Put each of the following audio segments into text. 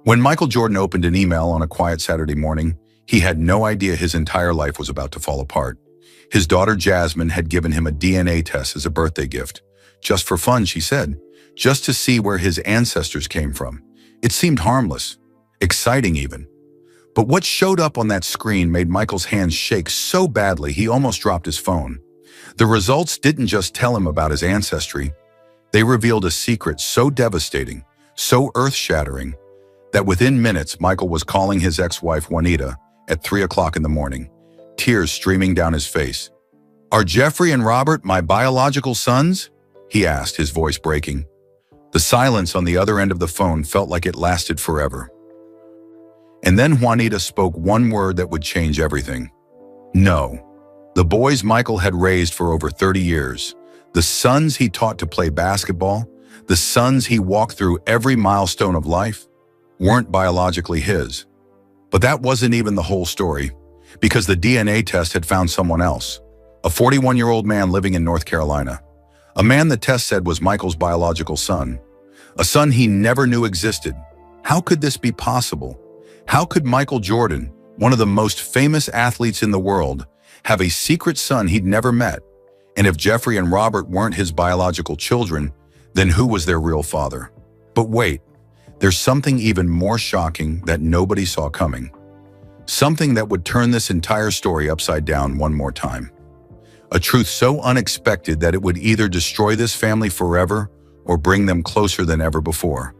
When Michael Jordan opened an email on a quiet Saturday morning, he had no idea his entire life was about to fall apart. His daughter Jasmine had given him a DNA test as a birthday gift. Just for fun, she said, just to see where his ancestors came from. It seemed harmless, exciting even. But what showed up on that screen made Michael's hands shake so badly he almost dropped his phone. The results didn't just tell him about his ancestry. They revealed a secret so devastating, so earth-shattering, that within minutes Michael was calling his ex-wife Juanita at 3 o'clock in the morning, tears streaming down his face. "Are Jeffrey and Robert my biological sons?" he asked, his voice breaking. The silence on the other end of the phone felt like it lasted forever. And then Juanita spoke one word that would change everything. No. The boys Michael had raised for over 30 years, the sons he taught to play basketball, the sons he walked through every milestone of life, weren't biologically his. But that wasn't even the whole story, because the DNA test had found someone else, a 41-year-old man living in North Carolina, a man the test said was Michael's biological son, a son he never knew existed. How could this be possible? How could Michael Jordan, one of the most famous athletes in the world, have a secret son he'd never met? And if Jeffrey and Robert weren't his biological children, then who was their real father? But wait, there's something even more shocking that nobody saw coming. Something that would turn this entire story upside down one more time. A truth so unexpected that it would either destroy this family forever or bring them closer than ever before.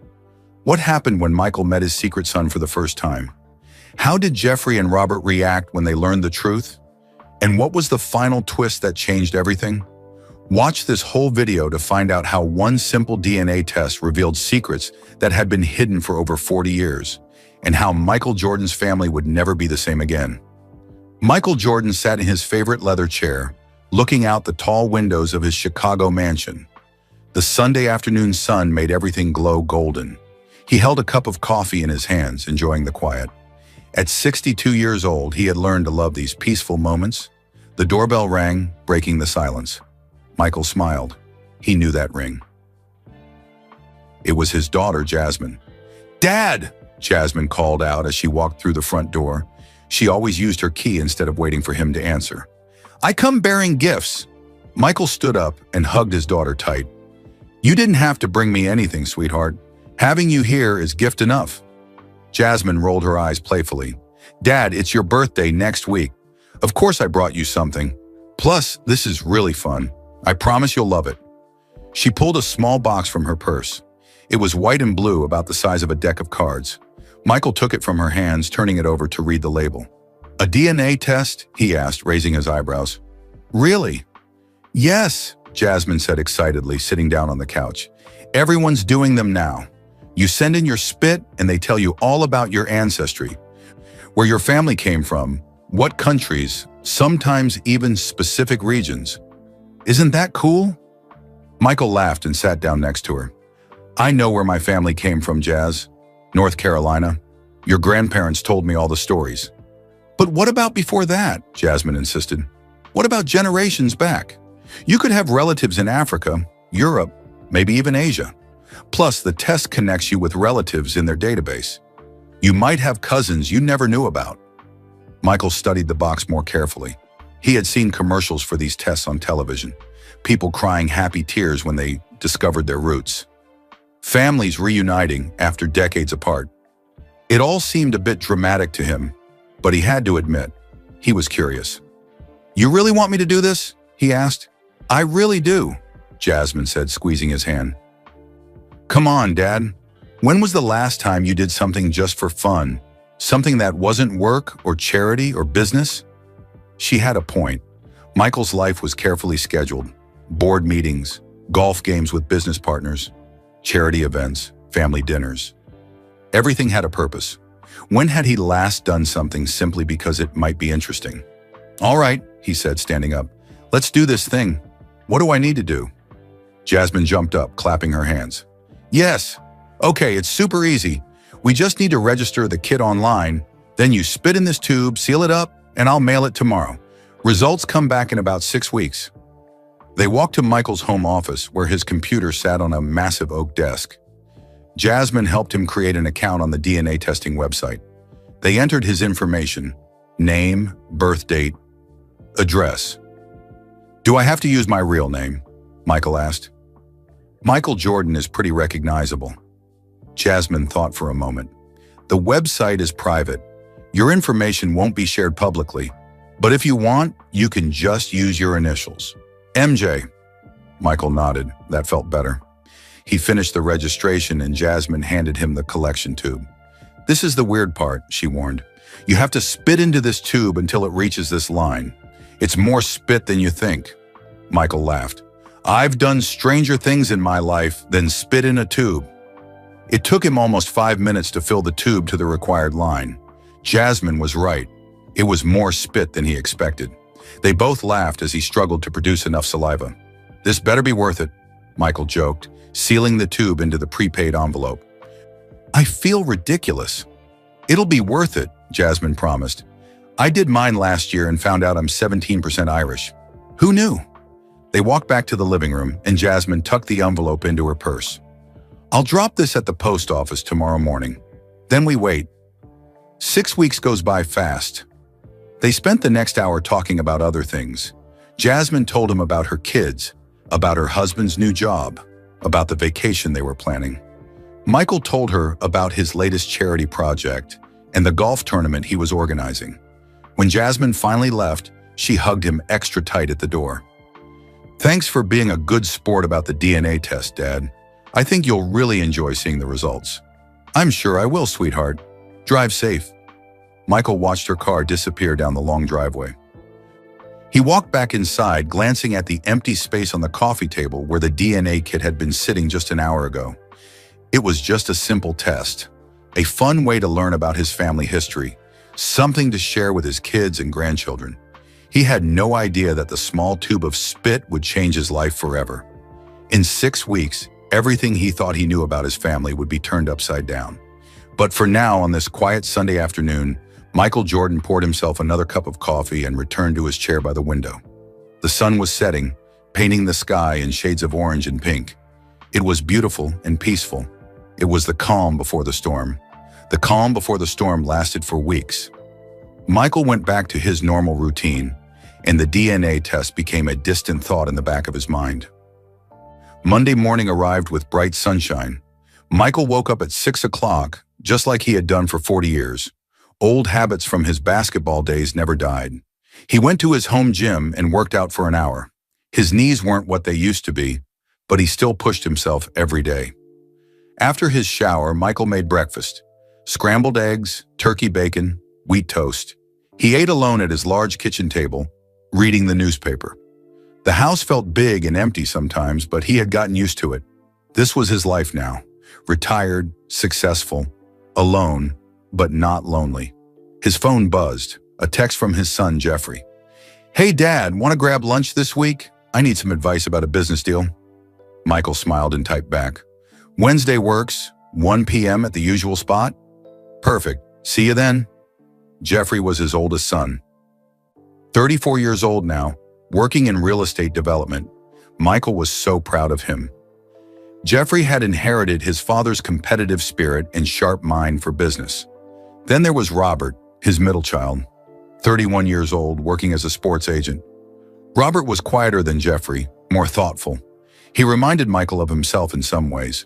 What happened when Michael met his secret son for the first time? How did Jeffrey and Robert react when they learned the truth? And what was the final twist that changed everything? Watch this whole video to find out how one simple DNA test revealed secrets that had been hidden for over 40 years, and how Michael Jordan's family would never be the same again. Michael Jordan sat in his favorite leather chair, looking out the tall windows of his Chicago mansion. The Sunday afternoon sun made everything glow golden. He held a cup of coffee in his hands, enjoying the quiet. At 62 years old, he had learned to love these peaceful moments. The doorbell rang, breaking the silence. Michael smiled. He knew that ring. It was his daughter, Jasmine. "Dad!" Jasmine called out as she walked through the front door. She always used her key instead of waiting for him to answer. "I come bearing gifts." Michael stood up and hugged his daughter tight. "You didn't have to bring me anything, sweetheart. Having you here is gift enough." Jasmine rolled her eyes playfully. "Dad, it's your birthday next week. Of course I brought you something. Plus, this is really fun. I promise you'll love it." She pulled a small box from her purse. It was white and blue, about the size of a deck of cards. Michael took it from her hands, turning it over to read the label. "A DNA test?" he asked, raising his eyebrows. "Really?" "Yes," Jasmine said excitedly, sitting down on the couch. "Everyone's doing them now. You send in your spit and they tell you all about your ancestry, where your family came from, what countries, sometimes even specific regions. Isn't that cool?" Michael laughed and sat down next to her. "I know where my family came from, Jazz. North Carolina. Your grandparents told me all the stories." "But what about before that?" Jasmine insisted. "What about generations back? You could have relatives in Africa, Europe, maybe even Asia. Plus, the test connects you with relatives in their database. You might have cousins you never knew about." Michael studied the box more carefully. He had seen commercials for these tests on television, people crying happy tears when they discovered their roots. Families reuniting after decades apart. It all seemed a bit dramatic to him, but he had to admit, he was curious. "You really want me to do this?" he asked. "I really do," Jasmine said, squeezing his hand. "Come on, Dad. When was the last time you did something just for fun? Something that wasn't work or charity or business?" She had a point. Michael's life was carefully scheduled. Board meetings, golf games with business partners, charity events, family dinners. Everything had a purpose. When had he last done something simply because it might be interesting? "All right," he said, standing up. "Let's do this thing. What do I need to do?" Jasmine jumped up, clapping her hands. "Yes. Okay, it's super easy. We just need to register the kit online. Then you spit in this tube, seal it up, and I'll mail it tomorrow. Results come back in about 6 weeks." They walked to Michael's home office, where his computer sat on a massive oak desk. Jasmine helped him create an account on the DNA testing website. They entered his information: name, birth date, address. "Do I have to use my real name?" Michael asked. "Michael Jordan is pretty recognizable." Jasmine thought for a moment. "The website is private. Your information won't be shared publicly. But if you want, you can just use your initials. MJ." Michael nodded. That felt better. He finished the registration and Jasmine handed him the collection tube. "This is the weird part," she warned. "You have to spit into this tube until it reaches this line. It's more spit than you think." Michael laughed. "I've done stranger things in my life than spit in a tube." It took him almost 5 minutes to fill the tube to the required line. Jasmine was right. It was more spit than he expected. They both laughed as he struggled to produce enough saliva. "This better be worth it," Michael joked, sealing the tube into the prepaid envelope. "I feel ridiculous." "It'll be worth it," Jasmine promised. "I did mine last year and found out I'm 17% Irish. Who knew?" They walked back to the living room and Jasmine tucked the envelope into her purse. "I'll drop this at the post office tomorrow morning." Then we wait. 6 weeks goes by fast. They spent the next hour talking about other things. Jasmine told him about her kids, about her husband's new job, about the vacation they were planning. Michael told her about his latest charity project and the golf tournament he was organizing. When Jasmine finally left, she hugged him extra tight at the door. "Thanks for being a good sport about the DNA test, Dad. I think you'll really enjoy seeing the results." "I'm sure I will, sweetheart. Drive safe." Michael watched her car disappear down the long driveway. He walked back inside, glancing at the empty space on the coffee table where the DNA kit had been sitting just an hour ago. It was just a simple test, a fun way to learn about his family history, something to share with his kids and grandchildren. He had no idea that the small tube of spit would change his life forever. In 6 weeks, everything he thought he knew about his family would be turned upside down. But for now, on this quiet Sunday afternoon, Michael Jordan poured himself another cup of coffee and returned to his chair by the window. The sun was setting, painting the sky in shades of orange and pink. It was beautiful and peaceful. It was the calm before the storm. The calm before the storm lasted for weeks. Michael went back to his normal routine, and the DNA test became a distant thought in the back of his mind. Monday morning arrived with bright sunshine. Michael woke up at 6 o'clock, just like he had done for 40 years. Old habits from his basketball days never died. He went to his home gym and worked out for an hour. His knees weren't what they used to be, but he still pushed himself every day. After his shower, Michael made breakfast: scrambled eggs, turkey bacon, wheat toast. He ate alone at his large kitchen table, reading the newspaper. The house felt big and empty sometimes, but he had gotten used to it. This was his life now: retired, successful, alone, but not lonely. His phone buzzed, a text from his son, Jeffrey. "Hey, Dad, want to grab lunch this week? I need some advice about a business deal." Michael smiled and typed back, "Wednesday works, 1 p.m. at the usual spot?" "Perfect. See you then." Jeffrey was his oldest son. 34 years old now, working in real estate development. Michael was so proud of him. Jeffrey had inherited his father's competitive spirit and sharp mind for business. Then there was Robert, his middle child, 31 years old, working as a sports agent. Robert was quieter than Jeffrey, more thoughtful. He reminded Michael of himself in some ways.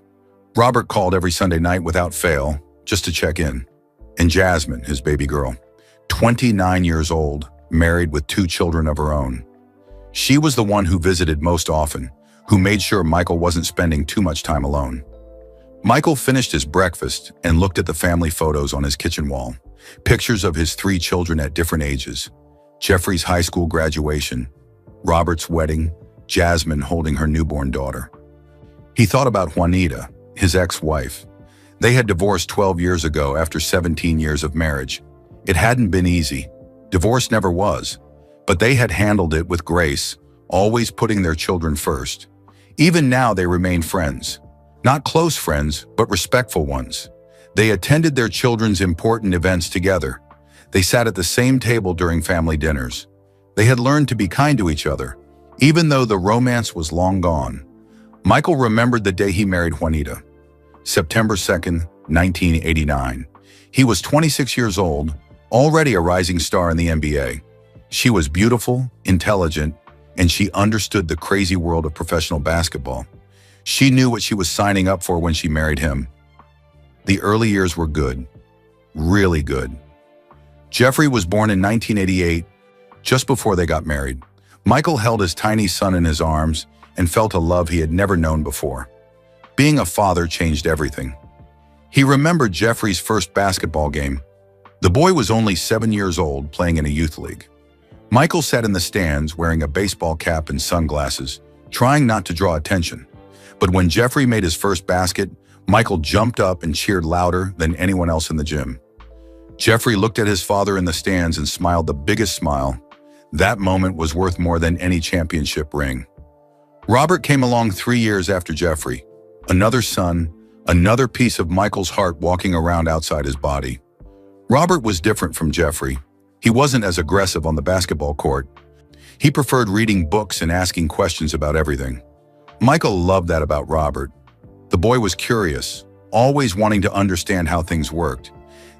Robert called every Sunday night without fail, just to check in. And Jasmine, his baby girl, 29 years old, married with 2 children of her own. She was the one who visited most often, who made sure Michael wasn't spending too much time alone. Michael finished his breakfast and looked at the family photos on his kitchen wall, pictures of his 3 children at different ages: Jeffrey's high school graduation, Robert's wedding, Jasmine holding her newborn daughter. He thought about Juanita, his ex-wife. They had divorced 12 years ago after 17 years of marriage. It hadn't been easy. Divorce never was. But they had handled it with grace, always putting their children first. Even now they remain friends. Not close friends, but respectful ones. They attended their children's important events together. They sat at the same table during family dinners. They had learned to be kind to each other, even though the romance was long gone. Michael remembered the day he married Juanita. September 2nd, 1989. He was 26 years old, already a rising star in the NBA. She was beautiful, intelligent, and she understood the crazy world of professional basketball. She knew what she was signing up for when she married him. The early years were good, really good. Jeffrey was born in 1988, just before they got married. Michael held his tiny son in his arms and felt a love he had never known before. Being a father changed everything. He remembered Jeffrey's first basketball game. The boy was only 7 years old, playing in a youth league. Michael sat in the stands wearing a baseball cap and sunglasses, trying not to draw attention. But when Jeffrey made his first basket, Michael jumped up and cheered louder than anyone else in the gym. Jeffrey looked at his father in the stands and smiled the biggest smile. That moment was worth more than any championship ring. Robert came along 3 years after Jeffrey. Another son, another piece of Michael's heart walking around outside his body. Robert was different from Jeffrey. He wasn't as aggressive on the basketball court. He preferred reading books and asking questions about everything. Michael loved that about Robert. The boy was curious, always wanting to understand how things worked.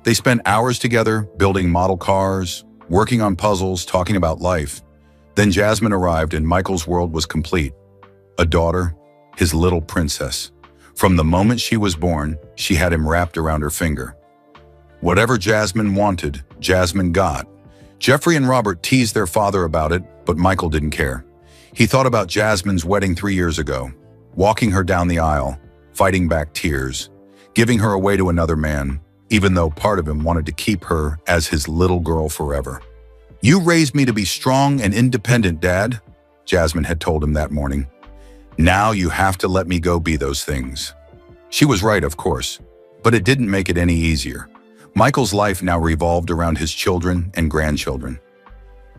They spent hours together, building model cars, working on puzzles, talking about life. Then Jasmine arrived and Michael's world was complete. A daughter, his little princess. From the moment she was born, she had him wrapped around her finger. Whatever Jasmine wanted, Jasmine got. Jeffrey and Robert teased their father about it, but Michael didn't care. He thought about Jasmine's wedding 3 years ago, walking her down the aisle, fighting back tears, giving her away to another man, even though part of him wanted to keep her as his little girl forever. "You raised me to be strong and independent, Dad," Jasmine had told him that morning. "Now you have to let me go be those things." She was right, of course, but it didn't make it any easier. Michael's life now revolved around his children and grandchildren.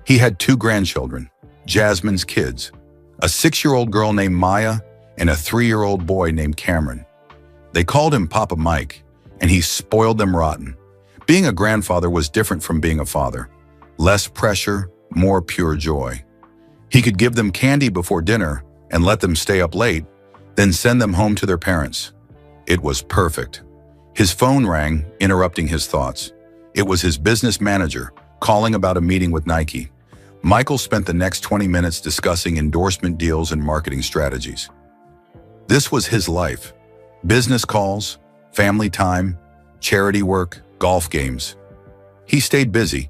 He had 2 grandchildren, Jasmine's kids, a 6-year-old girl named Maya and a 3-year-old boy named Cameron. They called him Papa Mike, and he spoiled them rotten. Being a grandfather was different from being a father. Less pressure, more pure joy. He could give them candy before dinner and let them stay up late, then send them home to their parents. It was perfect. His phone rang, interrupting his thoughts. It was his business manager, calling about a meeting with Nike. Michael spent the next 20 minutes discussing endorsement deals and marketing strategies. This was his life. Business calls, family time, charity work, golf games. He stayed busy.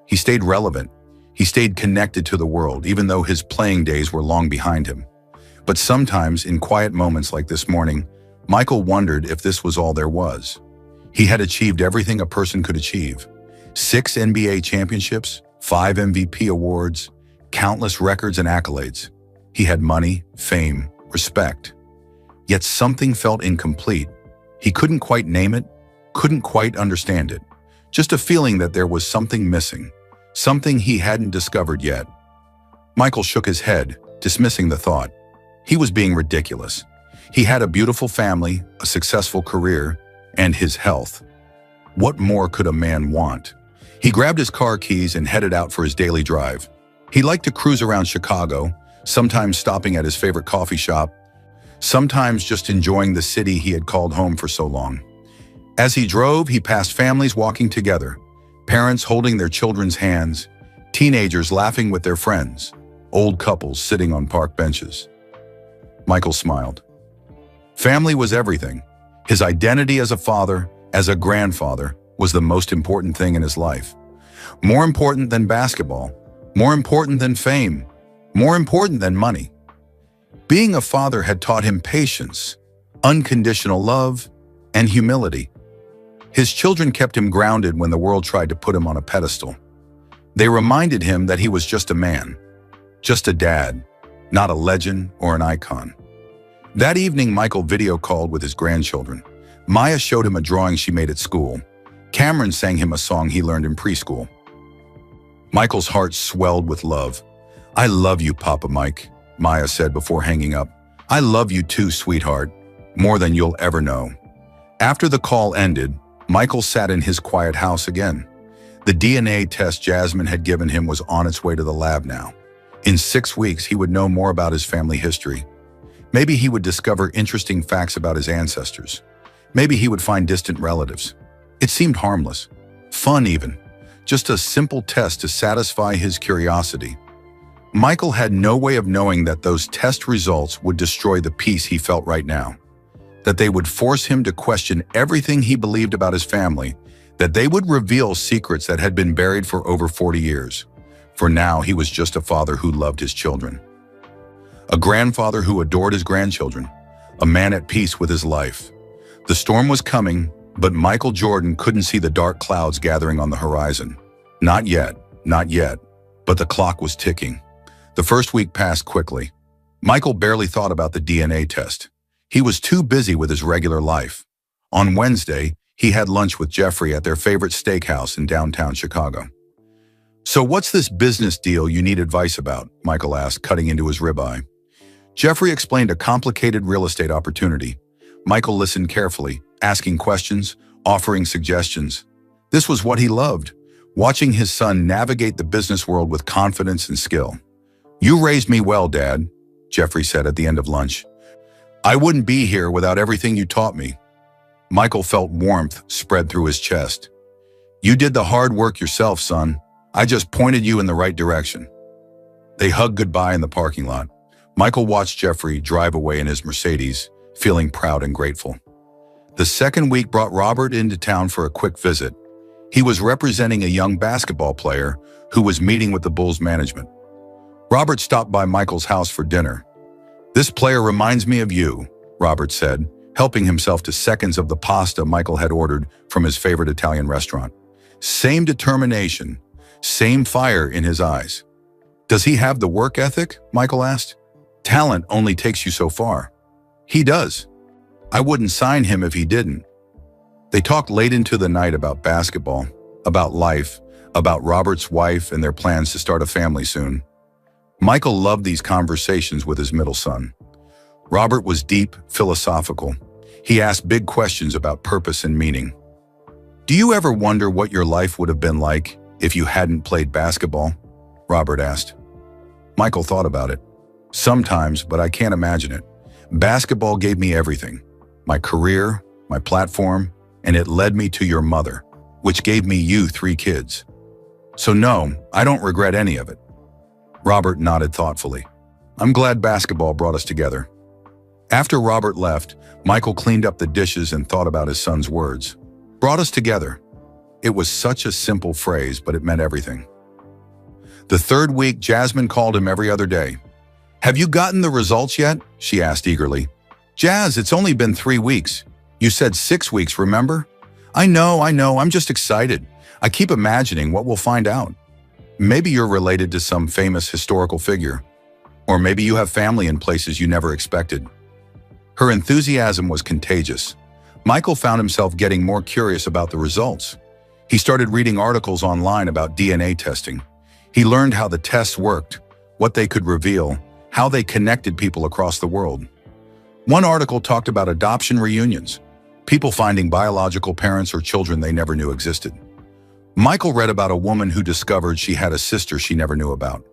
He stayed relevant. He stayed connected to the world, even though his playing days were long behind him. But sometimes, in quiet moments like this morning, Michael wondered if this was all there was. He had achieved everything a person could achieve. 6 NBA championships, 5 MVP awards, countless records and accolades. He had money, fame, respect. Yet something felt incomplete. He couldn't quite name it, couldn't quite understand it. Just a feeling that there was something missing, something he hadn't discovered yet. Michael shook his head, dismissing the thought. He was being ridiculous. He had a beautiful family, a successful career, and his health. What more could a man want? He grabbed his car keys and headed out for his daily drive. He liked to cruise around Chicago, sometimes stopping at his favorite coffee shop, sometimes just enjoying the city he had called home for so long. As he drove, he passed families walking together, parents holding their children's hands, teenagers laughing with their friends, old couples sitting on park benches. Michael smiled. Family was everything. His identity as a father, as a grandfather, was the most important thing in his life. More important than basketball, more important than fame, more important than money. Being a father had taught him patience, unconditional love, and humility. His children kept him grounded when the world tried to put him on a pedestal. They reminded him that he was just a man, just a dad, not a legend or an icon. That evening, Michael video called with his grandchildren. Maya showed him a drawing she made at school. Cameron sang him a song he learned in preschool. Michael's heart swelled with love. "I love you, Papa Mike," Maya said before hanging up. "I love you too, sweetheart, more than you'll ever know." After the call ended, Michael sat in his quiet house again. The DNA test Jasmine had given him was on its way to the lab now. In 6 weeks, he would know more about his family history. Maybe he would discover interesting facts about his ancestors. Maybe he would find distant relatives. It seemed harmless. Fun even. Just a simple test to satisfy his curiosity. Michael had no way of knowing that those test results would destroy the peace he felt right now. That they would force him to question everything he believed about his family, that they would reveal secrets that had been buried for over 40 years. For now, he was just a father who loved his children. A grandfather who adored his grandchildren. A man at peace with his life. The storm was coming, but Michael Jordan couldn't see the dark clouds gathering on the horizon. Not yet, not yet, but the clock was ticking. The first week passed quickly. Michael barely thought about the DNA test. He was too busy with his regular life. On Wednesday, he had lunch with Jeffrey at their favorite steakhouse in downtown Chicago. "So what's this business deal you need advice about?" Michael asked, cutting into his ribeye. Jeffrey explained a complicated real estate opportunity. Michael listened carefully, asking questions, offering suggestions. This was what he loved, watching his son navigate the business world with confidence and skill. "You raised me well, Dad," Jeffrey said at the end of lunch. "I wouldn't be here without everything you taught me." Michael felt warmth spread through his chest. "You did the hard work yourself, son. I just pointed you in the right direction." They hugged goodbye in the parking lot. Michael watched Jeffrey drive away in his Mercedes, feeling proud and grateful. The second week brought Robert into town for a quick visit. He was representing a young basketball player who was meeting with the Bulls management. Robert stopped by Michael's house for dinner. "This player reminds me of you," Robert said, helping himself to seconds of the pasta Michael had ordered from his favorite Italian restaurant. Same determination, same fire in his eyes. "Does he have the work ethic?" Michael asked. "Talent only takes you so far." "He does. I wouldn't sign him if he didn't." They talked late into the night about basketball, about life, about Robert's wife and their plans to start a family soon. Michael loved these conversations with his middle son. Robert was deep, philosophical. He asked big questions about purpose and meaning. "Do you ever wonder what your life would have been like if you hadn't played basketball?" Robert asked. Michael thought about it. "Sometimes, but I can't imagine it. Basketball gave me everything. My career, my platform, and it led me to your mother, which gave me you 3 kids. So no, I don't regret any of it." Robert nodded thoughtfully. "I'm glad basketball brought us together." After Robert left, Michael cleaned up the dishes and thought about his son's words. "Brought us together." It was such a simple phrase, but it meant everything. The third week, Jasmine called him every other day. "Have you gotten the results yet?" she asked eagerly. "Jazz, it's only been 3 weeks. You said 6 weeks, remember?" I know, I'm just excited. I keep imagining what we'll find out. Maybe you're related to some famous historical figure. Or maybe you have family in places you never expected." Her enthusiasm was contagious. Michael found himself getting more curious about the results. He started reading articles online about DNA testing. He learned how the tests worked, what they could reveal, how they connected people across the world. One article talked about adoption reunions, people finding biological parents or children they never knew existed. Michael read about a woman who discovered she had a sister she never knew about.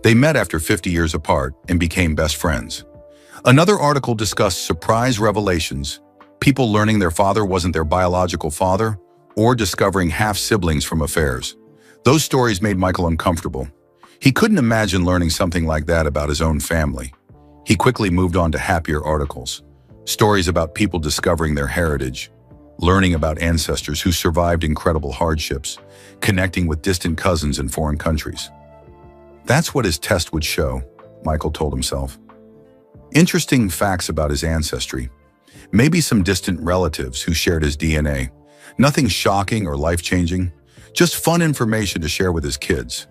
They met after 50 years apart and became best friends. Another article discussed surprise revelations, people learning their father wasn't their biological father, or discovering half-siblings from affairs. Those stories made Michael uncomfortable. He couldn't imagine learning something like that about his own family. He quickly moved on to happier articles, stories about people discovering their heritage, learning about ancestors who survived incredible hardships, connecting with distant cousins in foreign countries. That's what his test would show, Michael told himself. Interesting facts about his ancestry. Maybe some distant relatives who shared his DNA. Nothing shocking or life-changing, just fun information to share with his kids.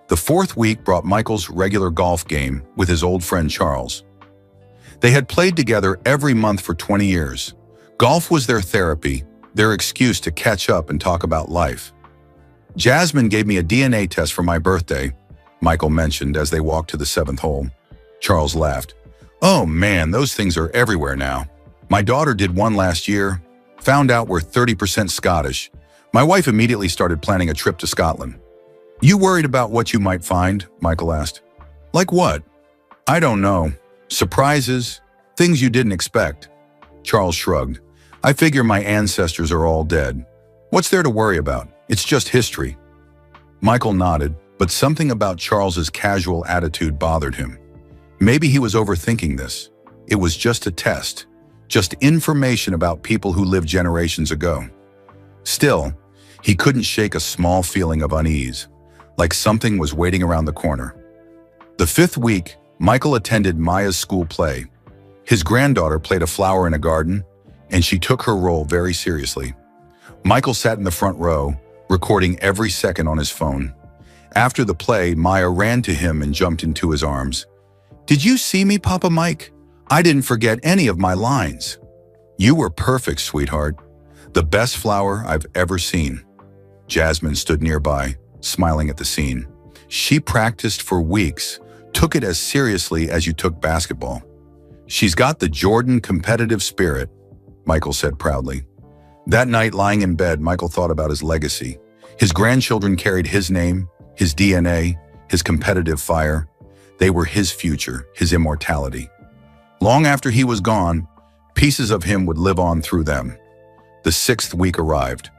The fourth week brought Michael's regular golf game with his old friend Charles. They had played together every month for 20 years. Golf was their therapy, their excuse to catch up and talk about life. "Jasmine gave me a DNA test for my birthday," Michael mentioned as they walked to the 7th hole. Charles laughed. "Oh man, those things are everywhere now. My daughter did one last year, found out we're 30% Scottish. My wife immediately started planning a trip to Scotland." "You worried about what you might find?" Michael asked. "Like what?" "I don't know. Surprises, things you didn't expect." Charles shrugged. I figure my ancestors are all dead. What's there to worry about? It's just history. Michael nodded, but something about Charles's casual attitude bothered him. Maybe he was overthinking this. It was just a test, just information about people who lived generations ago. Still, he couldn't shake a small feeling of unease, like something was waiting around the corner. The 5th week, Michael attended Maya's school play. His granddaughter played a flower in a garden, and she took her role very seriously. Michael sat in the front row, recording every second on his phone. After the play, Maya ran to him and jumped into his arms. "Did you see me, Papa Mike? I didn't forget any of my lines." "You were perfect, sweetheart. The best flower I've ever seen." Jasmine stood nearby, smiling at the scene. She practiced for weeks, took it as seriously as you took basketball. "She's got the Jordan competitive spirit," Michael said proudly. That night, lying in bed, Michael thought about his legacy. His grandchildren carried his name, his DNA, his competitive fire. They were his future, his immortality. Long after he was gone, pieces of him would live on through them. The 6th week arrived.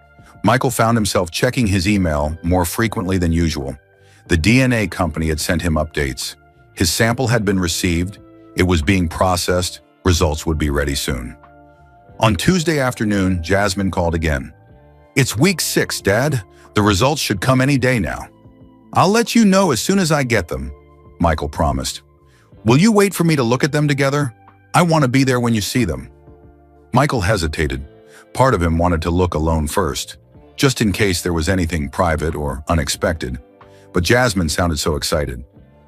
Michael found himself checking his email more frequently than usual. The DNA company had sent him updates. His sample had been received. It was being processed. Results would be ready soon. On Tuesday afternoon, Jasmine called again. "It's week 6, Dad. The results should come any day now." "I'll let you know as soon as I get them," Michael promised. "Will you wait for me to look at them together? I want to be there when you see them." Michael hesitated. Part of him wanted to look alone first, just in case there was anything private or unexpected. But Jasmine sounded so excited.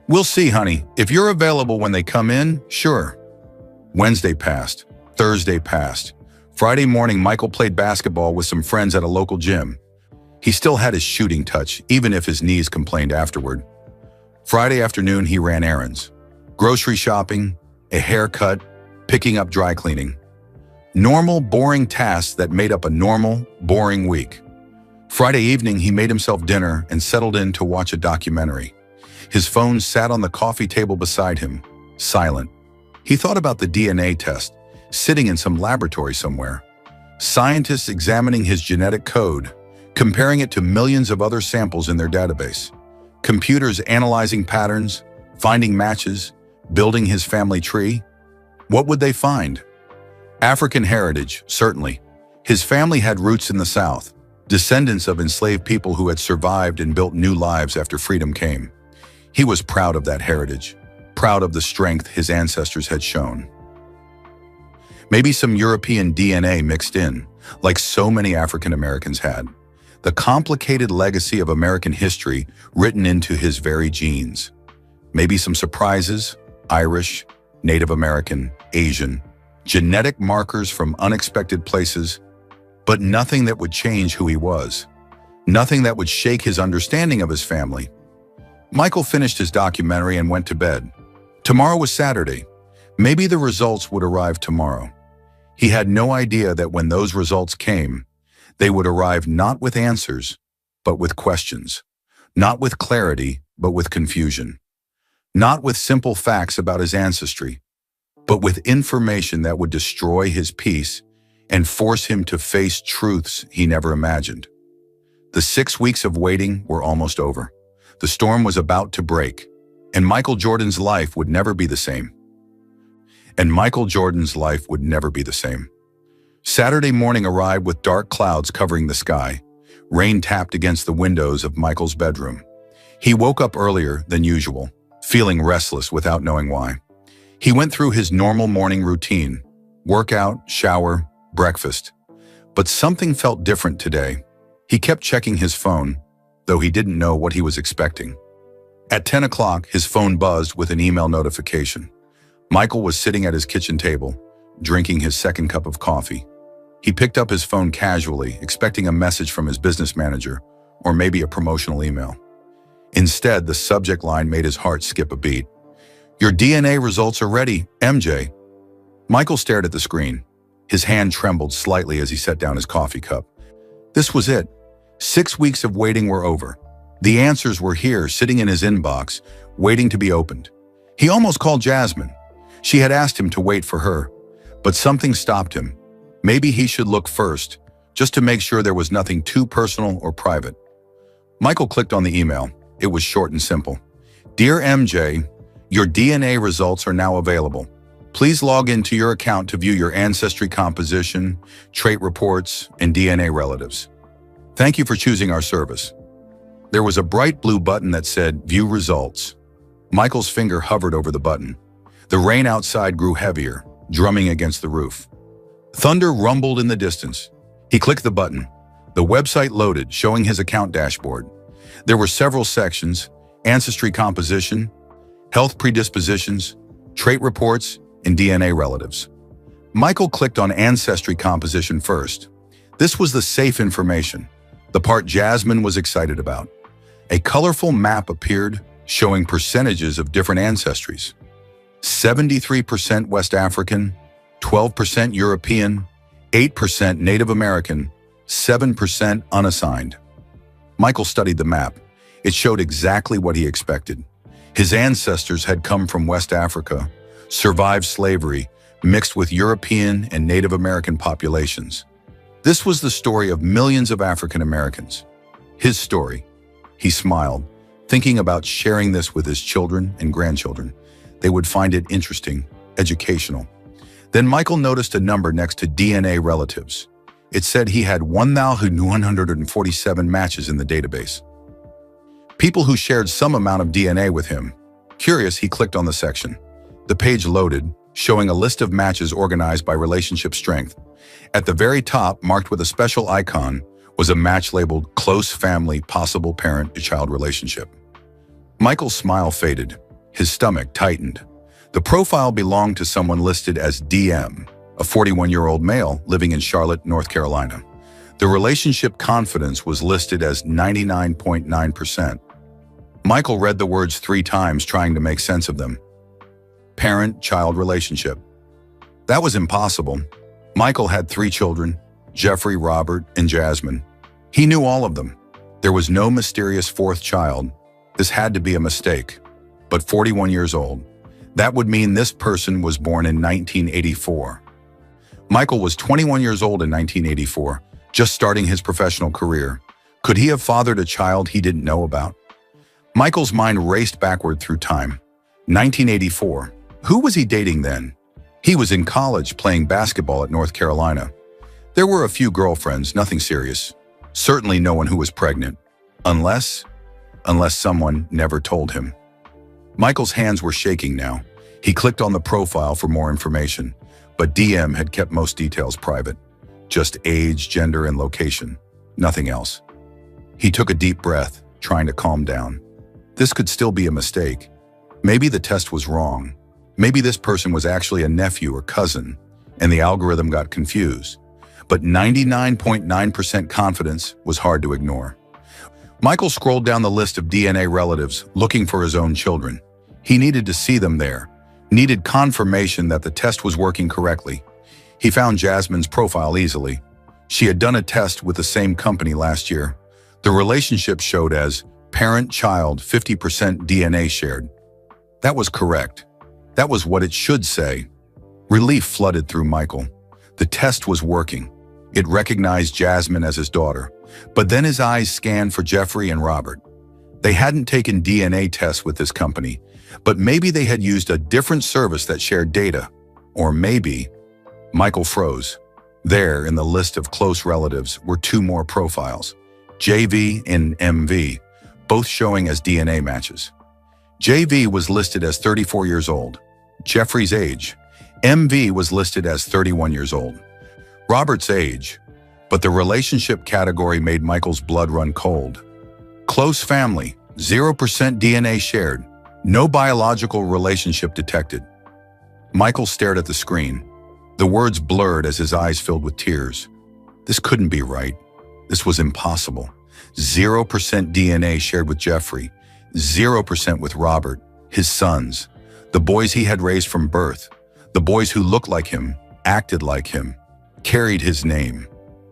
"We'll see, honey. If you're available when they come in, sure." Wednesday passed. Thursday passed. Friday morning, Michael played basketball with some friends at a local gym. He still had his shooting touch, even if his knees complained afterward. Friday afternoon, he ran errands. Grocery shopping, a haircut, picking up dry cleaning. Normal, boring tasks that made up a normal, boring week. Friday evening, he made himself dinner and settled in to watch a documentary. His phone sat on the coffee table beside him, silent. He thought about the DNA test, sitting in some laboratory somewhere. Scientists examining his genetic code, comparing it to millions of other samples in their database. Computers analyzing patterns, finding matches, building his family tree. What would they find? African heritage, certainly. His family had roots in the South, descendants of enslaved people who had survived and built new lives after freedom came. He was proud of that heritage, proud of the strength his ancestors had shown. Maybe some European DNA mixed in, like so many African Americans had. The complicated legacy of American history written into his very genes. Maybe some surprises, Irish, Native American, Asian, genetic markers from unexpected places, but nothing that would change who he was. Nothing that would shake his understanding of his family. Michael finished his documentary and went to bed. Tomorrow was Saturday. Maybe the results would arrive tomorrow. He had no idea that when those results came, they would arrive not with answers, but with questions. Not with clarity, but with confusion. Not with simple facts about his ancestry, but with information that would destroy his peace and force him to face truths he never imagined. The 6 weeks of waiting were almost over. The storm was about to break, and Michael Jordan's life would never be the same. Saturday morning arrived with dark clouds covering the sky. Rain tapped against the windows of Michael's bedroom. He woke up earlier than usual, feeling restless without knowing why. He went through his normal morning routine: workout, shower, breakfast. But something felt different today. He kept checking his phone, though he didn't know what he was expecting. At 10 o'clock, his phone buzzed with an email notification. Michael was sitting at his kitchen table, drinking his second cup of coffee. He picked up his phone casually, expecting a message from his business manager, or maybe a promotional email. Instead, the subject line made his heart skip a beat. "Your DNA results are ready, MJ." Michael stared at the screen. His hand trembled slightly as he set down his coffee cup. This was it. 6 weeks of waiting were over. The answers were here, sitting in his inbox, waiting to be opened. He almost called Jasmine. She had asked him to wait for her, but something stopped him. Maybe he should look first, just to make sure there was nothing too personal or private. Michael clicked on the email. It was short and simple. Dear MJ, your DNA results are now available. Please log into your account to view your ancestry composition, trait reports, and DNA relatives. Thank you for choosing our service. There was a bright blue button that said, View Results. Michael's finger hovered over the button. The rain outside grew heavier, drumming against the roof. Thunder rumbled in the distance. He clicked the button. The website loaded, showing his account dashboard. There were several sections: ancestry composition, health predispositions, trait reports, and DNA relatives. Michael clicked on ancestry composition first. This was the safe information, the part Jasmine was excited about. A colorful map appeared, showing percentages of different ancestries. 73% West African, 12% European, 8% Native American, 7% unassigned. Michael studied the map. It showed exactly what he expected. His ancestors had come from West Africa, survived slavery, mixed with European and Native American populations. This was the story of millions of African Americans. His story. He smiled, thinking about sharing this with his children and grandchildren. They would find it interesting, educational. Then Michael noticed a number next to DNA relatives. It said he had 1,147 matches in the database. People who shared some amount of DNA with him. Curious, he clicked on the section. The page loaded, showing a list of matches organized by relationship strength. At the very top, marked with a special icon, was a match labeled Close Family Possible Parent-to-Child Relationship. Michael's smile faded. His stomach tightened. The profile belonged to someone listed as DM, a 41-year-old male living in Charlotte, North Carolina. The relationship confidence was listed as 99.9%. Michael read the words 3 times, trying to make sense of them. Parent-child relationship. That was impossible. Michael had 3 children, Jeffrey, Robert, and Jasmine. He knew all of them. There was no mysterious 4th child. This had to be a mistake. But 41 years old. That would mean this person was born in 1984. Michael was 21 years old in 1984, just starting his professional career. Could he have fathered a child he didn't know about? Michael's mind raced backward through time. 1984. Who was he dating then? He was in college playing basketball at North Carolina. There were a few girlfriends, nothing serious. Certainly no one who was pregnant. Unless someone never told him. Michael's hands were shaking now. He clicked on the profile for more information, but DM had kept most details private. Just age, gender, and location. Nothing else. He took a deep breath, trying to calm down. This could still be a mistake. Maybe the test was wrong. Maybe this person was actually a nephew or cousin, and the algorithm got confused. But 99.9% confidence was hard to ignore. Michael scrolled down the list of DNA relatives, looking for his own children. He needed to see them there, needed confirmation that the test was working correctly. He found Jasmine's profile easily. She had done a test with the same company last year. The relationship showed as parent-child 50% DNA shared. That was correct. That was what it should say. Relief flooded through Michael. The test was working. It recognized Jasmine as his daughter. But then his eyes scanned for Jeffrey and Robert. They hadn't taken DNA tests with this company, but maybe they had used a different service that shared data. Or maybe... Michael froze. There, in the list of close relatives, were 2 more profiles, JV and MV, both showing as DNA matches. JV was listed as 34 years old, Jeffrey's age. MV was listed as 31 years old, Robert's age. But the relationship category made Michael's blood run cold. Close family, 0% DNA shared, no biological relationship detected. Michael stared at the screen. The words blurred as his eyes filled with tears. This couldn't be right. This was impossible. 0% DNA shared with Jeffrey, 0% with Robert, his sons, the boys he had raised from birth, the boys who looked like him, acted like him, carried his name.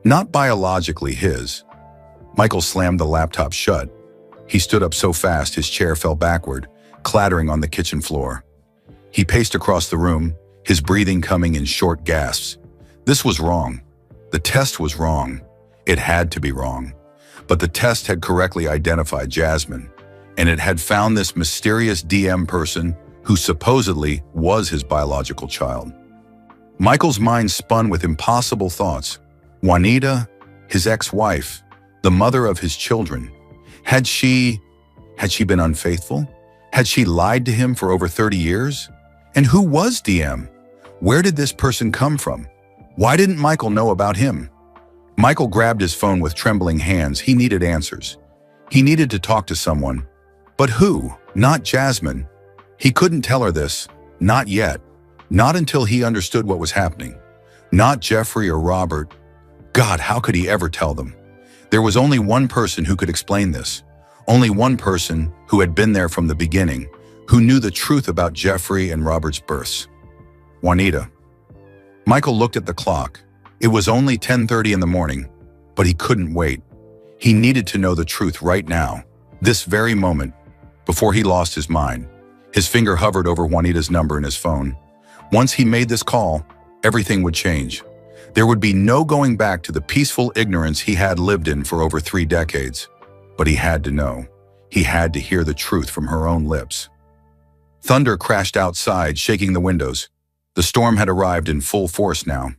Not biologically his. Michael slammed the laptop shut. He stood up so fast his chair fell backward, clattering on the kitchen floor. He paced across the room, his breathing coming in short gasps. This was wrong. The test was wrong. It had to be wrong. But the test had correctly identified Jasmine, and it had found this mysterious DM person who supposedly was his biological child. Michael's mind spun with impossible thoughts. Juanita, his ex-wife, the mother of his children. Had she been unfaithful? Had she lied to him for over 30 years? And who was DM? Where did this person come from? Why didn't Michael know about him? Michael grabbed his phone with trembling hands. He needed answers. He needed to talk to someone. But who? Not Jasmine. He couldn't tell her this. Not yet. Not until he understood what was happening. Not Jeffrey or Robert. God, how could he ever tell them? There was only one person who could explain this. Only one person who had been there from the beginning, who knew the truth about Jeffrey and Robert's births. Juanita. Michael looked at the clock. It was only 10:30 in the morning, but he couldn't wait. He needed to know the truth right now, this very moment, before he lost his mind. His finger hovered over Juanita's number in his phone. Once he made this call, everything would change. There would be no going back to the peaceful ignorance he had lived in for over 3 decades. But he had to know. He had to hear the truth from her own lips. Thunder crashed outside, shaking the windows. The storm had arrived in full force now.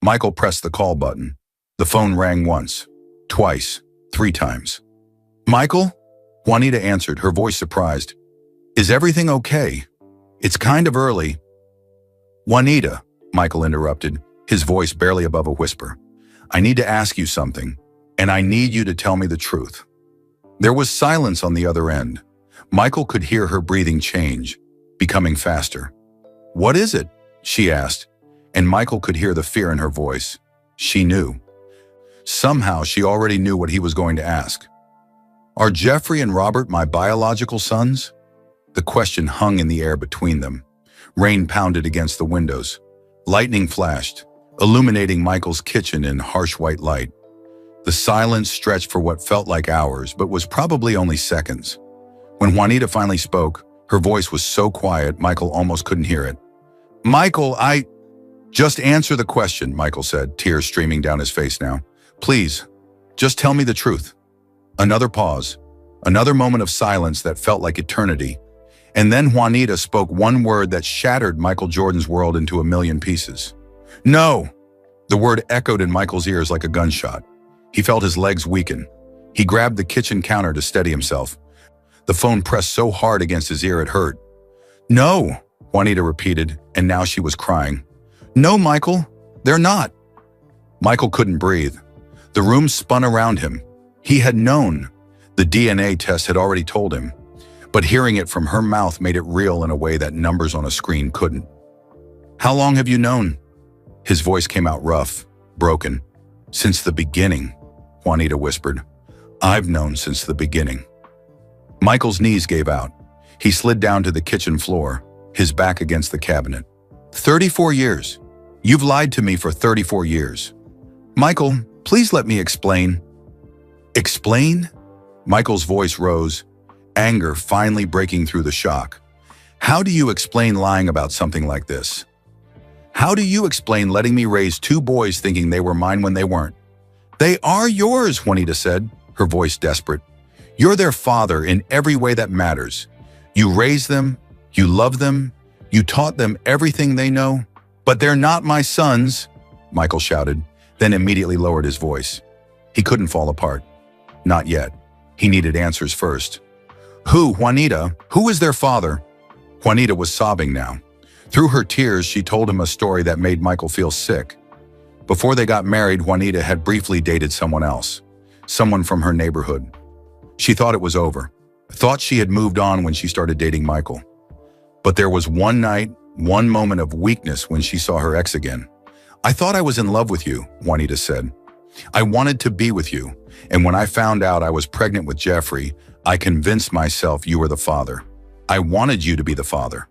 Michael pressed the call button. The phone rang once, twice, 3 times. Michael? Juanita answered, her voice surprised. Is everything okay? It's kind of early. Juanita, Michael interrupted, his voice barely above a whisper. I need to ask you something, and I need you to tell me the truth. There was silence on the other end. Michael could hear her breathing change, becoming faster. What is it? She asked, and Michael could hear the fear in her voice. She knew. Somehow she already knew what he was going to ask. Are Jeffrey and Robert my biological sons? The question hung in the air between them. Rain pounded against the windows. Lightning flashed, illuminating Michael's kitchen in harsh white light. The silence stretched for what felt like hours, but was probably only seconds. When Juanita finally spoke, her voice was so quiet Michael almost couldn't hear it. Michael, Just answer the question, Michael said, tears streaming down his face now. Please, just tell me the truth. Another pause, another moment of silence that felt like eternity. And then Juanita spoke one word that shattered Michael Jordan's world into a million pieces. No! The word echoed in Michael's ears like a gunshot. He felt his legs weaken. He grabbed the kitchen counter to steady himself. The phone pressed so hard against his ear it hurt. No, Juanita repeated, and now she was crying. No, Michael, they're not. Michael couldn't breathe. The room spun around him. He had known. The DNA test had already told him. But hearing it from her mouth made it real in a way that numbers on a screen couldn't. How long have you known? His voice came out rough, broken. Since the beginning, Juanita whispered. I've known since the beginning. Michael's knees gave out. He slid down to the kitchen floor, his back against the cabinet. 34 years. You've lied to me for 34 years. Michael, please let me explain. Explain? Michael's voice rose, anger finally breaking through the shock. How do you explain lying about something like this? How do you explain letting me raise 2 boys thinking they were mine when they weren't? They are yours, Juanita said, her voice desperate. You're their father in every way that matters. You raised them, you loved them, you taught them everything they know. But they're not my sons, Michael shouted, then immediately lowered his voice. He couldn't fall apart. Not yet. He needed answers first. Who, Juanita? Who is their father? Juanita was sobbing now. Through her tears, she told him a story that made Michael feel sick. Before they got married, Juanita had briefly dated someone else, someone from her neighborhood. She thought it was over, thought she had moved on when she started dating Michael. But there was one night, one moment of weakness when she saw her ex again. I thought I was in love with you, Juanita said. I wanted to be with you, and when I found out I was pregnant with Jeffrey, I convinced myself you were the father. I wanted you to be the father.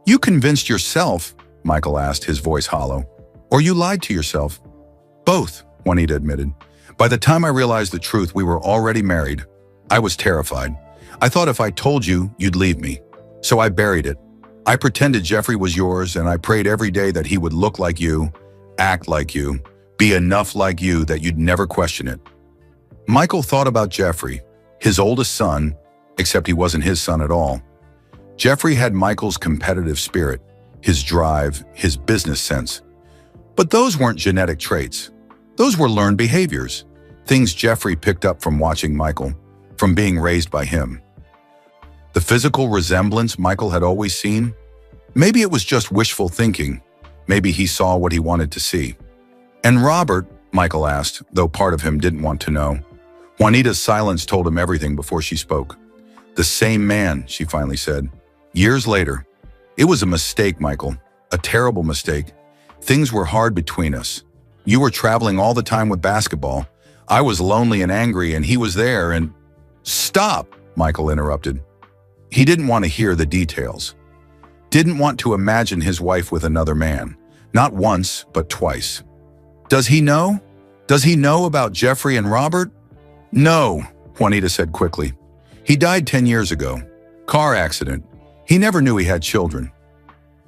You convinced yourself, Michael asked, his voice hollow. Or you lied to yourself? Both, Juanita admitted. By the time I realized the truth, we were already married. I was terrified. I thought if I told you, you'd leave me. So I buried it. I pretended Jeffrey was yours, and I prayed every day that he would look like you, act like you, Be enough like you that you'd never question it. Michael thought about Jeffrey, his oldest son, except he wasn't his son at all. Jeffrey had Michael's competitive spirit, his drive, his business sense. But those weren't genetic traits. Those were learned behaviors, things Jeffrey picked up from watching Michael, from being raised by him. The physical resemblance Michael had always seen? Maybe it was just wishful thinking. Maybe he saw what he wanted to see. And Robert, Michael asked, though part of him didn't want to know. Juanita's silence told him everything before she spoke. The same man, she finally said. Years later. It was a mistake, Michael. A terrible mistake. Things were hard between us. You were traveling all the time with basketball. I was lonely and angry, and he was there, and... Stop, Michael interrupted. He didn't want to hear the details. Didn't want to imagine his wife with another man. Not once, but twice. Does he know? Does he know about Jeffrey and Robert? No, Juanita said quickly. He died 10 years ago. Car accident. He never knew he had children.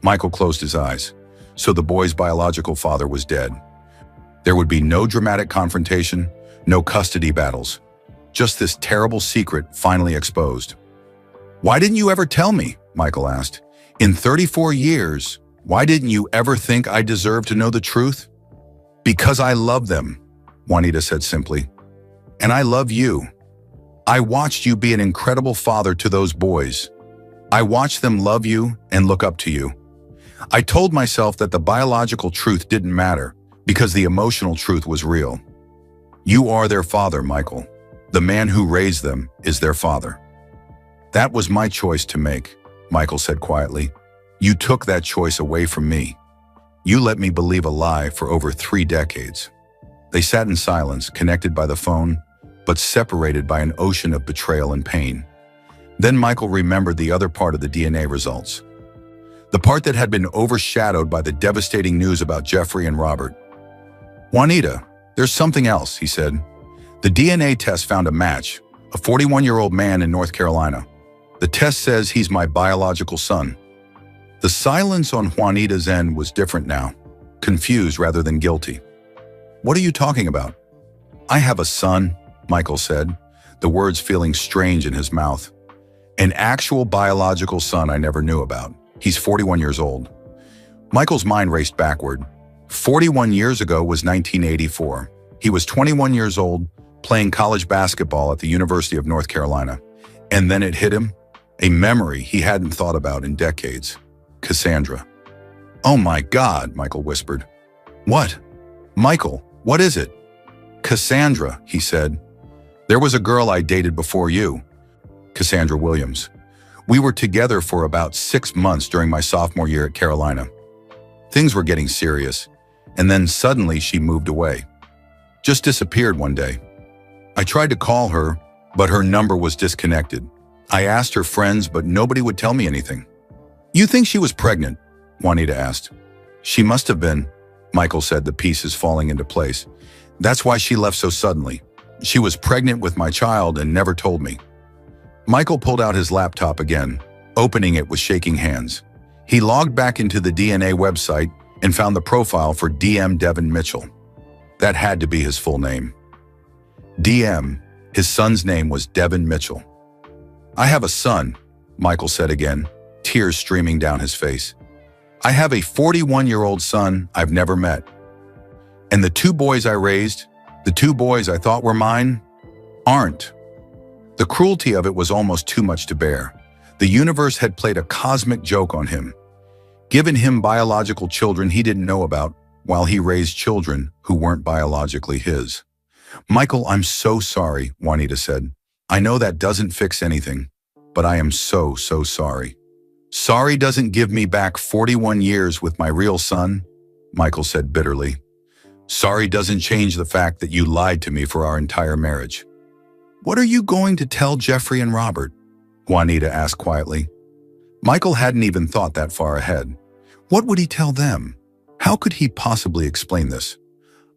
Michael closed his eyes. So the boy's biological father was dead. There would be no dramatic confrontation, no custody battles. Just this terrible secret finally exposed. Why didn't you ever tell me? Michael asked. In 34 years, why didn't you ever think I deserved to know the truth? Because I love them, Juanita said simply. And I love you. I watched you be an incredible father to those boys. I watched them love you and look up to you. I told myself that the biological truth didn't matter because the emotional truth was real. You are their father, Michael. The man who raised them is their father. That was my choice to make, Michael said quietly. You took that choice away from me. You let me believe a lie for over 3 decades. They sat in silence, connected by the phone, but separated by an ocean of betrayal and pain. Then Michael remembered the other part of the DNA results. The part that had been overshadowed by the devastating news about Jeffrey and Robert. Juanita, there's something else, he said. The DNA test found a match, a 41-year-old man in North Carolina. The test says he's my biological son. The silence on Juanita's end was different now, confused rather than guilty. What are you talking about? I have a son, Michael said, the words feeling strange in his mouth. An actual biological son I never knew about. He's 41 years old. Michael's mind raced backward. 41 years ago was 1984. He was 21 years old, playing college basketball at the University of North Carolina. And then it hit him, a memory he hadn't thought about in decades. Cassandra. Oh my God, Michael whispered. What? Michael, what is it? Cassandra, he said. There was a girl I dated before you. Cassandra Williams. We were together for about 6 months during my sophomore year at Carolina. Things were getting serious, and then suddenly she moved away. Just disappeared one day. I tried to call her, but her number was disconnected. I asked her friends, but nobody would tell me anything. You think she was pregnant? Juanita asked. She must have been, Michael said, the pieces falling into place. That's why she left so suddenly. She was pregnant with my child and never told me. Michael pulled out his laptop again, opening it with shaking hands. He logged back into the DNA website and found the profile for DM Devin Mitchell. That had to be his full name. DM, his son's name was Devin Mitchell. I have a son, Michael said again, tears streaming down his face. I have a 41-year-old son I've never met. And the 2 boys I raised, the 2 boys I thought were mine, aren't. The cruelty of it was almost too much to bear. The universe had played a cosmic joke on him, given him biological children he didn't know about, while he raised children who weren't biologically his. Michael, I'm so sorry, Juanita said. I know that doesn't fix anything, but I am so sorry. Sorry doesn't give me back 41 years with my real son, Michael said bitterly. Sorry doesn't change the fact that you lied to me for our entire marriage. What are you going to tell Jeffrey and Robert? Juanita asked quietly. Michael hadn't even thought that far ahead. What would he tell them? How could he possibly explain this?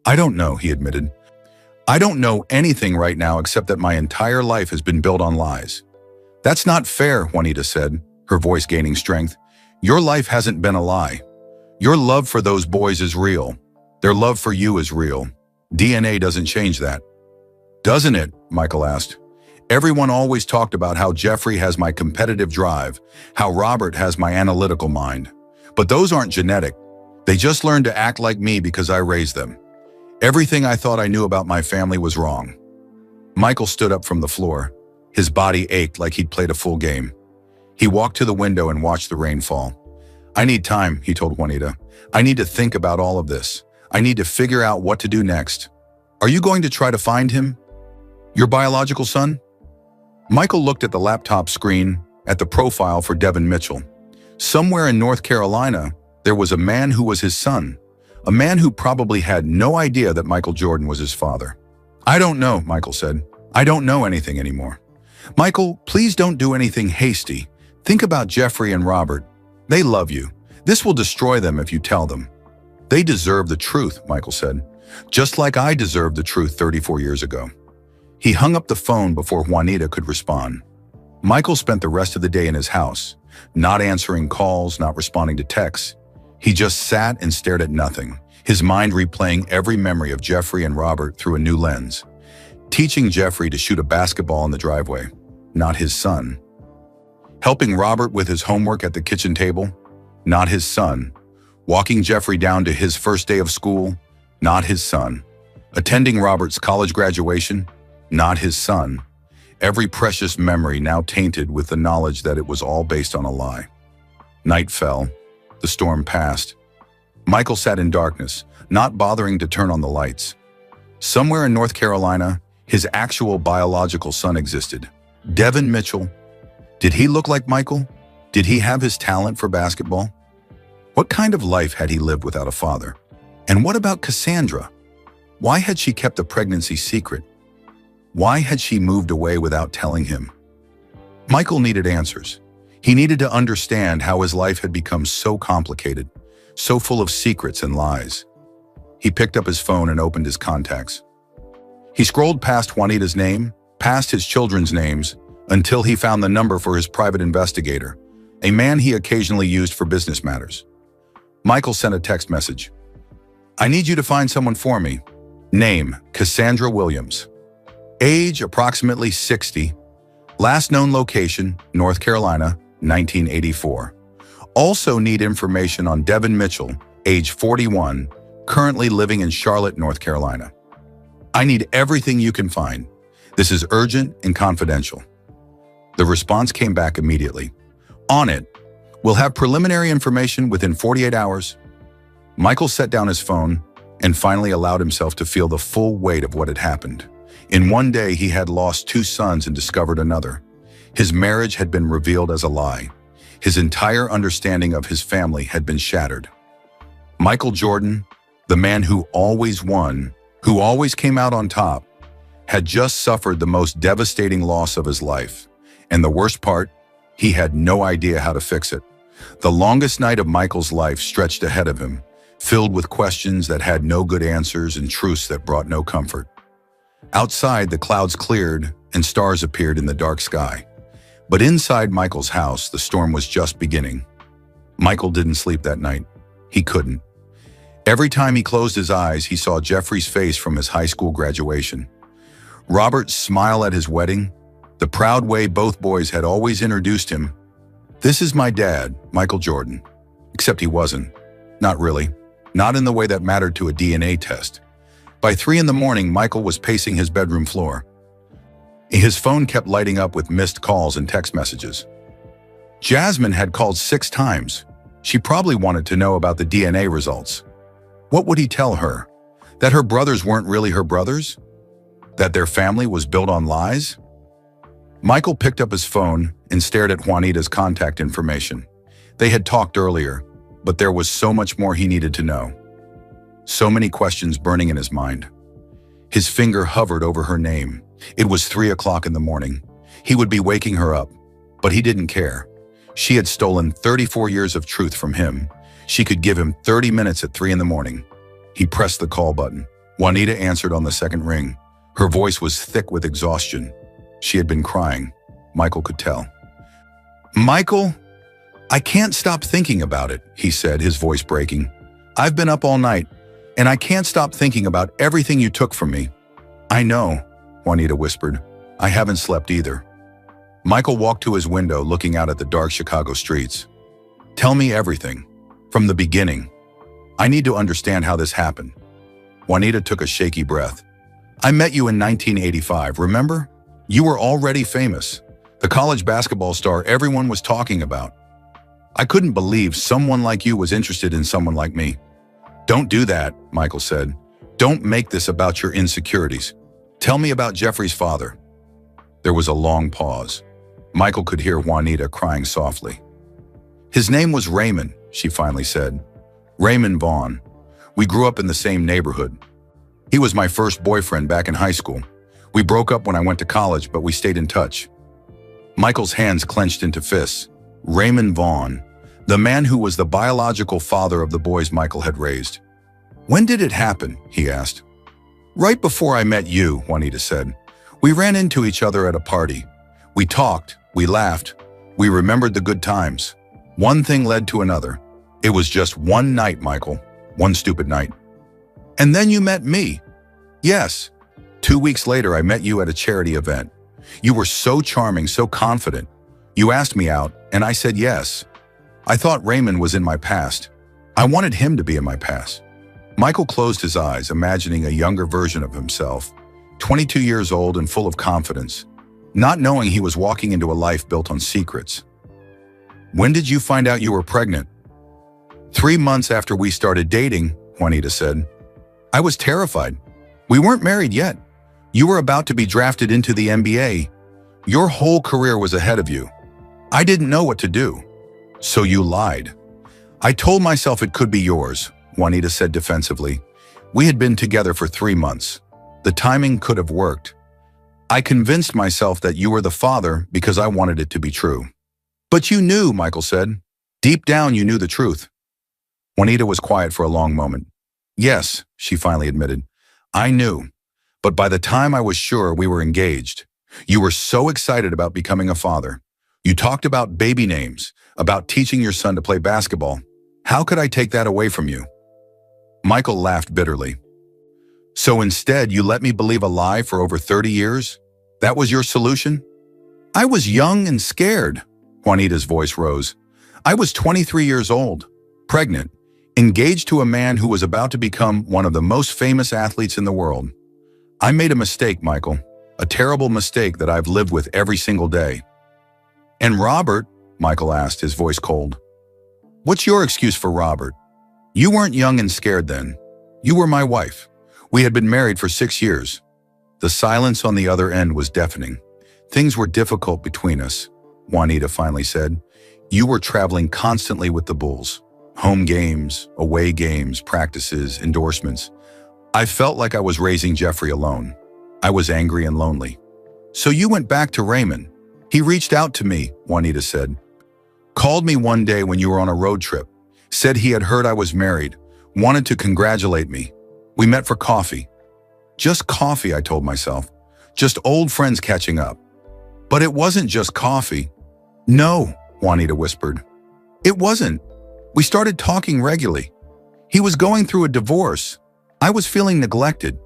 I don't know, he admitted. I don't know anything right now except that my entire life has been built on lies. That's not fair, Juanita said, her voice gaining strength. Your life hasn't been a lie. Your love for those boys is real. Their love for you is real. DNA doesn't change that. Doesn't it? Michael asked. Everyone always talked about how Jeffrey has my competitive drive, how Robert has my analytical mind. But those aren't genetic. They just learned to act like me because I raised them. Everything I thought I knew about my family was wrong. Michael stood up from the floor. His body ached like he'd played a full game. He walked to the window and watched the rain fall. I need time, he told Juanita. I need to think about all of this. I need to figure out what to do next. Are you going to try to find him? Your biological son? Michael looked at the laptop screen, at the profile for Devin Mitchell. Somewhere in North Carolina, there was a man who was his son. A man who probably had no idea that Michael Jordan was his father. I don't know, Michael said. I don't know anything anymore. Michael, please don't do anything hasty. Think about Jeffrey and Robert. They love you. This will destroy them if you tell them. They deserve the truth, Michael said. Just like I deserved the truth 34 years ago. He hung up the phone before Juanita could respond. Michael spent the rest of the day in his house, not answering calls, not responding to texts. He just sat and stared at nothing, his mind replaying every memory of Jeffrey and Robert through a new lens. Teaching Jeffrey to shoot a basketball in the driveway, not his son. Helping Robert with his homework at the kitchen table, not his son. Walking Jeffrey down to his first day of school, not his son. Attending Robert's college graduation, not his son. Every precious memory now tainted with the knowledge that it was all based on a lie. Night fell. The storm passed. Michael sat in darkness, not bothering to turn on the lights. Somewhere in North Carolina, his actual biological son existed. Devin Mitchell. Did he look like Michael? Did he have his talent for basketball? What kind of life had he lived without a father? And what about Cassandra? Why had she kept the pregnancy secret? Why had she moved away without telling him? Michael needed answers. He needed to understand how his life had become so complicated, so full of secrets and lies. He picked up his phone and opened his contacts. He scrolled past Juanita's name, past his children's names, until he found the number for his private investigator, a man he occasionally used for business matters. Michael sent a text message. I need you to find someone for me. Name, Cassandra Williams. Age, approximately 60. Last known location, North Carolina, 1984. Also need information on Devin Mitchell, age 41, currently living in Charlotte, North Carolina. I need everything you can find. This is urgent and confidential. The response came back immediately. On it. We'll have preliminary information within 48 hours. Michael set down his phone and finally allowed himself to feel the full weight of what had happened. In one day, he had lost 2 sons and discovered another. His marriage had been revealed as a lie. His entire understanding of his family had been shattered. Michael Jordan, the man who always won, who always came out on top, had just suffered the most devastating loss of his life. And the worst part, he had no idea how to fix it. The longest night of Michael's life stretched ahead of him, filled with questions that had no good answers and truths that brought no comfort. Outside, the clouds cleared and stars appeared in the dark sky. But inside Michael's house, the storm was just beginning. Michael didn't sleep that night. He couldn't. Every time he closed his eyes, he saw Jeffrey's face from his high school graduation. Robert's smile at his wedding, the proud way both boys had always introduced him. This is my dad, Michael Jordan. Except he wasn't. Not really. Not in the way that mattered to a DNA test. By 3 in the morning, Michael was pacing his bedroom floor. His phone kept lighting up with missed calls and text messages. Jasmine had called 6 times. She probably wanted to know about the DNA results. What would he tell her? That her brothers weren't really her brothers? That their family was built on lies? Michael picked up his phone and stared at Juanita's contact information. They had talked earlier, but there was so much more he needed to know. So many questions burning in his mind. His finger hovered over her name. It was 3 o'clock in the morning. He would be waking her up, but he didn't care. She had stolen 34 years of truth from him. She could give him 30 minutes at 3 in the morning. He pressed the call button. Juanita answered on the second ring. Her voice was thick with exhaustion. She had been crying. Michael could tell. Michael, I can't stop thinking about it, he said, his voice breaking. I've been up all night, And I can't stop thinking about everything you took from me. I know, Juanita whispered. I haven't slept either. Michael walked to his window, looking out at the dark Chicago streets. Tell me everything, from the beginning. I need to understand how this happened. Juanita took a shaky breath. I met you in 1985, remember? You were already famous, the college basketball star everyone was talking about. I couldn't believe someone like you was interested in someone like me. Don't do that, Michael said. Don't make this about your insecurities. Tell me about Jeffrey's father. There was a long pause. Michael could hear Juanita crying softly. His name was Raymond, she finally said. Raymond Vaughn. We grew up in the same neighborhood. He was my first boyfriend back in high school. We broke up when I went to college, but we stayed in touch. Michael's hands clenched into fists. Raymond Vaughn, the man who was the biological father of the boys Michael had raised. When did it happen? He asked. Right before I met you, Juanita said. We ran into each other at a party. We talked, we laughed, we remembered the good times. One thing led to another. It was just one night, Michael. One stupid night. And then you met me. Yes. 2 weeks later, I met you at a charity event. You were so charming, so confident. You asked me out, and I said yes. I thought Raymond was in my past. I wanted him to be in my past. Michael closed his eyes, imagining a younger version of himself, 22 years old and full of confidence, not knowing he was walking into a life built on secrets. When did you find out you were pregnant? 3 months after we started dating, Juanita said. I was terrified. We weren't married yet. You were about to be drafted into the NBA. Your whole career was ahead of you. I didn't know what to do. So you lied. I told myself it could be yours, Juanita said defensively. We had been together for 3 months. The timing could have worked. I convinced myself that you were the father because I wanted it to be true. But you knew, Michael said. Deep down, you knew the truth. Juanita was quiet for a long moment. Yes, she finally admitted. I knew. But by the time I was sure we were engaged, you were so excited about becoming a father. You talked about baby names, about teaching your son to play basketball. How could I take that away from you? Michael laughed bitterly. So instead, you let me believe a lie for over 30 years? That was your solution? I was young and scared. Juanita's voice rose. I was 23 years old, pregnant, engaged to a man who was about to become one of the most famous athletes in the world. I made a mistake, Michael, a terrible mistake that I've lived with every single day. And Robert? Michael asked, his voice cold. What's your excuse for Robert? You weren't young and scared then. You were my wife. We had been married for 6 years. The silence on the other end was deafening. Things were difficult between us, Juanita finally said. You were traveling constantly with the Bulls. Home games, away games, practices, endorsements. I felt like I was raising Jeffrey alone. I was angry and lonely. So you went back to Raymond. He reached out to me, Juanita said. Called me one day when you were on a road trip. Said he had heard I was married. Wanted to congratulate me. We met for coffee. Just coffee, I told myself. Just old friends catching up. But it wasn't just coffee. No, Juanita whispered. It wasn't. We started talking regularly. He was going through a divorce. I was feeling neglected.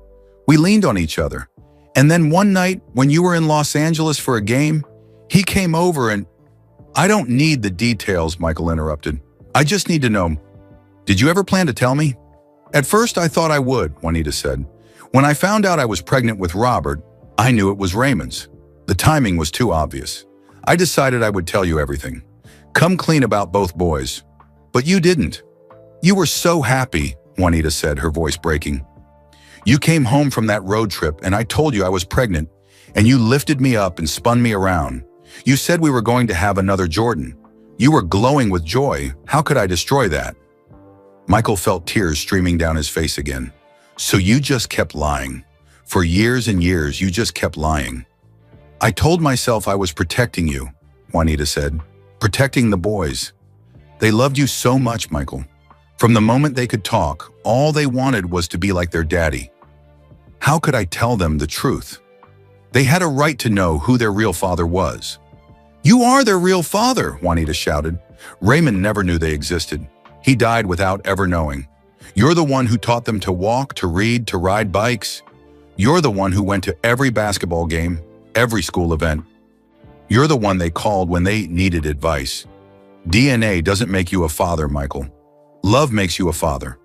We leaned on each other. And then one night, when you were in Los Angeles for a game, he came over and... I don't need the details, Michael interrupted. I just need to know. Did you ever plan to tell me? At first, I thought I would, Juanita said. When I found out I was pregnant with Robert, I knew it was Raymond's. The timing was too obvious. I decided I would tell you everything. Come clean about both boys. But you didn't. You were so happy, Juanita said, her voice breaking. You came home from that road trip and I told you I was pregnant, and you lifted me up and spun me around. You said we were going to have another Jordan. You were glowing with joy. How could I destroy that? Michael felt tears streaming down his face again. So you just kept lying. For years and years, you just kept lying. I told myself I was protecting you, Juanita said. Protecting the boys. They loved you so much, Michael. From the moment they could talk, all they wanted was to be like their daddy. How could I tell them the truth? They had a right to know who their real father was. You are their real father, Juanita shouted. Raymond never knew they existed. He died without ever knowing. You're the one who taught them to walk, to read, to ride bikes. You're the one who went to every basketball game, every school event. You're the one they called when they needed advice. DNA doesn't make you a father, Michael. Love makes you a father.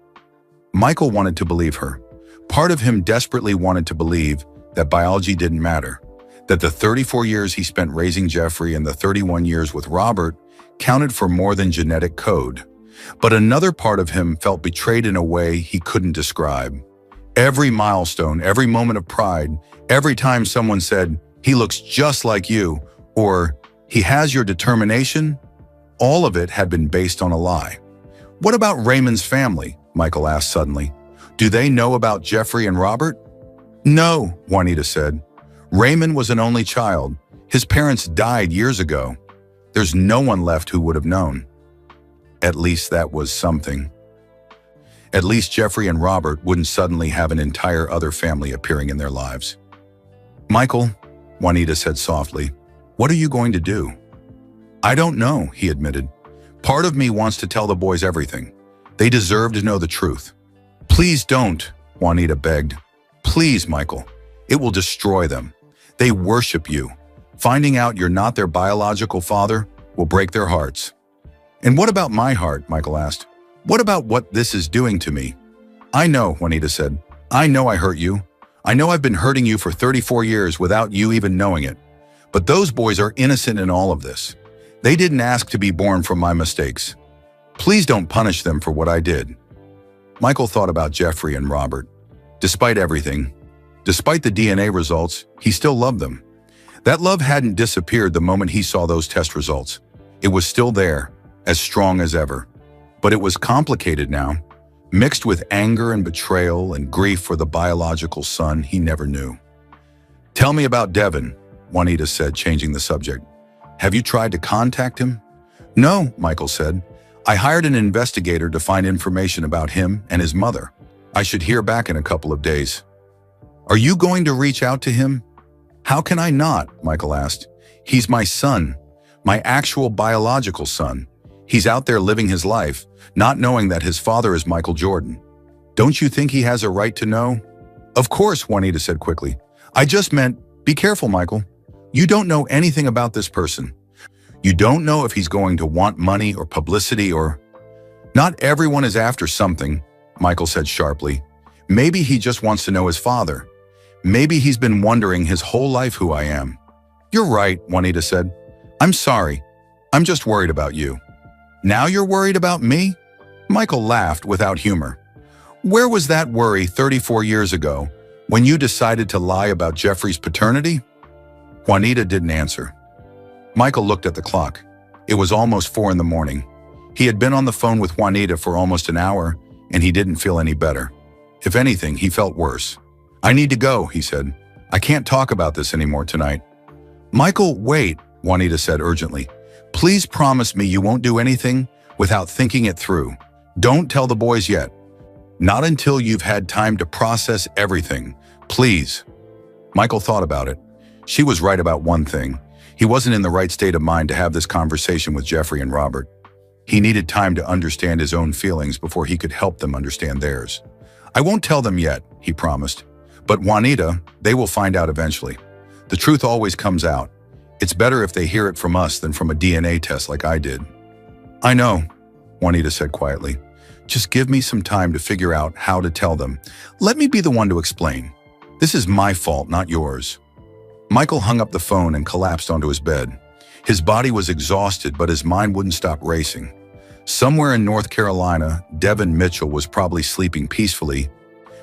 Michael wanted to believe her. Part of him desperately wanted to believe that biology didn't matter, that the 34 years he spent raising Jeffrey and the 31 years with Robert counted for more than genetic code. But another part of him felt betrayed in a way he couldn't describe. Every milestone, every moment of pride, every time someone said, "He looks just like you," or "He has your determination," all of it had been based on a lie. "What about Raymond's family?" Michael asked suddenly. "Do they know about Jeffrey and Robert?" "No," Juanita said. "Raymond was an only child. His parents died years ago. There's no one left who would have known." At least that was something. At least Jeffrey and Robert wouldn't suddenly have an entire other family appearing in their lives. "Michael," Juanita said softly, "what are you going to do?" "I don't know," he admitted. "Part of me wants to tell the boys everything. They deserve to know the truth." "Please don't," Juanita begged. "Please, Michael. It will destroy them. They worship you. Finding out you're not their biological father will break their hearts." "And what about my heart?" Michael asked. "What about what this is doing to me?" "I know," Juanita said. "I know I hurt you. I know I've been hurting you for 34 years without you even knowing it. But those boys are innocent in all of this. They didn't ask to be born from my mistakes. Please don't punish them for what I did." Michael thought about Jeffrey and Robert. Despite everything, despite the DNA results, he still loved them. That love hadn't disappeared the moment he saw those test results. It was still there, as strong as ever. But it was complicated now, mixed with anger and betrayal and grief for the biological son he never knew. "Tell me about Devin," Juanita said, changing the subject. "Have you tried to contact him?" "No," Michael said. "I hired an investigator to find information about him and his mother. I should hear back in a couple of days." "Are you going to reach out to him?" "How can I not?" Michael asked. "He's my son, my actual biological son. He's out there living his life, not knowing that his father is Michael Jordan. Don't you think he has a right to know?" "Of course," Juanita said quickly. "I just meant, be careful, Michael. You don't know anything about this person. You don't know if he's going to want money or publicity or—" "Not everyone is after something," Michael said sharply. "Maybe he just wants to know his father. Maybe he's been wondering his whole life who I am." "You're right," Juanita said. "I'm sorry. I'm just worried about you." "Now you're worried about me?" Michael laughed without humor. "Where was that worry 34 years ago when you decided to lie about Jeffrey's paternity?" Juanita didn't answer. Michael looked at the clock. It was almost 4 in the morning. He had been on the phone with Juanita for almost an hour, and he didn't feel any better. If anything, he felt worse. "I need to go," he said. "I can't talk about this anymore tonight." "Michael, wait," Juanita said urgently. "Please promise me you won't do anything without thinking it through. Don't tell the boys yet. Not until you've had time to process everything. Please." Michael thought about it. She was right about one thing. He wasn't in the right state of mind to have this conversation with Jeffrey and Robert. He needed time to understand his own feelings before he could help them understand theirs. "I won't tell them yet," he promised. "But Juanita, they will find out eventually. The truth always comes out. It's better if they hear it from us than from a DNA test like I did." "I know," Juanita said quietly. "Just give me some time to figure out how to tell them. Let me be the one to explain. This is my fault, not yours." Michael hung up the phone and collapsed onto his bed. His body was exhausted, but his mind wouldn't stop racing. Somewhere in North Carolina, Devin Mitchell was probably sleeping peacefully,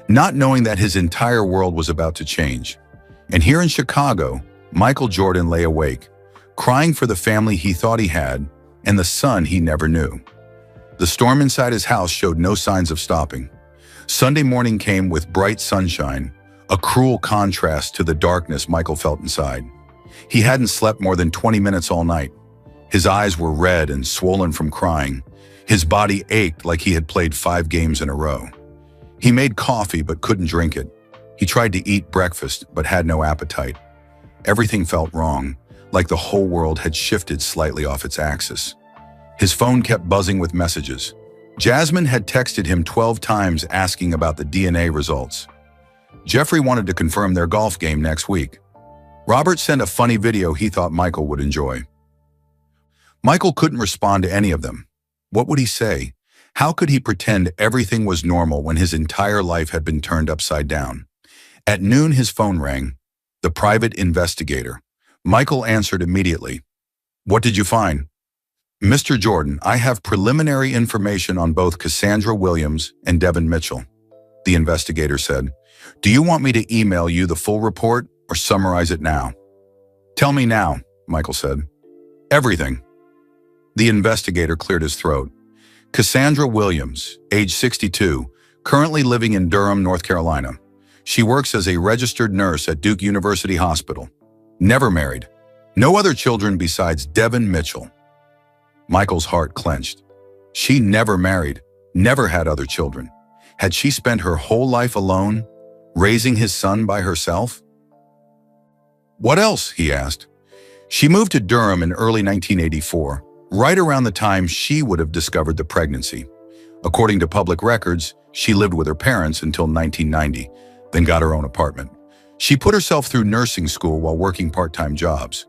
not knowing that his entire world was about to change. And here in Chicago, Michael Jordan lay awake, crying for the family he thought he had and the son he never knew. The storm inside his house showed no signs of stopping. Sunday morning came with bright sunshine, a cruel contrast to the darkness Michael felt inside. He hadn't slept more than 20 minutes all night. His eyes were red and swollen from crying. His body ached like he had played 5 games in a row. He made coffee but couldn't drink it. He tried to eat breakfast but had no appetite. Everything felt wrong, like the whole world had shifted slightly off its axis. His phone kept buzzing with messages. Jasmine had texted him 12 times asking about the DNA results. Jeffrey wanted to confirm their golf game next week. Robert sent a funny video he thought Michael would enjoy. Michael couldn't respond to any of them. What would he say? How could he pretend everything was normal when his entire life had been turned upside down? At noon, his phone rang. The private investigator. Michael answered immediately. "What did you find?" "Mr. Jordan, I have preliminary information on both Cassandra Williams and Devin Mitchell," the investigator said. "Do you want me to email you the full report or summarize it now?" "Tell me now," Michael said. "Everything." The investigator cleared his throat. Cassandra Williams, age 62, currently living in Durham, North Carolina. She works as a registered nurse at Duke University Hospital. Never married. No other children besides Devin Mitchell. Michael's heart clenched. She never married, never had other children. Had she spent her whole life alone, raising his son by herself? "What else?" he asked. "She moved to Durham in early 1984, right around the time she would have discovered the pregnancy. According to public records, she lived with her parents until 1990, then got her own apartment. She put herself through nursing school while working part-time jobs.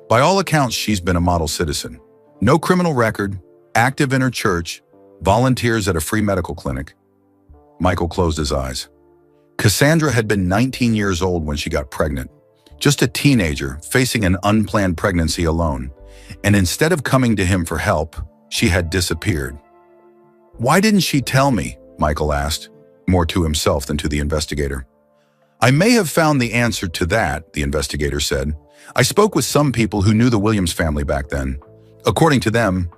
By all accounts, she's been a model citizen. No criminal record, active in her church, volunteers at a free medical clinic." Michael closed his eyes. Cassandra had been 19 years old when she got pregnant, just a teenager facing an unplanned pregnancy alone. And instead of coming to him for help, she had disappeared. "Why didn't she tell me?" Michael asked, more to himself than to the investigator. "I may have found the answer to that," the investigator said. "I spoke with some people who knew the Williams family back then. According to them,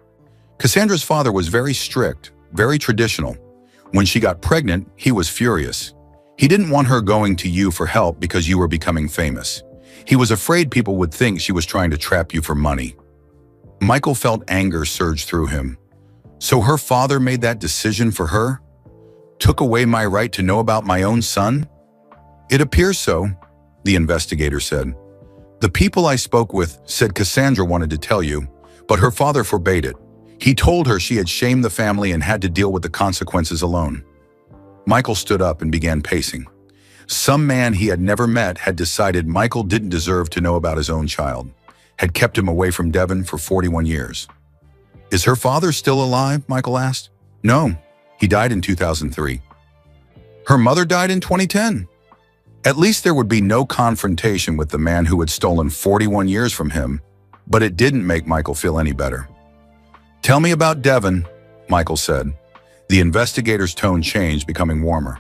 Cassandra's father was very strict, very traditional. When she got pregnant, he was furious. He didn't want her going to you for help because you were becoming famous. He was afraid people would think she was trying to trap you for money." Michael felt anger surge through him. So her father made that decision for her? Took away my right to know about my own son? "It appears so," the investigator said. "The people I spoke with said Cassandra wanted to tell you, but her father forbade it. He told her she had shamed the family and had to deal with the consequences alone." Michael stood up and began pacing. Some man he had never met had decided Michael didn't deserve to know about his own child, had kept him away from Devin for 41 years. "Is her father still alive?" Michael asked. "No, he died in 2003. "Her mother died in 2010. At least there would be no confrontation with the man who had stolen 41 years from him, but it didn't make Michael feel any better. "Tell me about Devin," Michael said. The investigator's tone changed, becoming warmer.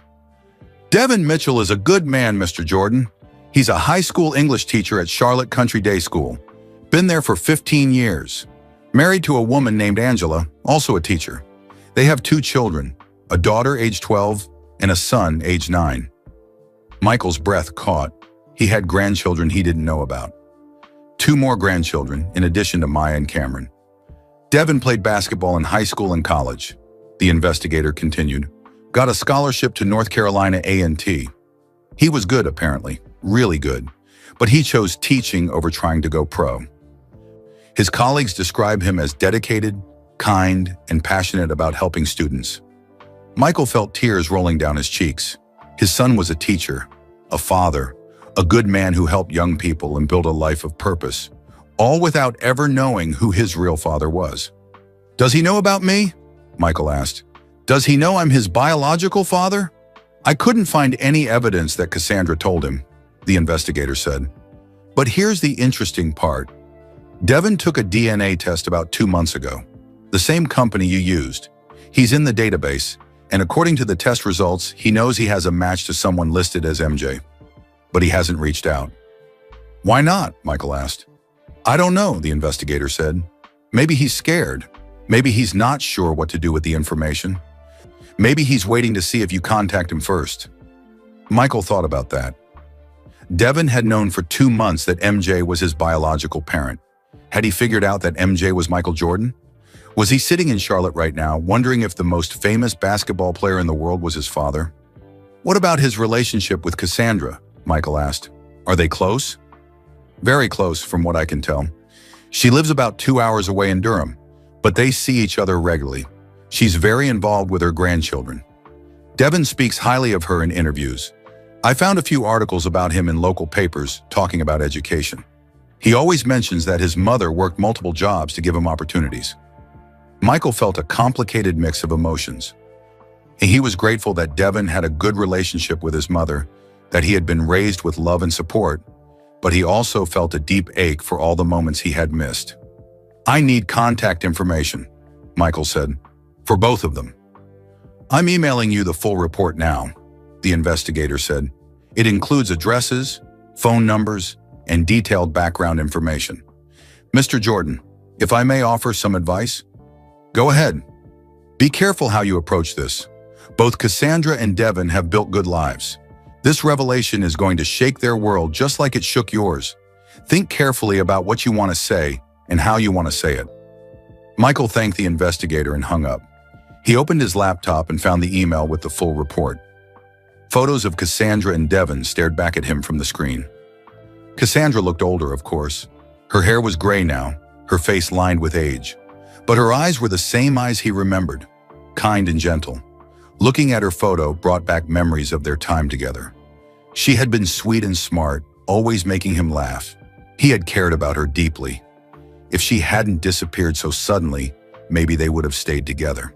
"Devin Mitchell is a good man, Mr. Jordan. He's a high school English teacher at Charlotte Country Day School. Been there for 15 years. Married to a woman named Angela, also a teacher. They have 2 children, a daughter age 12 and a son age 9. Michael's breath caught. He had grandchildren he didn't know about. 2 more grandchildren, in addition to Maya and Cameron. Devin played basketball in high school and college, the investigator continued. Got a scholarship to North Carolina A&T. He was good, apparently, really good, but he chose teaching over trying to go pro. His colleagues describe him as dedicated, kind, and passionate about helping students. Michael felt tears rolling down his cheeks. His son was a teacher, a father, a good man who helped young people and built a life of purpose, all without ever knowing who his real father was. "Does he know about me?" Michael asked. "Does he know I'm his biological father?" "I couldn't find any evidence that Cassandra told him," the investigator said. "But here's the interesting part. Devin took a DNA test about 2 months ago, the same company you used. He's in the database, and according to the test results, he knows he has a match to someone listed as MJ. But he hasn't reached out." "Why not?" Michael asked. "I don't know," the investigator said. "Maybe he's scared. Maybe he's not sure what to do with the information. Maybe he's waiting to see if you contact him first." Michael thought about that. Devin had known for 2 months that MJ was his biological parent. Had he figured out that MJ was Michael Jordan? Was he sitting in Charlotte right now, wondering if the most famous basketball player in the world was his father? "What about his relationship with Cassandra?" Michael asked. "Are they close?" "Very close, from what I can tell. She lives about 2 hours away in Durham, but they see each other regularly. She's very involved with her grandchildren. Devin speaks highly of her in interviews. I found a few articles about him in local papers talking about education. He always mentions that his mother worked multiple jobs to give him opportunities. Michael felt a complicated mix of emotions. He was grateful that Devin had a good relationship with his mother, that he had been raised with love and support, but he also felt a deep ache for all the moments he had missed. I need contact information, Michael said, for both of them. I'm emailing you the full report now, the investigator said. It includes addresses, phone numbers, and detailed background information. Mr. Jordan, if I may offer some advice? Go ahead. Be careful how you approach this. Both Cassandra and Devin have built good lives. This revelation is going to shake their world just like it shook yours. Think carefully about what you want to say and how you want to say it. Michael thanked the investigator and hung up. He opened his laptop and found the email with the full report. Photos of Cassandra and Devin stared back at him from the screen. Cassandra looked older, of course. Her hair was gray now, her face lined with age. But her eyes were the same eyes he remembered, kind and gentle. Looking at her photo brought back memories of their time together. She had been sweet and smart, always making him laugh. He had cared about her deeply. If she hadn't disappeared so suddenly, maybe they would have stayed together.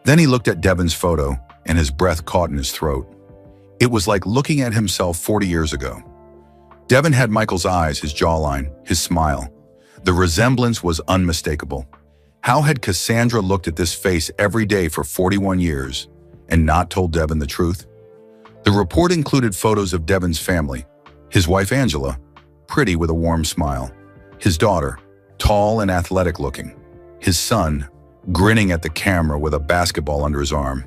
Then he looked at Devin's photo, and his breath caught in his throat. It was like looking at himself 40 years ago. Devin had Michael's eyes, his jawline, his smile. The resemblance was unmistakable. How had Cassandra looked at this face every day for 41 years and not told Devin the truth? The report included photos of Devin's family, his wife Angela, pretty with a warm smile, his daughter, tall and athletic looking, his son, grinning at the camera with a basketball under his arm,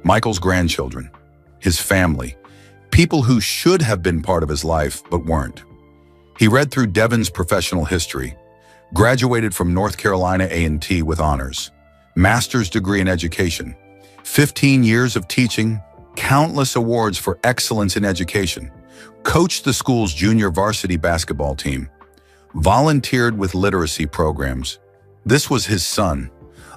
Michael's grandchildren, his family, people who should have been part of his life but weren't. He read through Devin's professional history, graduated from North Carolina A&T with honors, master's degree in education, 15 years of teaching, countless awards for excellence in education, coached the school's junior varsity basketball team, volunteered with literacy programs. This was his son,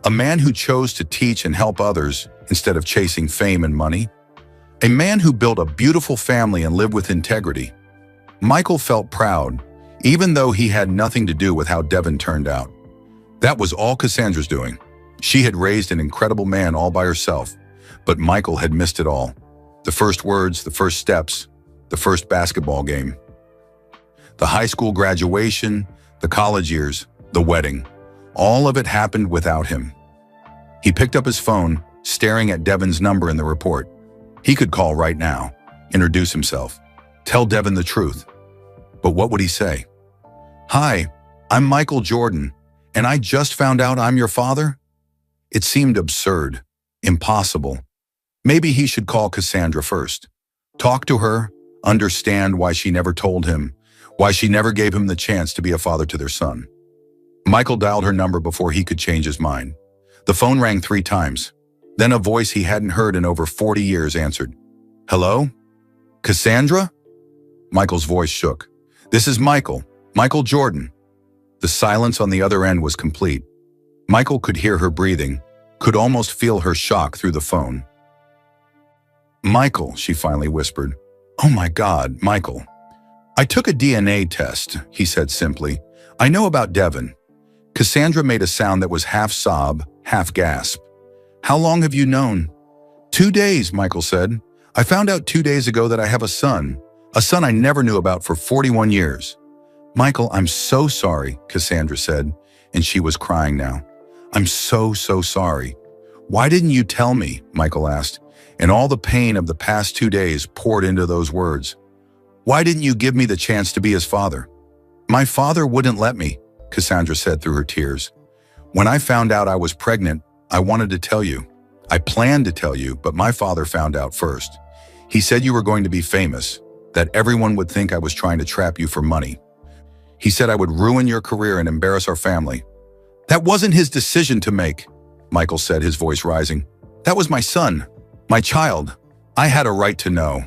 a man who chose to teach and help others instead of chasing fame and money, a man who built a beautiful family and lived with integrity. Michael felt proud, even though he had nothing to do with how Devin turned out. That was all Cassandra's doing. She had raised an incredible man all by herself, but Michael had missed it all. The first words, the first steps, the first basketball game. The high school graduation, the college years, the wedding. All of it happened without him. He picked up his phone, staring at Devin's number in the report. He could call right now, introduce himself, tell Devin the truth. But what would he say? Hi, I'm Michael Jordan, and I just found out I'm your father? It seemed absurd, impossible. Maybe he should call Cassandra first. Talk to her, understand why she never told him, why she never gave him the chance to be a father to their son. Michael dialed her number before he could change his mind. The phone rang 3 times. Then a voice he hadn't heard in over 40 years answered. Hello? Cassandra? Michael's voice shook. This is Michael Jordan. The silence on the other end was complete. Michael could hear her breathing, could almost feel her shock through the phone. Michael, she finally whispered. Oh my God, Michael. I took a DNA test, he said simply. I know about Devin. Cassandra made a sound that was half sob, half gasp. How long have you known? 2 days, Michael said. I found out 2 days ago that I have a son I never knew about for 41 years. Michael, I'm so sorry, Cassandra said, and she was crying now. I'm so sorry. Why didn't you tell me? Michael asked, and all the pain of the past 2 days poured into those words. Why didn't you give me the chance to be his father? My father wouldn't let me, Cassandra said through her tears. When I found out I was pregnant, I wanted to tell you. I planned to tell you, but my father found out first. He said you were going to be famous, that everyone would think I was trying to trap you for money. He said I would ruin your career and embarrass our family. That wasn't his decision to make, Michael said, his voice rising. That was my son, my child. I had a right to know.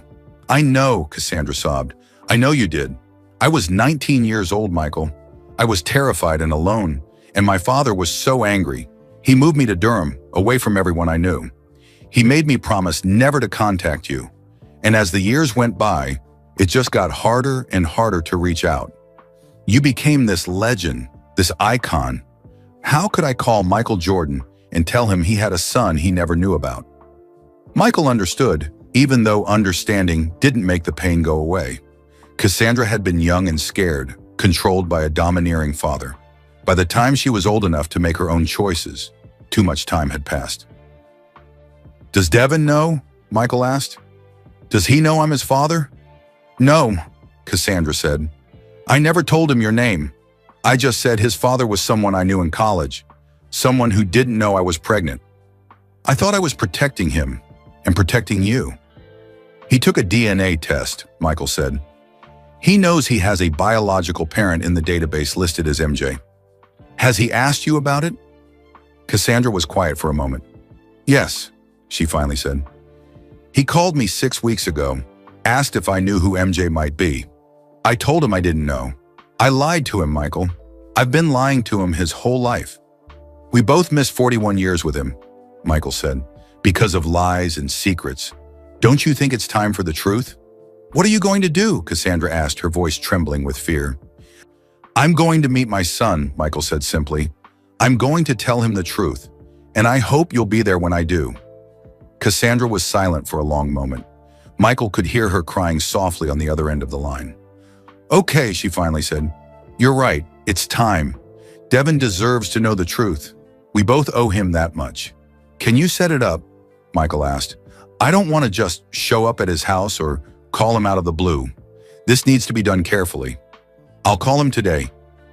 I know, Cassandra sobbed. I know you did. I was 19 years old, Michael. I was terrified and alone, and my father was so angry. He moved me to Durham, away from everyone I knew. He made me promise never to contact you. And as the years went by, it just got harder and harder to reach out. You became this legend, this icon. How could I call Michael Jordan and tell him he had a son he never knew about? Michael understood, even though understanding didn't make the pain go away. Cassandra had been young and scared, controlled by a domineering father. By the time she was old enough to make her own choices, too much time had passed. "Does Devin know?" Michael asked. "Does he know I'm his father?" "No," Cassandra said. "I never told him your name. I just said his father was someone I knew in college, someone who didn't know I was pregnant. I thought I was protecting him and protecting you." "He took a DNA test," Michael said. "He knows he has a biological parent in the database listed as MJ. Has he asked you about it?" Cassandra was quiet for a moment. "Yes," she finally said. "He called me 6 weeks ago, asked if I knew who MJ might be. I told him I didn't know. I lied to him, Michael. I've been lying to him his whole life. We both missed 41 years with him," Michael said, "because of lies and secrets. Don't you think it's time for the truth?" "What are you going to do?" Cassandra asked, her voice trembling with fear. "I'm going to meet my son," Michael said simply. "I'm going to tell him the truth, and I hope you'll be there when I do." Cassandra was silent for a long moment. Michael could hear her crying softly on the other end of the line. "Okay," she finally said. "You're right. It's time. Devin deserves to know the truth. We both owe him that much." "Can you set it up?" Michael asked. "I don't want to just show up at his house or call him out of the blue. This needs to be done carefully." "I'll call him today,"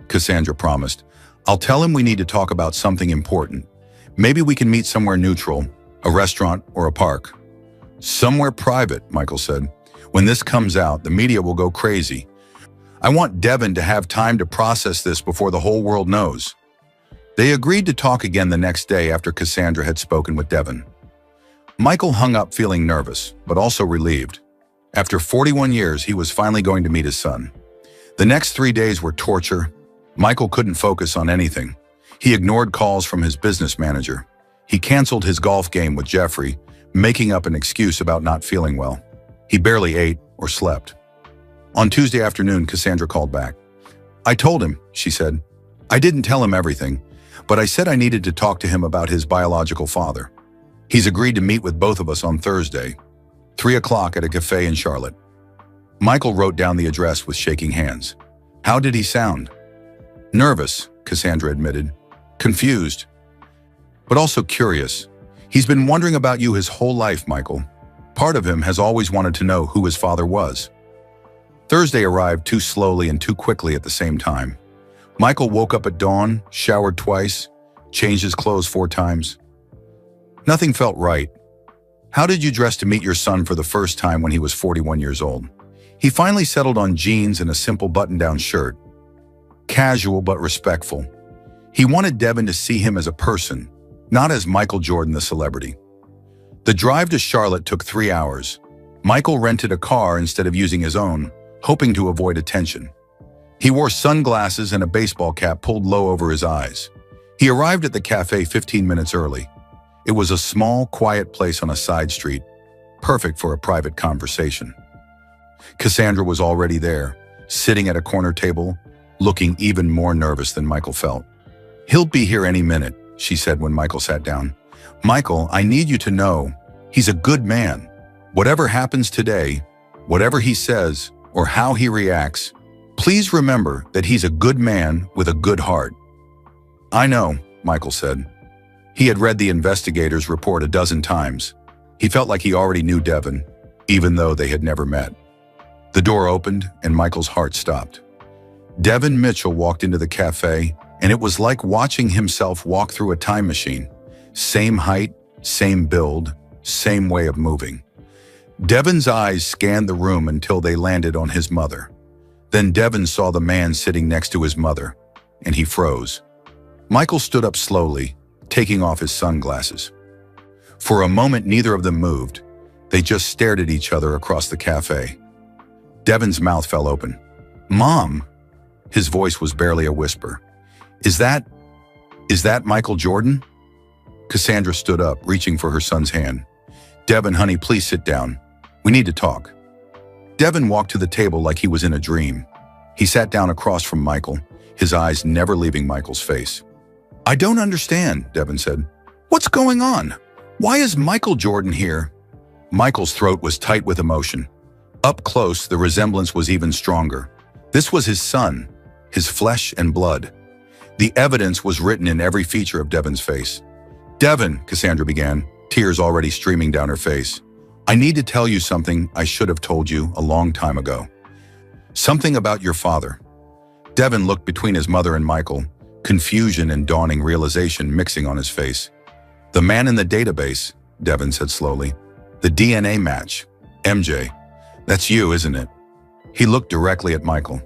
Cassandra promised. "I'll tell him we need to talk about something important. Maybe we can meet somewhere neutral, a restaurant or a park." "Somewhere private," Michael said. "When this comes out, the media will go crazy. I want Devin to have time to process this before the whole world knows." They agreed to talk again the next day after Cassandra had spoken with Devin. Michael hung up feeling nervous, but also relieved. After 41 years, he was finally going to meet his son. The next 3 days were torture. Michael couldn't focus on anything. He ignored calls from his business manager. He canceled his golf game with Jeffrey, making up an excuse about not feeling well. He barely ate or slept. On Tuesday afternoon, Cassandra called back. "I told him," she said. "I didn't tell him everything, but I said I needed to talk to him about his biological father. He's agreed to meet with both of us on Thursday, 3 o'clock at a cafe in Charlotte." Michael wrote down the address with shaking hands. "How did he sound?" "Nervous," Cassandra admitted. "Confused, but also curious. He's been wondering about you his whole life, Michael. Part of him has always wanted to know who his father was." Thursday arrived too slowly and too quickly at the same time. Michael woke up at dawn, showered twice, changed his clothes 4 times. Nothing felt right. "How did you dress to meet your son for the first time when he was 41 years old?" He finally settled on jeans and a simple button-down shirt. Casual but respectful. He wanted Devin to see him as a person, not as Michael Jordan, the celebrity. The drive to Charlotte took 3 hours. Michael rented a car instead of using his own, hoping to avoid attention. He wore sunglasses and a baseball cap pulled low over his eyes. He arrived at the cafe 15 minutes early. It was a small, quiet place on a side street, perfect for a private conversation. Cassandra was already there, sitting at a corner table, looking even more nervous than Michael felt. "He'll be here any minute," she said when Michael sat down. "Michael, I need you to know, he's a good man. Whatever happens today, whatever he says, or how he reacts, please remember that he's a good man with a good heart." "I know," Michael said. He had read the investigators' report a dozen times. He felt like he already knew Devin, even though they had never met. The door opened and Michael's heart stopped. Devin Mitchell walked into the cafe, and it was like watching himself walk through a time machine. Same height, same build, same way of moving. Devin's eyes scanned the room until they landed on his mother. Then Devin saw the man sitting next to his mother, and he froze. Michael stood up slowly, taking off his sunglasses. For a moment, neither of them moved. They just stared at each other across the cafe. Devin's mouth fell open. "Mom!" His voice was barely a whisper. Is that Michael Jordan?" Cassandra stood up, reaching for her son's hand. "Devin, honey, please sit down. We need to talk." Devin walked to the table like he was in a dream. He sat down across from Michael, his eyes never leaving Michael's face. "I don't understand," Devin said. "What's going on? Why is Michael Jordan here?" Michael's throat was tight with emotion. Up close, the resemblance was even stronger. This was his son, his flesh and blood. The evidence was written in every feature of Devin's face. "Devin," Cassandra began, tears already streaming down her face. "I need to tell you something I should have told you a long time ago. Something about your father." Devin looked between his mother and Michael, confusion and dawning realization mixing on his face. "The man in the database," Devin said slowly. "The DNA match. MJ. That's you, isn't it?" He looked directly at Michael.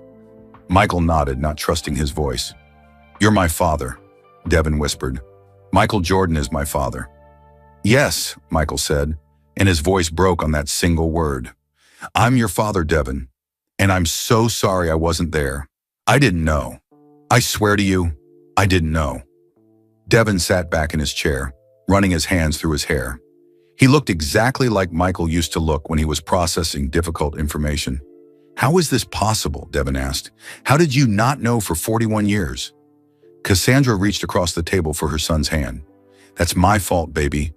Michael nodded, not trusting his voice. "You're my father," Devin whispered. "Michael Jordan is my father." "Yes," Michael said, and his voice broke on that single word. "I'm your father, Devin, and I'm so sorry I wasn't there. I didn't know. I swear to you, I didn't know." Devin sat back in his chair, running his hands through his hair. He looked exactly like Michael used to look when he was processing difficult information. "How is this possible?" Devin asked. "How did you not know for 41 years? Cassandra reached across the table for her son's hand. "That's my fault, baby.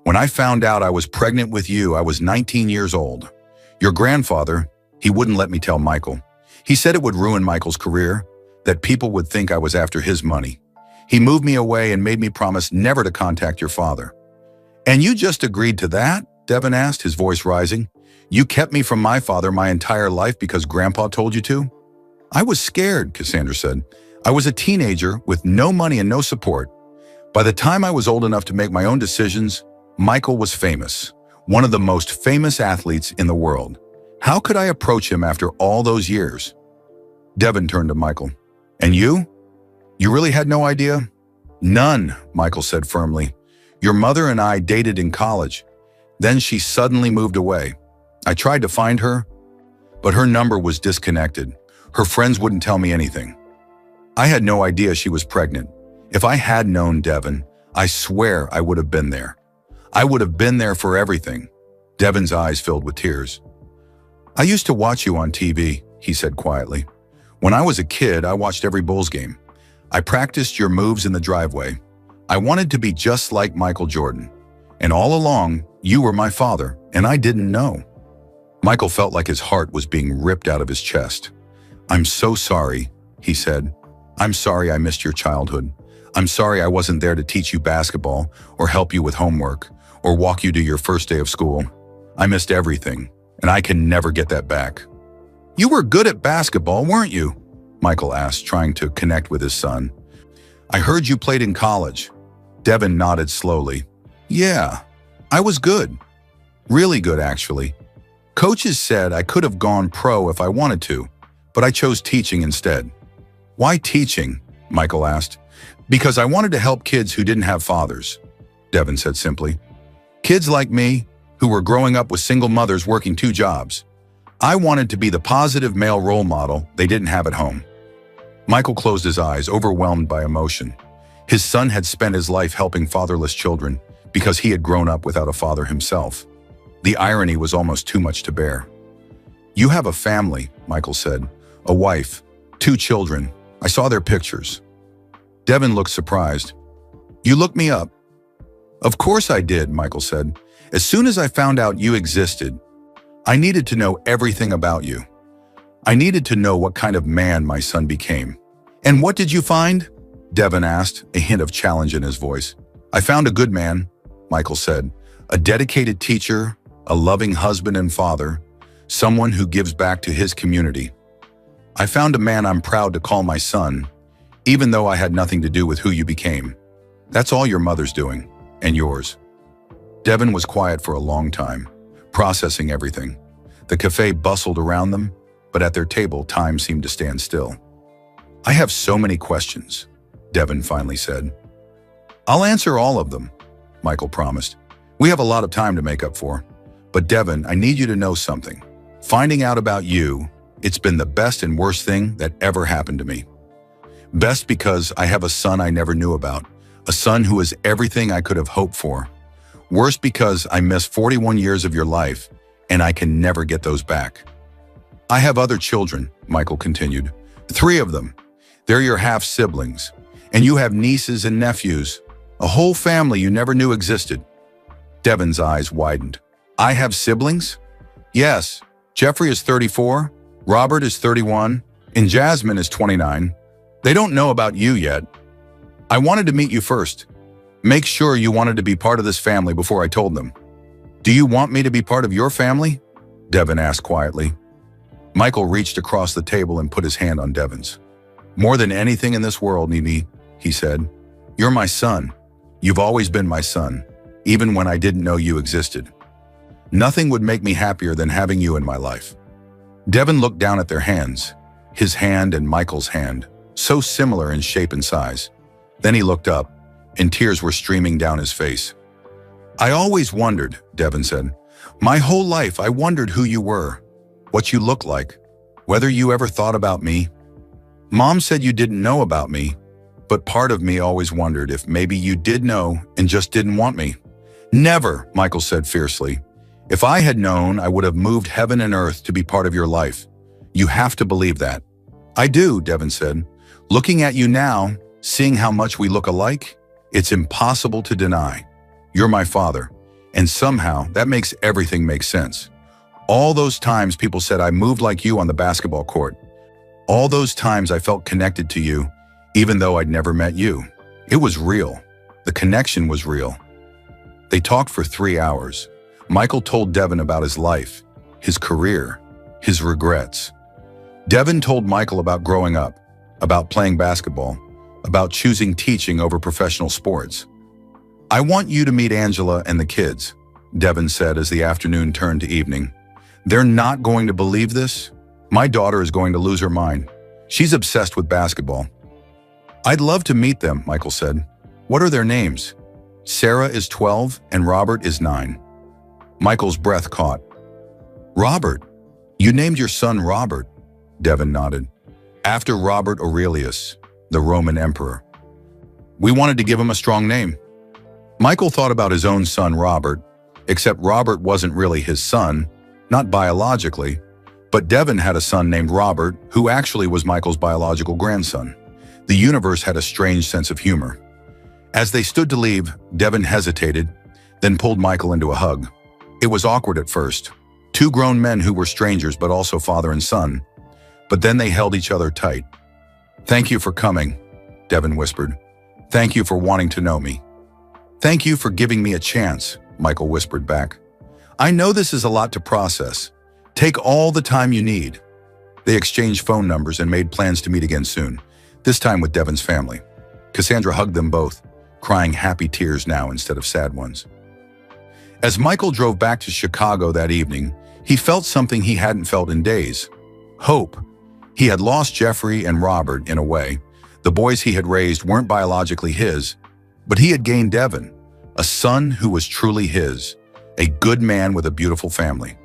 When I found out I was pregnant with you, I was 19 years old. Your grandfather, he wouldn't let me tell Michael. He said it would ruin Michael's career, that people would think I was after his money. He moved me away and made me promise never to contact your father." "And you just agreed to that?" Devin asked, his voice rising. "You kept me from my father my entire life because Grandpa told you to?" "I was scared," Cassandra said. "I was a teenager with no money and no support. By the time I was old enough to make my own decisions, Michael was famous, one of the most famous athletes in the world. How could I approach him after all those years?" Devin turned to Michael. "And you? You really had no idea?" "None," Michael said firmly. "Your mother and I dated in college. Then she suddenly moved away. I tried to find her, but her number was disconnected. Her friends wouldn't tell me anything. I had no idea she was pregnant. If I had known, Devin, I swear I would have been there. I would have been there for everything." Devin's eyes filled with tears. "I used to watch you on TV," he said quietly. "When I was a kid, I watched every Bulls game. I practiced your moves in the driveway. I wanted to be just like Michael Jordan. And all along, you were my father, and I didn't know." Michael felt like his heart was being ripped out of his chest. "I'm so sorry," he said. "I'm sorry I missed your childhood. I'm sorry I wasn't there to teach you basketball or help you with homework or walk you to your first day of school. I missed everything, and I can never get that back." "You were good at basketball, weren't you?" Michael asked, trying to connect with his son. "I heard you played in college." Devin nodded slowly. "Yeah, I was good. Really good, actually. Coaches said I could have gone pro if I wanted to, but I chose teaching instead." "Why teaching?" Michael asked. "Because I wanted to help kids who didn't have fathers," Devin said simply. "Kids like me, who were growing up with single mothers working 2 jobs. I wanted to be the positive male role model they didn't have at home." Michael closed his eyes, overwhelmed by emotion. His son had spent his life helping fatherless children because he had grown up without a father himself. The irony was almost too much to bear. "You have a family," Michael said. "A wife, 2 children. I saw their pictures." Devin looked surprised. "You looked me up?" "Of course I did," Michael said. "As soon as I found out you existed, I needed to know everything about you. I needed to know what kind of man my son became." "And what did you find?" Devin asked, a hint of challenge in his voice. "I found a good man," Michael said. "A dedicated teacher, a loving husband and father, someone who gives back to his community. I found a man I'm proud to call my son, even though I had nothing to do with who you became. That's all your mother's doing, and yours." Devin was quiet for a long time, processing everything. The cafe bustled around them, but at their table, time seemed to stand still. "I have so many questions," Devin finally said. "I'll answer all of them," Michael promised. "We have a lot of time to make up for. But Devin, I need you to know something. Finding out about you, it's been the best and worst thing that ever happened to me. Best because I have a son I never knew about, A son who is everything I could have hoped for. Worse because I missed 41 years of your life, and I can never get those back. I have other children, Michael continued. 3 of them. They're your half-siblings. And you have nieces and nephews. A whole family you never knew existed. Devin's eyes widened. I have siblings? Yes. Jeffrey is 34, Robert is 31, and Jasmine is 29. They don't know about you yet. I wanted to meet you first. Make sure you wanted to be part of this family before I told them. Do you want me to be part of your family? Devin asked quietly. Michael reached across the table and put his hand on Devin's. More than anything in this world, Nini, he said, you're my son. You've always been my son, even when I didn't know you existed. Nothing would make me happier than having you in my life. Devin looked down at their hands, his hand and Michael's hand, so similar in shape and size. Then he looked up, and tears were streaming down his face. I always wondered, Devin said. My whole life I wondered who you were, what you looked like, whether you ever thought about me. Mom said you didn't know about me, but part of me always wondered if maybe you did know and just didn't want me. Never, Michael said fiercely. If I had known, I would have moved heaven and earth to be part of your life. You have to believe that. I do, Devin said. Looking at you now, seeing how much we look alike, it's impossible to deny. You're my father, and somehow that makes everything make sense. All those times people said I moved like you on the basketball court. All those times I felt connected to you, even though I'd never met you. It was real. The connection was real. They talked for 3 hours. Michael told Devin about his life, his career, his regrets. Devin told Michael about growing up, about playing basketball, about choosing teaching over professional sports. I want you to meet Angela and the kids, Devin said as the afternoon turned to evening. They're not going to believe this. My daughter is going to lose her mind. She's obsessed with basketball. I'd love to meet them, Michael said. What are their names? Sarah is 12 and Robert is 9. Michael's breath caught. Robert? You named your son Robert, Devin nodded. After Robert Aurelius, the Roman emperor. We wanted to give him a strong name. Michael thought about his own son Robert, except Robert wasn't really his son, not biologically, but Devin had a son named Robert who actually was Michael's biological grandson. The universe had a strange sense of humor. As they stood to leave, Devin hesitated, then pulled Michael into a hug. It was awkward at first. 2 grown men who were strangers but also father and son. But then they held each other tight. Thank you for coming, Devin whispered. Thank you for wanting to know me. Thank you for giving me a chance, Michael whispered back. I know this is a lot to process. Take all the time you need. They exchanged phone numbers and made plans to meet again soon, this time with Devin's family. Cassandra hugged them both, crying happy tears now instead of sad ones. As Michael drove back to Chicago that evening, he felt something he hadn't felt in days. Hope. He had lost Jeffrey and Robert in a way. The boys he had raised weren't biologically his, but he had gained Devin, a son who was truly his, a good man with a beautiful family.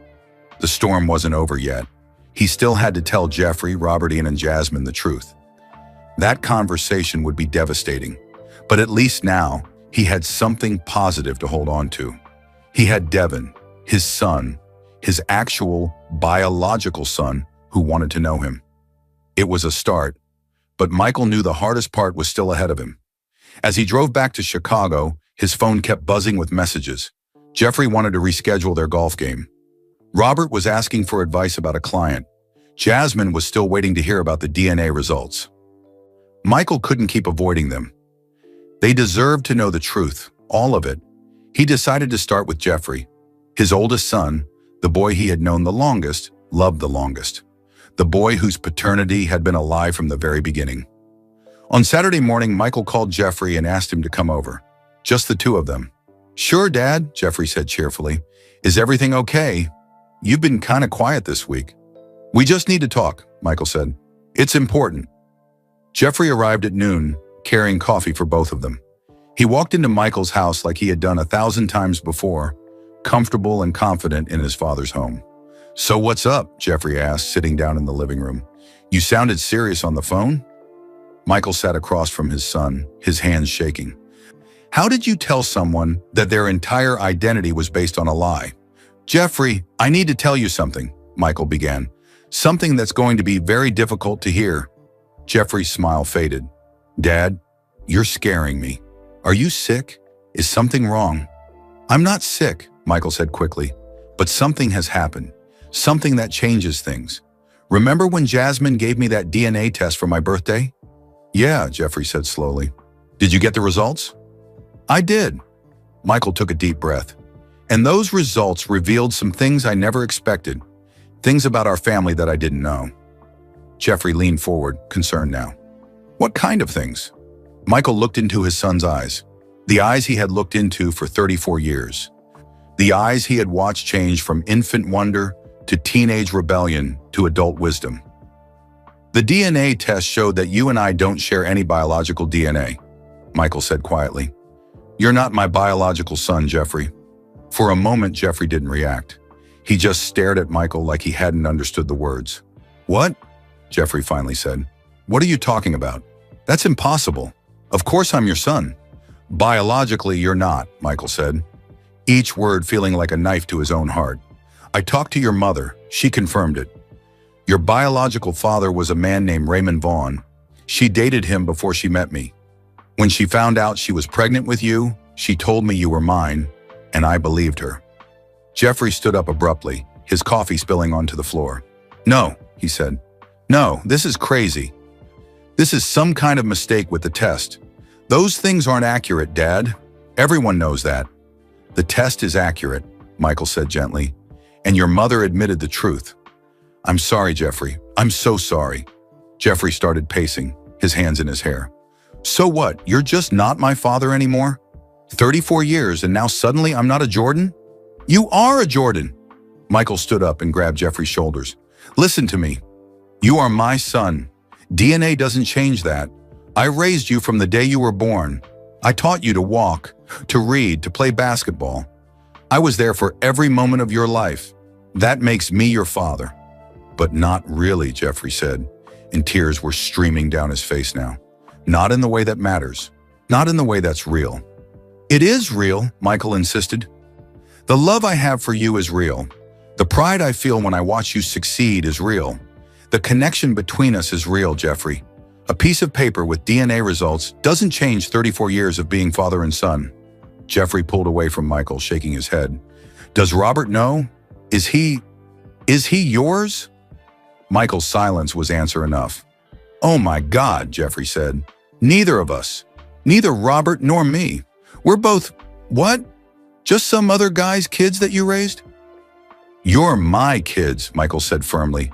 The storm wasn't over yet. He still had to tell Jeffrey, Robert, Ian, and Jasmine the truth. That conversation would be devastating, but at least now he had something positive to hold on to. He had Devin, his son, his actual biological son who wanted to know him. It was a start, but Michael knew the hardest part was still ahead of him. As he drove back to Chicago, his phone kept buzzing with messages. Jeffrey wanted to reschedule their golf game. Robert was asking for advice about a client. Jasmine was still waiting to hear about the DNA results. Michael couldn't keep avoiding them. They deserved to know the truth, all of it. He decided to start with Jeffrey, his oldest son, the boy he had known the longest, loved the longest, the boy whose paternity had been a lie from the very beginning. On Saturday morning, Michael called Jeffrey and asked him to come over. Just the 2 of them. Sure, Dad, Jeffrey said cheerfully. Is everything okay? You've been kind of quiet this week. We just need to talk, Michael said. It's important. Jeffrey arrived at noon, carrying coffee for both of them. He walked into Michael's house like he had done 1,000 times before, comfortable and confident in his father's home. So what's up? Jeffrey asked, sitting down in the living room. You sounded serious on the phone? Michael sat across from his son, his hands shaking. How did you tell someone that their entire identity was based on a lie? Jeffrey, I need to tell you something, Michael began. Something that's going to be very difficult to hear. Jeffrey's smile faded. Dad, you're scaring me. Are you sick? Is something wrong? I'm not sick, Michael said quickly, but something has happened. Something that changes things. Remember when Jasmine gave me that DNA test for my birthday? Yeah, Jeffrey said slowly. Did you get the results? I did. Michael took a deep breath. And those results revealed some things I never expected. Things about our family that I didn't know. Jeffrey leaned forward, concerned now. What kind of things? Michael looked into his son's eyes. The eyes he had looked into for 34 years. The eyes he had watched change from infant wonder to teenage rebellion to adult wisdom. The DNA test showed that you and I don't share any biological DNA, Michael said quietly. You're not my biological son, Jeffrey. For a moment, Jeffrey didn't react. He just stared at Michael like he hadn't understood the words. What? Jeffrey finally said. What are you talking about? That's impossible. Of course I'm your son. Biologically, you're not, Michael said, each word feeling like a knife to his own heart. I talked to your mother. She confirmed it. Your biological father was a man named Raymond Vaughn. She dated him before she met me. When she found out she was pregnant with you, she told me you were mine, and I believed her. Jeffrey stood up abruptly, his coffee spilling onto the floor. No, he said. No, this is crazy. This is some kind of mistake with the test. Those things aren't accurate, Dad. Everyone knows that. The test is accurate, Michael said gently, and your mother admitted the truth. I'm sorry, Jeffrey. I'm so sorry. Jeffrey started pacing, his hands in his hair. So what? You're just not my father anymore? 34 years and now suddenly I'm not a Jordan? You are a Jordan! Michael stood up and grabbed Jeffrey's shoulders. Listen to me. You are my son. DNA doesn't change that. I raised you from the day you were born. I taught you to walk, to read, to play basketball. I was there for every moment of your life. That makes me your father. But not really, Jeffrey said, and tears were streaming down his face now. Not in the way that matters. Not in the way that's real. It is real, Michael insisted. The love I have for you is real. The pride I feel when I watch you succeed is real. The connection between us is real, Jeffrey. A piece of paper with DNA results doesn't change 34 years of being father and son. Jeffrey pulled away from Michael, shaking his head. Does Robert know? Is he yours? Michael's silence was answer enough. Oh my God, Jeffrey said. Neither of us. Neither Robert nor me. We're both, what? Just some other guy's kids that you raised? You're my kids, Michael said firmly.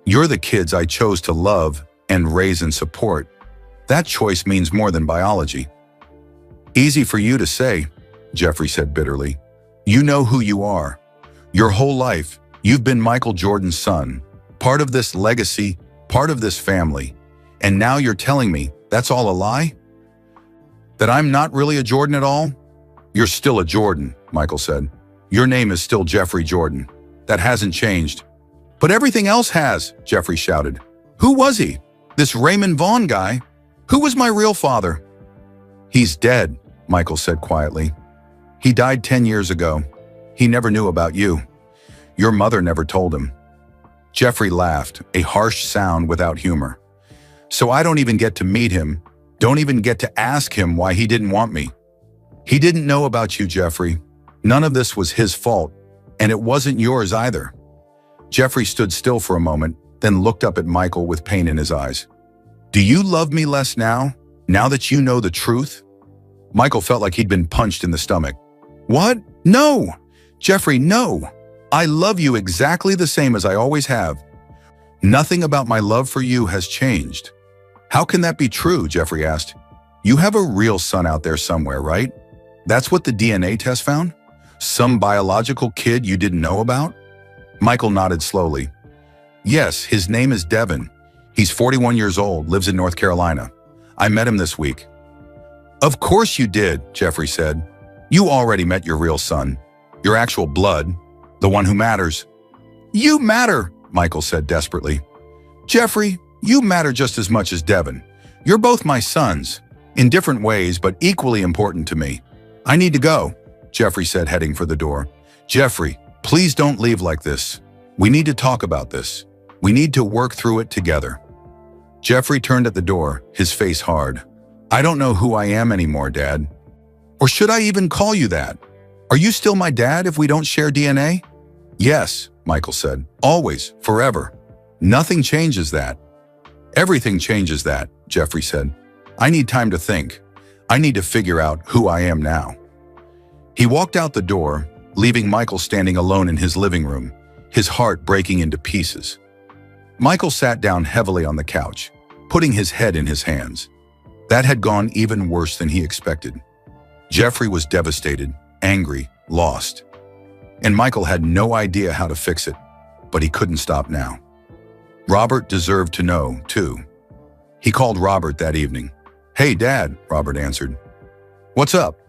You're the kids I chose to love and raise and support. That choice means more than biology. Easy for you to say, Jeffrey said bitterly. You know who you are. Your whole life, you've been Michael Jordan's son, part of this legacy, part of this family. And now you're telling me that's all a lie? That I'm not really a Jordan at all? You're still a Jordan, Michael said. Your name is still Jeffrey Jordan. That hasn't changed. But everything else has, Jeffrey shouted. Who was he? This Raymond Vaughn guy? Who was my real father? He's dead, Michael said quietly. He died 10 years ago. He never knew about you. Your mother never told him. Jeffrey laughed, a harsh sound without humor. So I don't even get to meet him, don't even get to ask him why he didn't want me. He didn't know about you, Jeffrey. None of this was his fault, and it wasn't yours either. Jeffrey stood still for a moment, then looked up at Michael with pain in his eyes. Do you love me less now that you know the truth? Michael felt like he'd been punched in the stomach. What? No! Jeffrey, no! I love you exactly the same as I always have. Nothing about my love for you has changed. How can that be true? Jeffrey asked. You have a real son out there somewhere, right? That's what the DNA test found? Some biological kid you didn't know about? Michael nodded slowly. Yes, his name is Devin. He's 41 years old, lives in North Carolina. I met him this week. Of course you did, Jeffrey said. You already met your real son, your actual blood, the one who matters. You matter, Michael said desperately. Jeffrey, you matter just as much as Devin. You're both my sons. In different ways, but equally important to me. I need to go, Jeffrey said, heading for the door. Jeffrey, please don't leave like this. We need to talk about this. We need to work through it together. Jeffrey turned at the door, his face hard. I don't know who I am anymore, Dad. Or should I even call you that? Are you still my dad if we don't share DNA? Yes, Michael said. Always, forever. Nothing changes that. Everything changes that, Jeffrey said. I need time to think. I need to figure out who I am now. He walked out the door, leaving Michael standing alone in his living room, his heart breaking into pieces. Michael sat down heavily on the couch, putting his head in his hands. That had gone even worse than he expected. Jeffrey was devastated, angry, lost. And Michael had no idea how to fix it, but he couldn't stop now. Robert deserved to know, too. He called Robert that evening. Hey, Dad, Robert answered. What's up?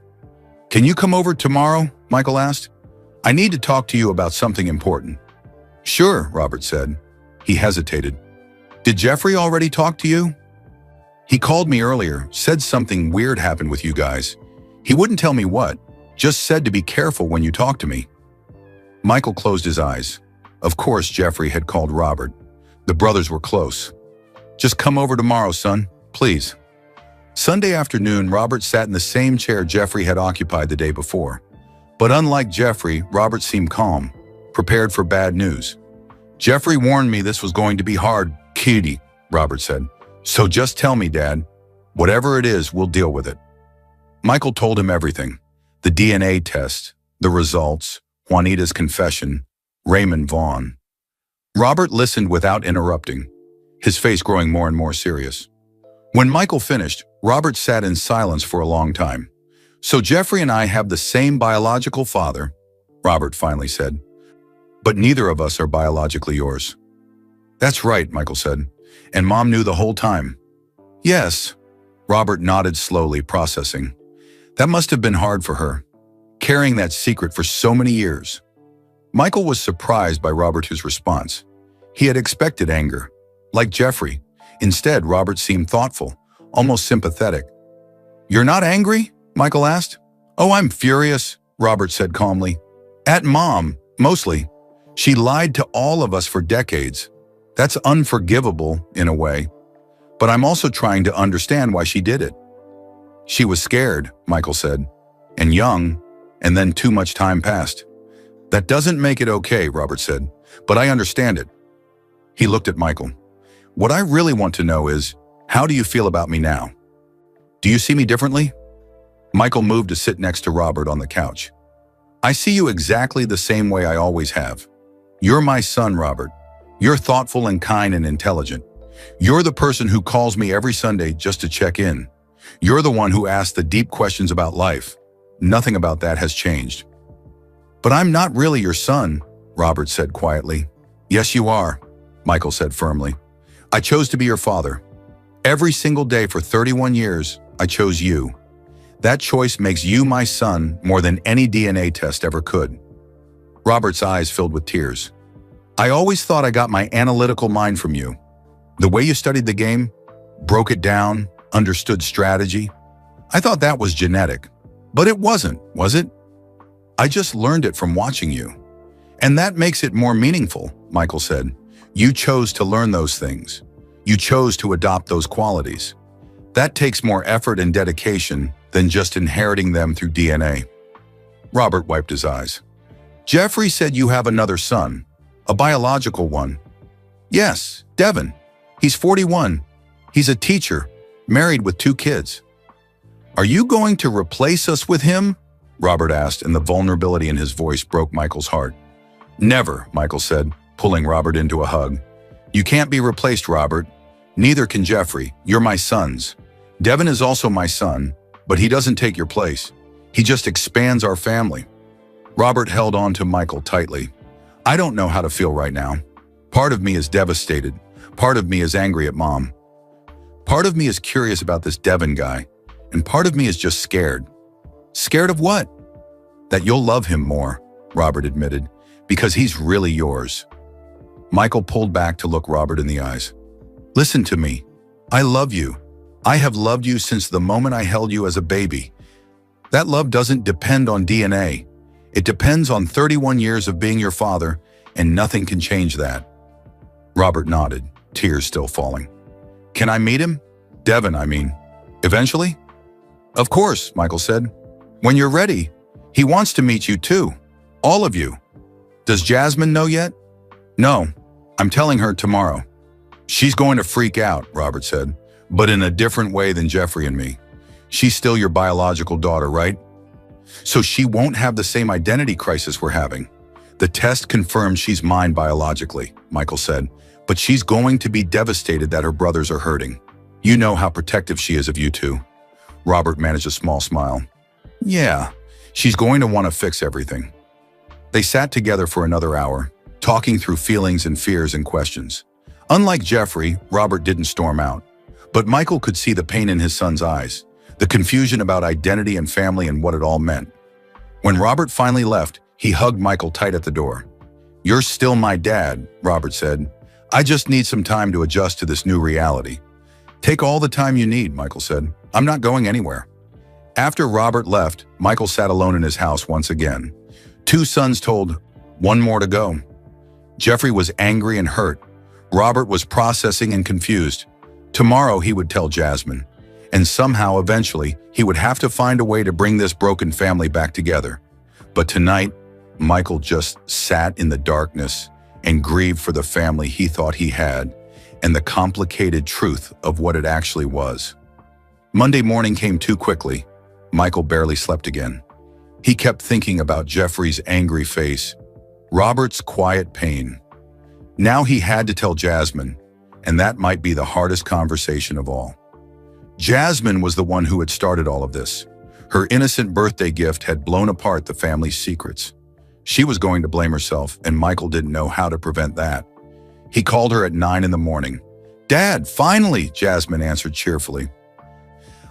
Can you come over tomorrow? Michael asked. I need to talk to you about something important. Sure, Robert said. He hesitated. Did Jeffrey already talk to you? He called me earlier, said something weird happened with you guys. He wouldn't tell me what, just said to be careful when you talk to me. Michael closed his eyes. Of course, Jeffrey had called Robert. The brothers were close. Just come over tomorrow, son, please. Sunday afternoon, Robert sat in the same chair Jeffrey had occupied the day before. But unlike Jeffrey, Robert seemed calm, prepared for bad news. Jeffrey warned me this was going to be hard, kitty, Robert said. So just tell me, Dad. Whatever it is, we'll deal with it. Michael told him everything. The DNA test, the results, Juanita's confession, Raymond Vaughn. Robert listened without interrupting, his face growing more and more serious. When Michael finished, Robert sat in silence for a long time. So Jeffrey and I have the same biological father, Robert finally said. But neither of us are biologically yours. That's right, Michael said. And Mom knew the whole time. Yes, Robert nodded slowly, processing. That must have been hard for her, carrying that secret for so many years. Michael was surprised by Robert's response. He had expected anger, like Jeffrey. Instead, Robert seemed thoughtful, almost sympathetic. You're not angry? Michael asked. Oh, I'm furious, Robert said calmly. At Mom, mostly. She lied to all of us for decades. That's unforgivable, in a way. But I'm also trying to understand why she did it. She was scared, Michael said, and young, and then too much time passed. That doesn't make it okay, Robert said, but I understand it. He looked at Michael. What I really want to know is, how do you feel about me now? Do you see me differently? Michael moved to sit next to Robert on the couch. I see you exactly the same way I always have. You're my son, Robert. You're thoughtful and kind and intelligent. You're the person who calls me every Sunday just to check in. You're the one who asks the deep questions about life. Nothing about that has changed. But I'm not really your son, Robert said quietly. Yes, you are, Michael said firmly. I chose to be your father. Every single day for 31 years, I chose you. That choice makes you my son more than any DNA test ever could. Robert's eyes filled with tears. I always thought I got my analytical mind from you. The way you studied the game, broke it down, understood strategy. I thought that was genetic. But it wasn't, was it? I just learned it from watching you. And that makes it more meaningful, Michael said. You chose to learn those things. You chose to adopt those qualities. That takes more effort and dedication than just inheriting them through DNA. Robert wiped his eyes. Jeffrey said you have another son, a biological one. Yes, Devin. He's 41. He's a teacher, married with 2 kids. Are you going to replace us with him? Robert asked, and the vulnerability in his voice broke Michael's heart. Never, Michael said, pulling Robert into a hug. You can't be replaced, Robert. Neither can Jeffrey. You're my sons. Devin is also my son, but he doesn't take your place. He just expands our family. Robert held on to Michael tightly. I don't know how to feel right now. Part of me is devastated. Part of me is angry at Mom. Part of me is curious about this Devin guy, and part of me is just scared. Scared of what? That you'll love him more, Robert admitted, because he's really yours. Michael pulled back to look Robert in the eyes. Listen to me. I love you. I have loved you since the moment I held you as a baby. That love doesn't depend on DNA. It depends on 31 years of being your father, and nothing can change that." Robert nodded, tears still falling. "Can I meet him? Devin, I mean. Eventually?" "Of course," Michael said. "When you're ready. He wants to meet you too. All of you." "Does Jasmine know yet?" "No. I'm telling her tomorrow." "She's going to freak out," Robert said, "but in a different way than Jeffrey and me. She's still your biological daughter, right? So she won't have the same identity crisis we're having. The test confirms she's mine biologically," Michael said, "but she's going to be devastated that her brothers are hurting. You know how protective she is of you two." Robert managed a small smile. "Yeah, she's going to want to fix everything." They sat together for another hour, talking through feelings and fears and questions. Unlike Jeffrey, Robert didn't storm out. But Michael could see the pain in his son's eyes, the confusion about identity and family and what it all meant. When Robert finally left, he hugged Michael tight at the door. "You're still my dad," Robert said. "I just need some time to adjust to this new reality." "Take all the time you need," Michael said. "I'm not going anywhere." After Robert left, Michael sat alone in his house once again. Two sons told, "One more to go." Jeffrey was angry and hurt. Robert was processing and confused. Tomorrow he would tell Jasmine, and somehow, eventually, he would have to find a way to bring this broken family back together. But tonight, Michael just sat in the darkness and grieved for the family he thought he had and the complicated truth of what it actually was. Monday morning came too quickly. Michael barely slept again. He kept thinking about Jeffrey's angry face, Robert's quiet pain. Now he had to tell Jasmine, and that might be the hardest conversation of all. Jasmine was the one who had started all of this. Her innocent birthday gift had blown apart the family's secrets. She was going to blame herself, and Michael didn't know how to prevent that. He called her at 9 in the morning. "Dad, finally," Jasmine answered cheerfully.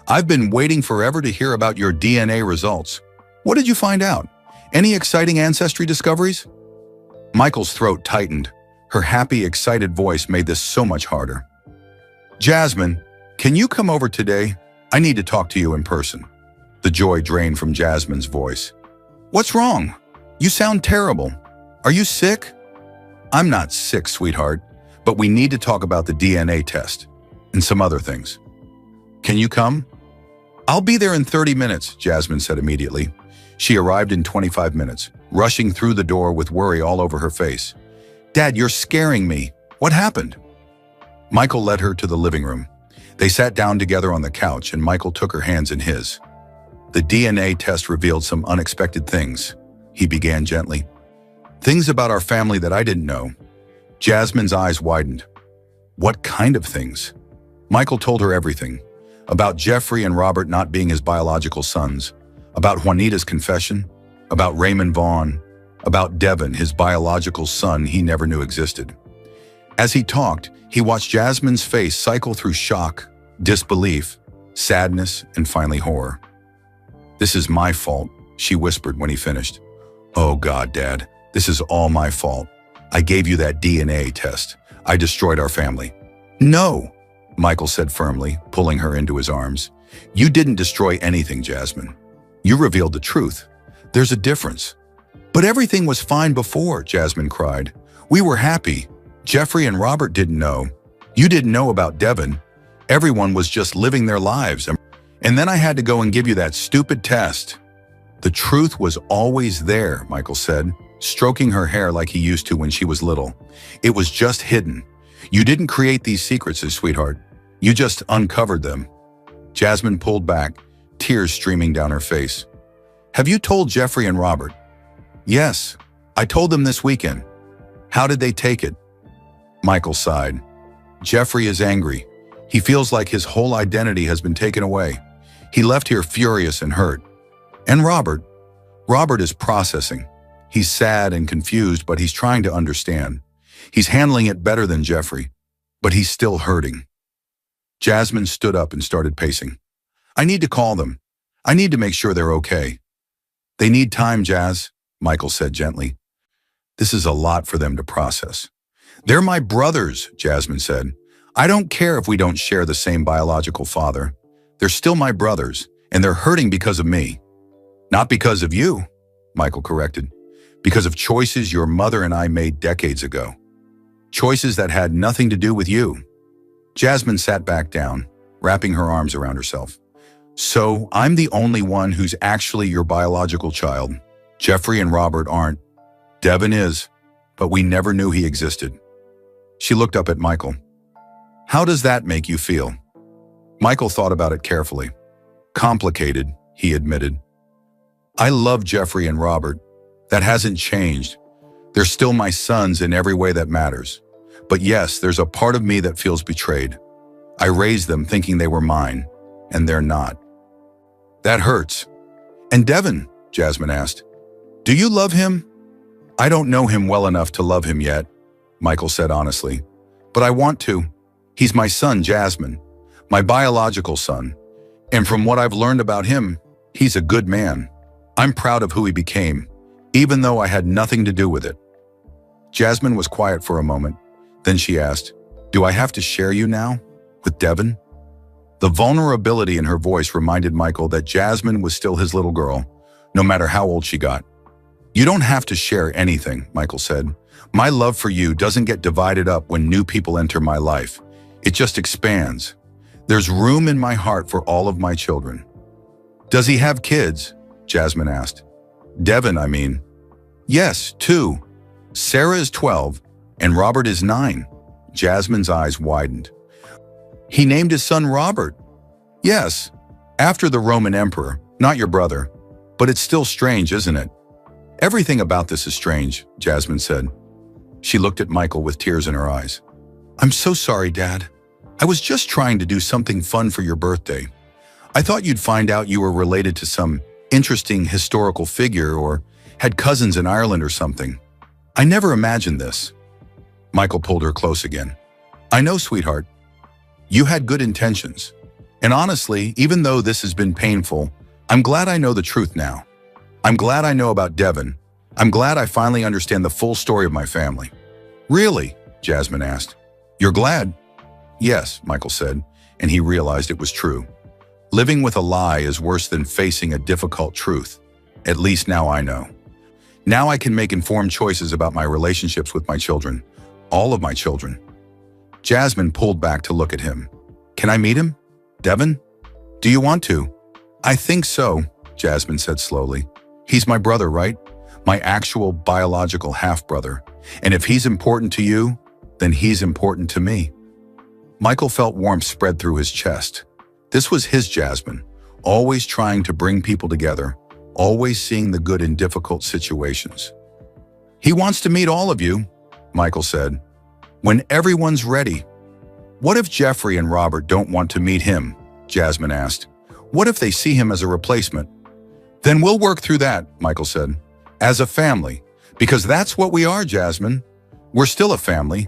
"I've been waiting forever to hear about your DNA results. What did you find out? Any exciting ancestry discoveries?" Michael's throat tightened. Her happy, excited voice made this so much harder. "Jasmine, can you come over today? I need to talk to you in person." The joy drained from Jasmine's voice. "What's wrong? You sound terrible. Are you sick?" "I'm not sick, sweetheart, but we need to talk about the DNA test and some other things." "Can you come?" "I'll be there in 30 minutes, Jasmine said immediately. She arrived in 25 minutes, rushing through the door with worry all over her face. "Dad, you're scaring me. What happened?" Michael led her to the living room. They sat down together on the couch and Michael took her hands in his. "The DNA test revealed some unexpected things," he began gently. "Things about our family that I didn't know." Jasmine's eyes widened. "What kind of things?" Michael told her everything. About Jeffrey and Robert not being his biological sons, about Juanita's confession, about Raymond Vaughn, about Devin, his biological son he never knew existed. As he talked, he watched Jasmine's face cycle through shock, disbelief, sadness, and finally horror. "This is my fault," she whispered when he finished. "Oh God, Dad, this is all my fault. I gave you that DNA test. I destroyed our family." "No," Michael said firmly, pulling her into his arms. "You didn't destroy anything, Jasmine. You revealed the truth. There's a difference." "But everything was fine before," Jasmine cried. "We were happy. Jeffrey and Robert didn't know. You didn't know about Devin. Everyone was just living their lives. And then I had to go and give you that stupid test." "The truth was always there," Michael said, stroking her hair like he used to when she was little. "It was just hidden. You didn't create these secrets, sweetheart. You just uncovered them." Jasmine pulled back, tears streaming down her face. "Have you told Jeffrey and Robert?" "Yes, I told them this weekend." "How did they take it?" Michael sighed. "Jeffrey is angry. He feels like his whole identity has been taken away. He left here furious and hurt. And Robert? Robert is processing. He's sad and confused, but he's trying to understand. He's handling it better than Jeffrey, but he's still hurting." Jasmine stood up and started pacing. "I need to call them. I need to make sure they're okay." "They need time, Jazz," Michael said gently. "This is a lot for them to process." "They're my brothers," Jasmine said. I don't care if we don't share the same biological father. They're still my brothers, and they're hurting because of me. Not because of you, Michael corrected. Because of choices your mother and I made decades ago. Choices that had nothing to do with you. Jasmine sat back down, wrapping her arms around herself. So, I'm the only one who's actually your biological child. Jeffrey and Robert aren't. Devin is, but we never knew he existed. She looked up at Michael. How does that make you feel? Michael thought about it carefully. Complicated, he admitted. I love Jeffrey and Robert. That hasn't changed. They're still my sons in every way that matters. But yes, there's a part of me that feels betrayed. I raised them thinking they were mine, and they're not. That hurts. And Devin, Jasmine asked, do you love him? I don't know him well enough to love him yet, Michael said honestly. But I want to. He's my son, Jasmine, my biological son. And from what I've learned about him, he's a good man. I'm proud of who he became, even though I had nothing to do with it. Jasmine was quiet for a moment. Then she asked, do I have to share you now with Devin? The vulnerability in her voice reminded Michael that Jasmine was still his little girl, no matter how old she got. You don't have to share anything, Michael said. My love for you doesn't get divided up when new people enter my life. It just expands. There's room in my heart for all of my children. Does he have kids? Jasmine asked. Devin, I mean. Yes, 2. Sarah is 12 and Robert is 9. Jasmine's eyes widened. He named his son Robert. Yes, after the Roman emperor, not your brother. But it's still strange, isn't it? Everything about this is strange, Jasmine said. She looked at Michael with tears in her eyes. I'm so sorry, Dad. I was just trying to do something fun for your birthday. I thought you'd find out you were related to some interesting historical figure or had cousins in Ireland or something. I never imagined this. Michael pulled her close again. I know, sweetheart. You had good intentions. And honestly, even though this has been painful, I'm glad I know the truth now. I'm glad I know about Devin. I'm glad I finally understand the full story of my family. Really? Jasmine asked. You're glad? Yes, Michael said, and he realized it was true. Living with a lie is worse than facing a difficult truth. At least now I know. Now I can make informed choices about my relationships with my children. All of my children. Jasmine pulled back to look at him. Can I meet him? Devin? Do you want to? I think so, Jasmine said slowly. He's my brother, right? My actual biological half-brother. And if he's important to you, then he's important to me. Michael felt warmth spread through his chest. This was his Jasmine, always trying to bring people together, always seeing the good in difficult situations. He wants to meet all of you, Michael said, when everyone's ready. What if Jeffrey and Robert don't want to meet him? Jasmine asked. What if they see him as a replacement? Then we'll work through that, Michael said, as a family, because that's what we are, Jasmine. We're still a family,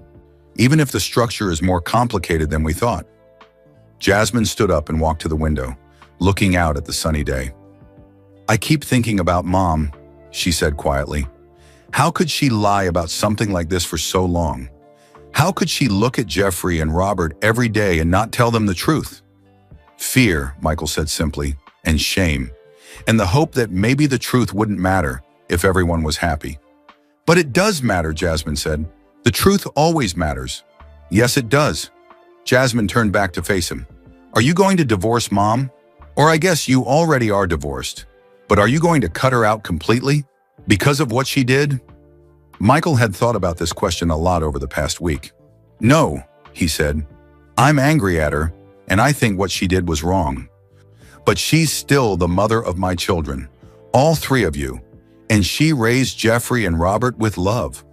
even if the structure is more complicated than we thought. Jasmine stood up and walked to the window, looking out at the sunny day. I keep thinking about Mom, she said quietly. How could she lie about something like this for so long? How could she look at Jeffrey and Robert every day and not tell them the truth? Fear, Michael said simply, and shame, and the hope that maybe the truth wouldn't matter if everyone was happy. But it does matter, Jasmine said. The truth always matters. Yes, it does. Jasmine turned back to face him. Are you going to divorce Mom? Or I guess you already are divorced. But are you going to cut her out completely? Because of what she did? Michael had thought about this question a lot over the past week. No, he said. I'm angry at her, and I think what she did was wrong. But she's still the mother of my children, all 3 of you, and she raised Jeffrey and Robert with love.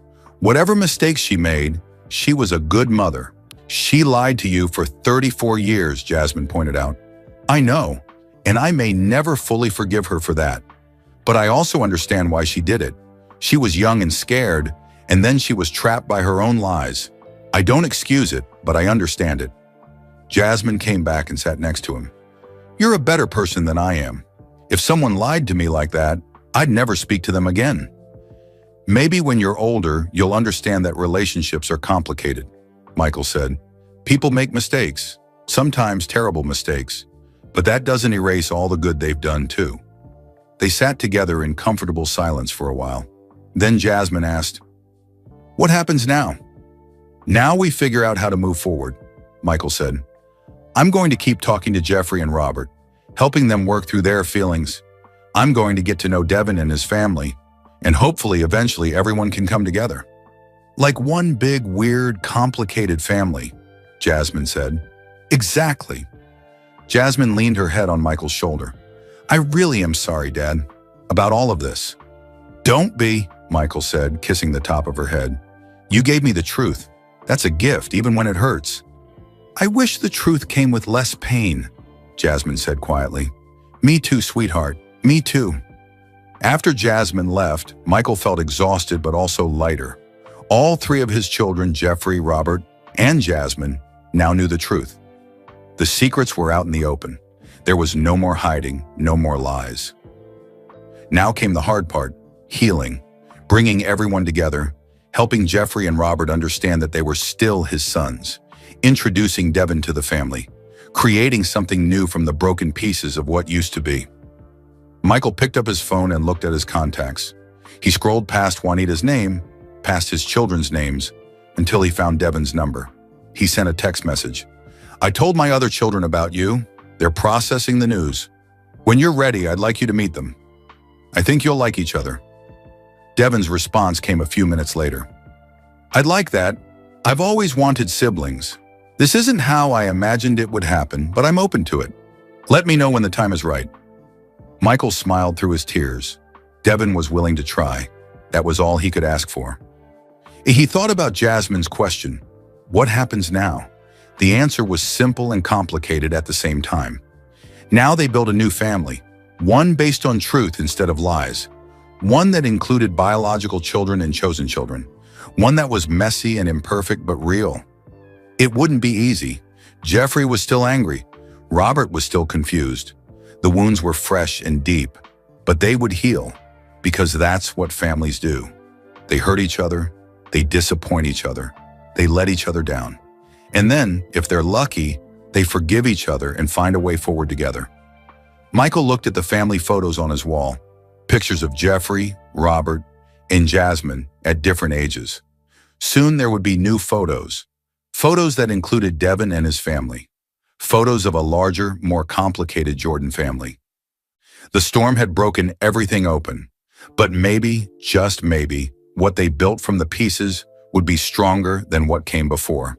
Whatever mistakes she made, she was a good mother. She lied to you for 34 years, Jasmine pointed out. I know, and I may never fully forgive her for that. But I also understand why she did it. She was young and scared, and then she was trapped by her own lies. I don't excuse it, but I understand it. Jasmine came back and sat next to him. You're a better person than I am. If someone lied to me like that, I'd never speak to them again. Maybe when you're older, you'll understand that relationships are complicated, Michael said. People make mistakes, sometimes terrible mistakes, but that doesn't erase all the good they've done too. They sat together in comfortable silence for a while. Then Jasmine asked, "What happens now?" "Now we figure out how to move forward," Michael said. "I'm going to keep talking to Jeffrey and Robert, helping them work through their feelings. I'm going to get to know Devin and his family, and hopefully eventually everyone can come together. Like one big, weird, complicated family," Jasmine said. "Exactly." Jasmine leaned her head on Michael's shoulder. "I really am sorry, Dad, about all of this." "Don't be," Michael said, kissing the top of her head. "You gave me the truth. That's a gift, even when it hurts." "I wish the truth came with less pain," Jasmine said quietly. "Me too, sweetheart. Me too." After Jasmine left, Michael felt exhausted but also lighter. All three of his children, Jeffrey, Robert, and Jasmine, now knew the truth. The secrets were out in the open. There was no more hiding, no more lies. Now came the hard part, healing, bringing everyone together, helping Jeffrey and Robert understand that they were still his sons, introducing Devin to the family, creating something new from the broken pieces of what used to be. Michael picked up his phone and looked at his contacts. He scrolled past Juanita's name, past his children's names, until he found Devin's number. He sent a text message. "I told my other children about you. They're processing the news. When you're ready, I'd like you to meet them. I think you'll like each other." Devin's response came a few minutes later. "I'd like that. I've always wanted siblings. This isn't how I imagined it would happen, but I'm open to it. Let me know when the time is right." Michael smiled through his tears. Devin was willing to try. That was all he could ask for. He thought about Jasmine's question, "What happens now?" The answer was simple and complicated at the same time. Now they built a new family, one based on truth instead of lies, one that included biological children and chosen children, one that was messy and imperfect but real. It wouldn't be easy. Jeffrey was still angry. Robert was still confused. The wounds were fresh and deep, but they would heal, because that's what families do. They hurt each other, they disappoint each other, they let each other down. And then, if they're lucky, they forgive each other and find a way forward together. Michael looked at the family photos on his wall, pictures of Jeffrey, Robert, and Jasmine at different ages. Soon there would be new photos, photos that included Devin and his family, photos of a larger, more complicated Jordan family. The storm had broken everything open, but maybe, just maybe, what they built from the pieces would be stronger than what came before.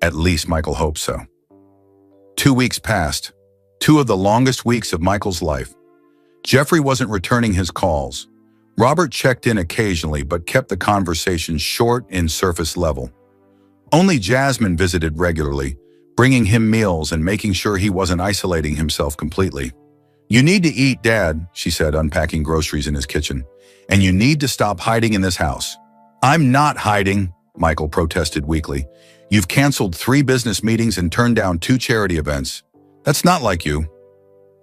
At least Michael hoped so. 2 weeks passed, 2 of the longest weeks of Michael's life. Jeffrey wasn't returning his calls. Robert checked in occasionally but kept the conversation short and surface level. Only Jasmine visited regularly, bringing him meals and making sure he wasn't isolating himself completely. "You need to eat, Dad," she said, unpacking groceries in his kitchen. "And you need to stop hiding in this house." "I'm not hiding," Michael protested weakly. "You've canceled 3 business meetings and turned down 2 charity events. That's not like you."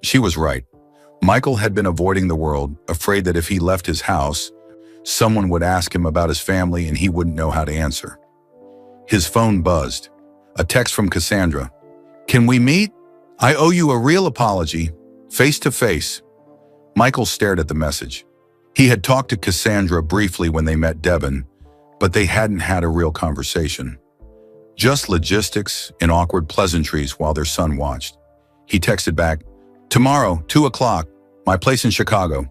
She was right. Michael had been avoiding the world, afraid that if he left his house, someone would ask him about his family and he wouldn't know how to answer. His phone buzzed. A text from Cassandra. "Can we meet? I owe you a real apology, face to face." Michael stared at the message. He had talked to Cassandra briefly when they met Devin, but they hadn't had a real conversation. Just logistics and awkward pleasantries while their son watched. He texted back, "Tomorrow, 2 o'clock, my place in Chicago."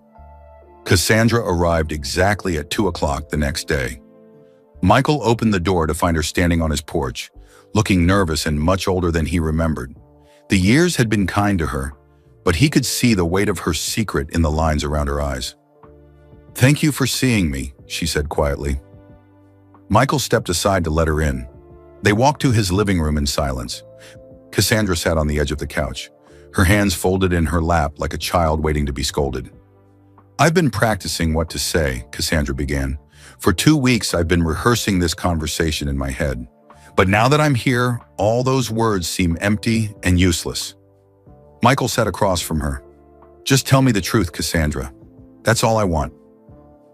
Cassandra arrived exactly at 2 o'clock the next day. Michael opened the door to find her standing on his porch, looking nervous and much older than he remembered. The years had been kind to her, but he could see the weight of her secret in the lines around her eyes. "Thank you for seeing me," she said quietly. Michael stepped aside to let her in. They walked to his living room in silence. Cassandra sat on the edge of the couch, her hands folded in her lap like a child waiting to be scolded. "I've been practicing what to say," Cassandra began. "For 2 weeks I've been rehearsing this conversation in my head. But now that I'm here, all those words seem empty and useless." Michael sat across from her. "Just tell me the truth, Cassandra. That's all I want."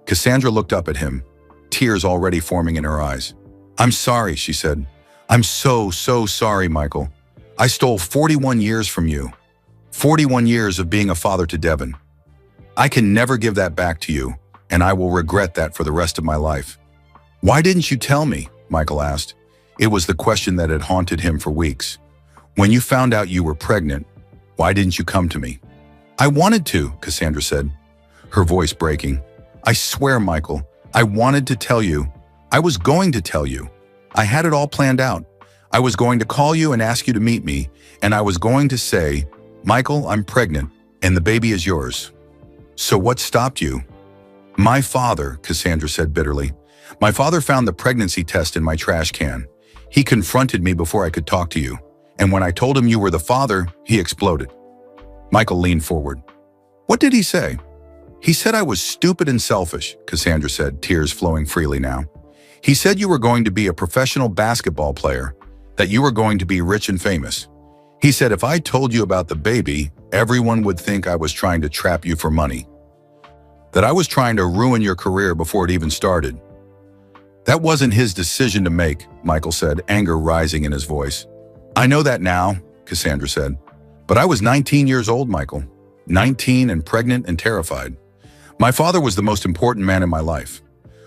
Cassandra looked up at him, tears already forming in her eyes. "I'm sorry," she said. I'm so sorry, Michael. I stole 41 years from you. 41 years of being a father to Devin. I can never give that back to you, and I will regret that for the rest of my life. Why didn't you tell me? Michael asked. It was the question that had haunted him for weeks. When you found out you were pregnant, why didn't you come to me? I wanted to, Cassandra said, her voice breaking. I swear, Michael, I wanted to tell you. I was going to tell you. I had it all planned out. I was going to call you and ask you to meet me, and I was going to say, Michael, I'm pregnant, and the baby is yours. So what stopped you? My father, Cassandra said bitterly. My father found the pregnancy test in my trash can. He confronted me before I could talk to you, and when I told him you were the father, he exploded. Michael leaned forward. What did he say? He said I was stupid and selfish, Cassandra said, tears flowing freely now. He said you were going to be a professional basketball player, that you were going to be rich and famous. He said if I told you about the baby, everyone would think I was trying to trap you for money. That I was trying to ruin your career before it even started. That wasn't his decision to make, Michael said, anger rising in his voice. I know that now, Cassandra said. But I was 19 years old, Michael. 19 and pregnant and terrified. My father was the most important man in my life.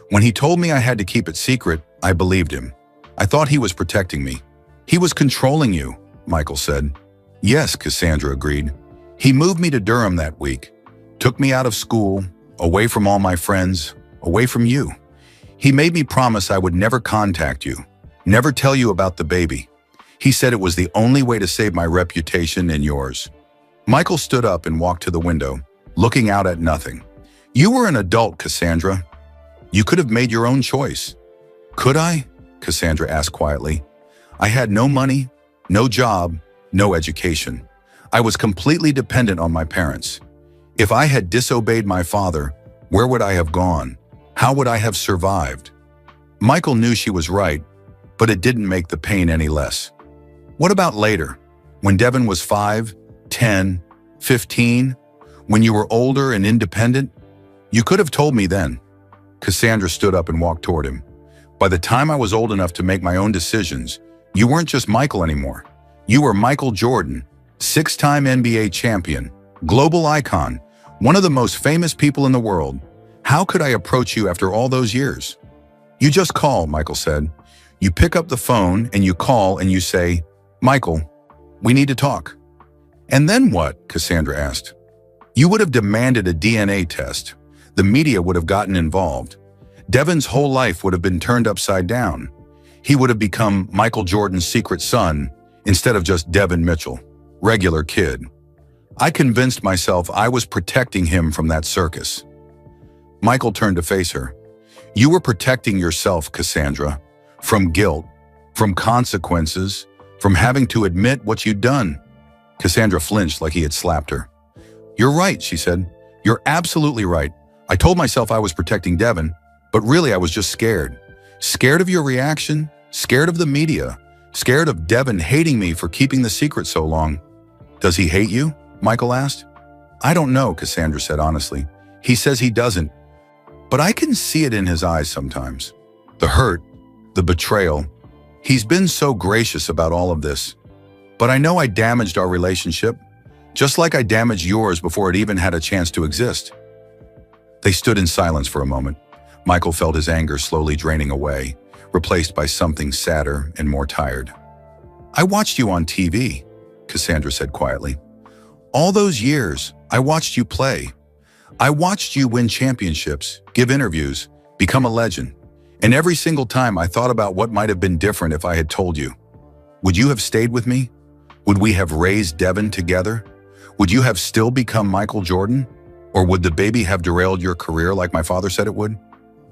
When he told me I had to keep it secret, I believed him. I thought he was protecting me. He was controlling you, Michael said. Yes, Cassandra agreed. He moved me to Durham that week, took me out of school, away from all my friends, away from you. He made me promise I would never contact you, never tell you about the baby. He said it was the only way to save my reputation and yours. Michael stood up and walked to the window, looking out at nothing. You were an adult, Cassandra. You could have made your own choice. Could I? Cassandra asked quietly. I had no money, no job, no education. I was completely dependent on my parents. If I had disobeyed my father, where would I have gone? How would I have survived? Michael knew she was right, but it didn't make the pain any less. What about later, when Devin was 5, 10, 15, when you were older and independent? You could have told me then. Cassandra stood up and walked toward him. By the time I was old enough to make my own decisions, you weren't just Michael anymore. You were Michael Jordan, 6-time NBA champion, global icon, one of the most famous people in the world. How could I approach you after all those years? You just call, Michael said. You pick up the phone and you call and you say, Michael, we need to talk. And then what? Cassandra asked. You would have demanded a DNA test. The media would have gotten involved. Devin's whole life would have been turned upside down. He would have become Michael Jordan's secret son instead of just Devin Mitchell, regular kid. I convinced myself I was protecting him from that circus. Michael turned to face her. You were protecting yourself, Cassandra, from guilt, from consequences, from having to admit what you'd done. Cassandra flinched like he had slapped her. You're right, she said. You're absolutely right. I told myself I was protecting Devin, but really I was just scared. Scared of your reaction, scared of the media, scared of Devin hating me for keeping the secret so long. Does he hate you? Michael asked. I don't know, Cassandra said honestly. He says he doesn't, but I can see it in his eyes sometimes. The hurt, the betrayal. He's been so gracious about all of this. But I know I damaged our relationship, just like I damaged yours before it even had a chance to exist. They stood in silence for a moment. Michael felt his anger slowly draining away, replaced by something sadder and more tired. I watched you on TV, Cassandra said quietly. All those years, I watched you play. I watched you win championships, give interviews, become a legend. And every single time I thought about what might have been different if I had told you. Would you have stayed with me? Would we have raised Devin together? Would you have still become Michael Jordan? Or would the baby have derailed your career like my father said it would?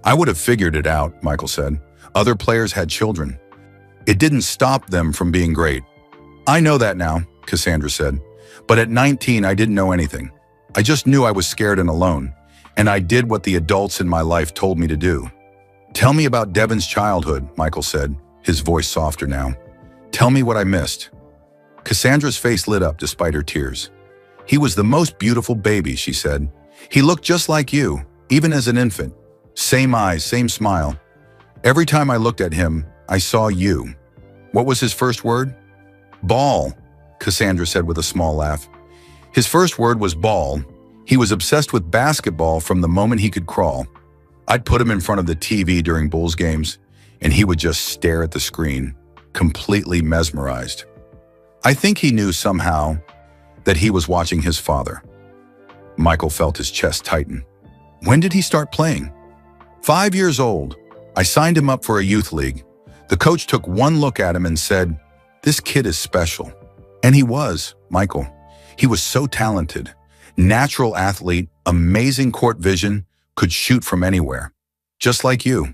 I would have figured it out, Michael said. Other players had children. It didn't stop them from being great. I know that now, Cassandra said. But at 19, I didn't know anything. I just knew I was scared and alone, and I did what the adults in my life told me to do. Tell me about Devin's childhood, Michael said, his voice softer now. Tell me what I missed. Cassandra's face lit up despite her tears. He was the most beautiful baby, she said. He looked just like you, even as an infant. Same eyes, same smile. Every time I looked at him, I saw you. What was his first word? Ball, Cassandra said with a small laugh. His first word was ball. He was obsessed with basketball from the moment he could crawl. I'd put him in front of the TV during Bulls games, and he would just stare at the screen, completely mesmerized. I think he knew somehow that he was watching his father. Michael felt his chest tighten. When did he start playing? 5 years old. I signed him up for a youth league. The coach took one look at him and said, "This kid is special." And he was, Michael. He was so talented. Natural athlete, amazing court vision, could shoot from anywhere. Just like you.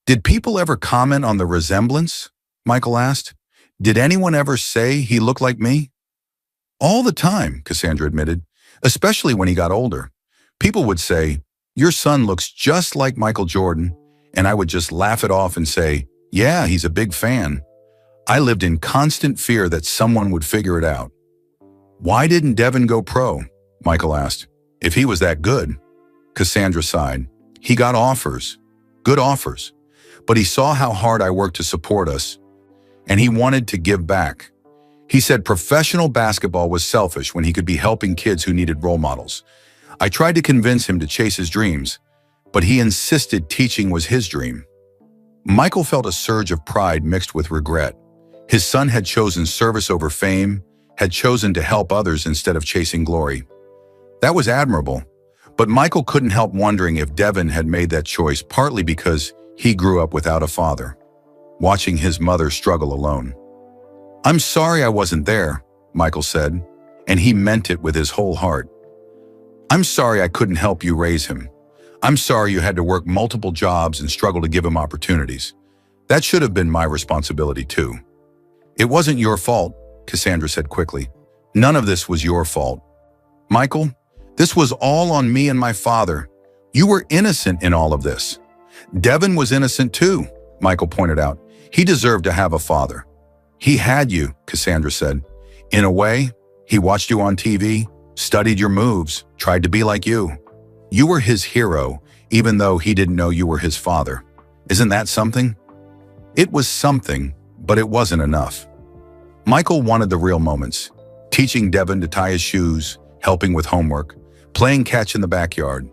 Did people ever comment on the resemblance? Michael asked. Did anyone ever say he looked like me? All the time, Cassandra admitted, especially when he got older. People would say, "Your son looks just like Michael Jordan," and I would just laugh it off and say, "Yeah, he's a big fan." I lived in constant fear that someone would figure it out. Why didn't Devin go pro? Michael asked. If he was that good. Cassandra sighed. He got offers. Good offers. But he saw how hard I worked to support us, and he wanted to give back. He said professional basketball was selfish when he could be helping kids who needed role models. I tried to convince him to chase his dreams, but he insisted teaching was his dream. Michael felt a surge of pride mixed with regret. His son had chosen service over fame, had chosen to help others instead of chasing glory. That was admirable, but Michael couldn't help wondering if Devin had made that choice partly because he grew up without a father, watching his mother struggle alone. "I'm sorry I wasn't there," Michael said, and he meant it with his whole heart. "I'm sorry I couldn't help you raise him. I'm sorry you had to work multiple jobs and struggle to give him opportunities. That should have been my responsibility too." "It wasn't your fault," Cassandra said quickly. "None of this was your fault. Michael, this was all on me and my father. You were innocent in all of this." "Devin was innocent too," Michael pointed out. "He deserved to have a father." "He had you," Cassandra said. "In a way, he watched you on TV, studied your moves, tried to be like you. You were his hero, even though he didn't know you were his father. Isn't that something?" It was something, but it wasn't enough. Michael wanted the real moments, teaching Devin to tie his shoes, helping with homework, playing catch in the backyard,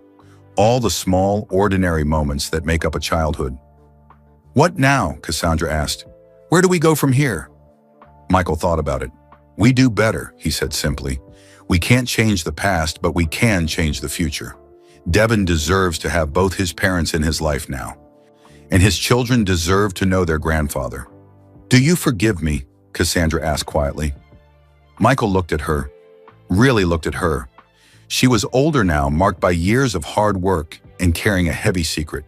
all the small, ordinary moments that make up a childhood. "What now?" Cassandra asked. "Where do we go from here?" Michael thought about it. "We do better," he said simply. "We can't change the past, but we can change the future. Devin deserves to have both his parents in his life now, and his children deserve to know their grandfather." "Do you forgive me?" Cassandra asked quietly. Michael looked at her, really looked at her. She was older now, marked by years of hard work and carrying a heavy secret.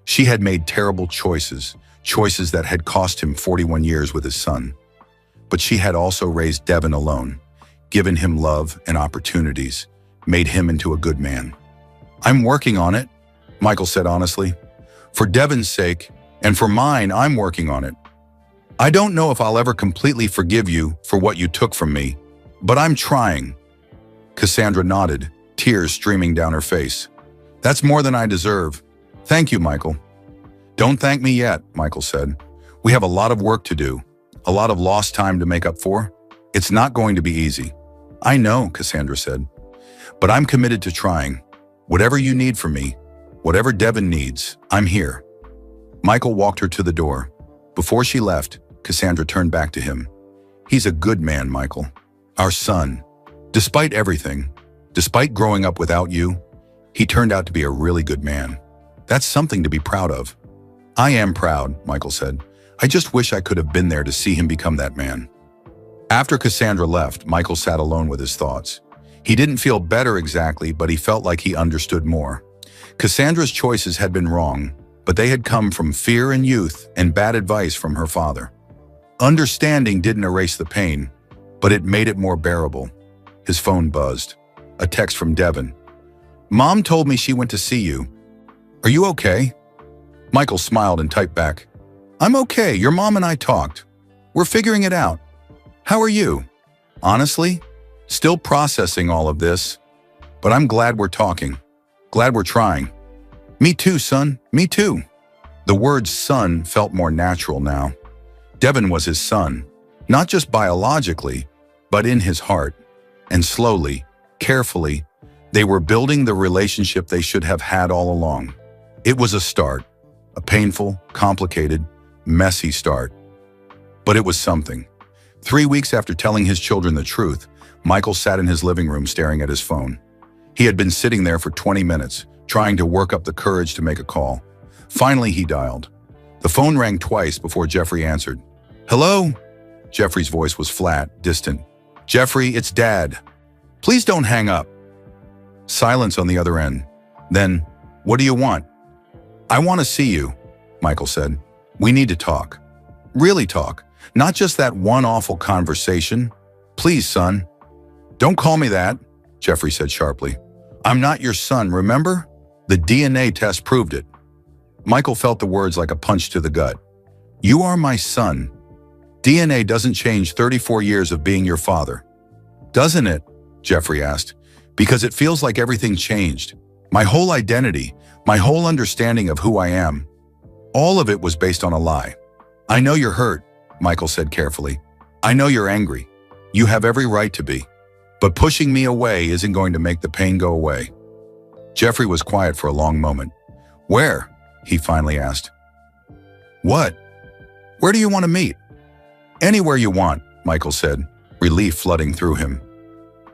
She had made terrible choices, choices that had cost him 41 years with his son. But she had also raised Devin alone, given him love and opportunities, made him into a good man. "I'm working on it," Michael said honestly. "For Devin's sake, and for mine, I'm working on it. I don't know if I'll ever completely forgive you for what you took from me, but I'm trying." Cassandra nodded, tears streaming down her face. "That's more than I deserve. Thank you, Michael." "Don't thank me yet," Michael said. "We have a lot of work to do, a lot of lost time to make up for. It's not going to be easy." "I know," Cassandra said, "but I'm committed to trying. Whatever you need from me, whatever Devin needs, I'm here." Michael walked her to the door. Before she left, Cassandra turned back to him. "He's a good man, Michael. Our son. Despite everything, despite growing up without you, he turned out to be a really good man. That's something to be proud of." "I am proud," Michael said. "I just wish I could have been there to see him become that man." After Cassandra left, Michael sat alone with his thoughts. He didn't feel better exactly, but he felt like he understood more. Cassandra's choices had been wrong, but they had come from fear and youth and bad advice from her father. Understanding didn't erase the pain, but it made it more bearable. His phone buzzed. A text from Devin. "Mom told me she went to see you. Are you okay?" Michael smiled and typed back, "I'm okay. Your mom and I talked. We're figuring it out. How are you? Honestly, still processing all of this, but I'm glad we're talking. Glad we're trying." "Me too, son. Me too." The word son felt more natural now. Devin was his son, not just biologically, but in his heart. And slowly, carefully, they were building the relationship they should have had all along. It was a start, a painful, complicated, messy start. But it was something. 3 weeks after telling his children the truth, Michael sat in his living room staring at his phone. He had been sitting there for 20 minutes, trying to work up the courage to make a call. Finally, he dialed. The phone rang twice before Jeffrey answered. "Hello?" Jeffrey's voice was flat, distant. "Jeffrey, it's Dad. Please don't hang up." Silence on the other end. Then, "What do you want?" "I want to see you," Michael said. "We need to talk. Really talk. Not just that one awful conversation. Please, son." "Don't call me that," Jeffrey said sharply. "I'm not your son, remember? The DNA test proved it." Michael felt the words like a punch to the gut. "You are my son. DNA doesn't change 34 years of being your father." "Doesn't it?" Jeffrey asked. "Because it feels like everything changed. My whole identity, my whole understanding of who I am. All of it was based on a lie." "I know you're hurt," Michael said carefully. "I know you're angry. You have every right to be. But pushing me away isn't going to make the pain go away." Jeffrey was quiet for a long moment. "Where?" he finally asked. "What? Where do you want to meet?" "Anywhere you want," Michael said, relief flooding through him.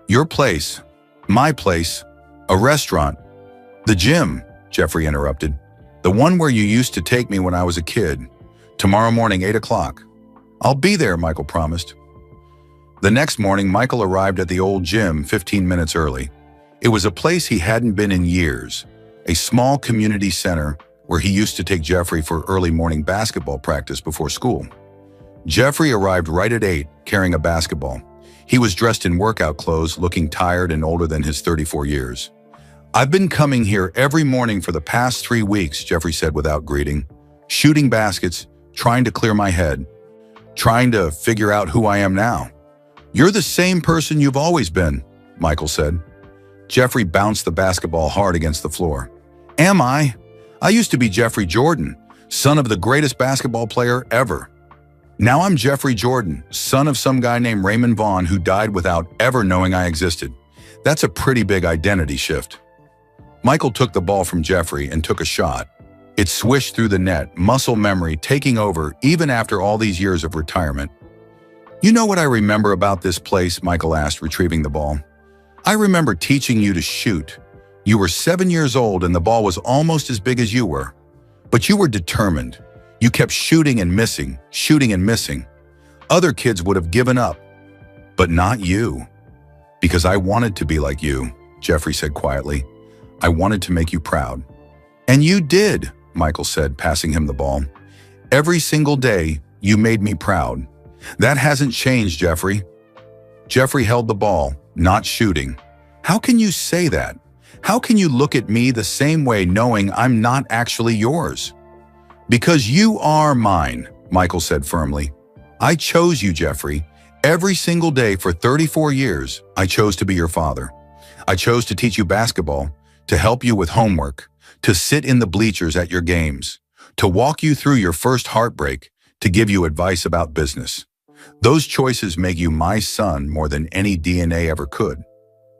"Your place. My place. A restaurant. The gym," Jeffrey interrupted. "The one where you used to take me when I was a kid. Tomorrow morning, 8 o'clock. "I'll be there," Michael promised. The next morning, Michael arrived at the old gym 15 minutes early. It was a place he hadn't been in years, a small community center where he used to take Jeffrey for early morning basketball practice before school. Jeffrey arrived right at 8, carrying a basketball. He was dressed in workout clothes, looking tired and older than his 34 years. "I've been coming here every morning for the past 3 weeks," Jeffrey said without greeting. "Shooting baskets, trying to clear my head, trying to figure out who I am now." "You're the same person you've always been," Michael said. Jeffrey bounced the basketball hard against the floor. "Am I? I used to be Jeffrey Jordan, son of the greatest basketball player ever. Now I'm Jeffrey Jordan, son of some guy named Raymond Vaughn who died without ever knowing I existed. That's a pretty big identity shift." Michael took the ball from Jeffrey and took a shot. It swished through the net, muscle memory taking over even after all these years of retirement. "You know what I remember about this place?" Michael asked, retrieving the ball. "I remember teaching you to shoot. You were 7 years old and the ball was almost as big as you were. But you were determined. You kept shooting and missing, shooting and missing. Other kids would have given up. But not you. Because I wanted to be like you," Jeffrey said quietly. "I wanted to make you proud." "And you did," Michael said, passing him the ball. "Every single day, you made me proud. That hasn't changed, Jeffrey." Jeffrey held the ball, not shooting. "How can you say that? How can you look at me the same way knowing I'm not actually yours?" "Because you are mine," Michael said firmly. "I chose you, Jeffrey. Every single day for 34 years, I chose to be your father. I chose to teach you basketball, to help you with homework, to sit in the bleachers at your games, to walk you through your first heartbreak, to give you advice about business. Those choices make you my son more than any DNA ever could."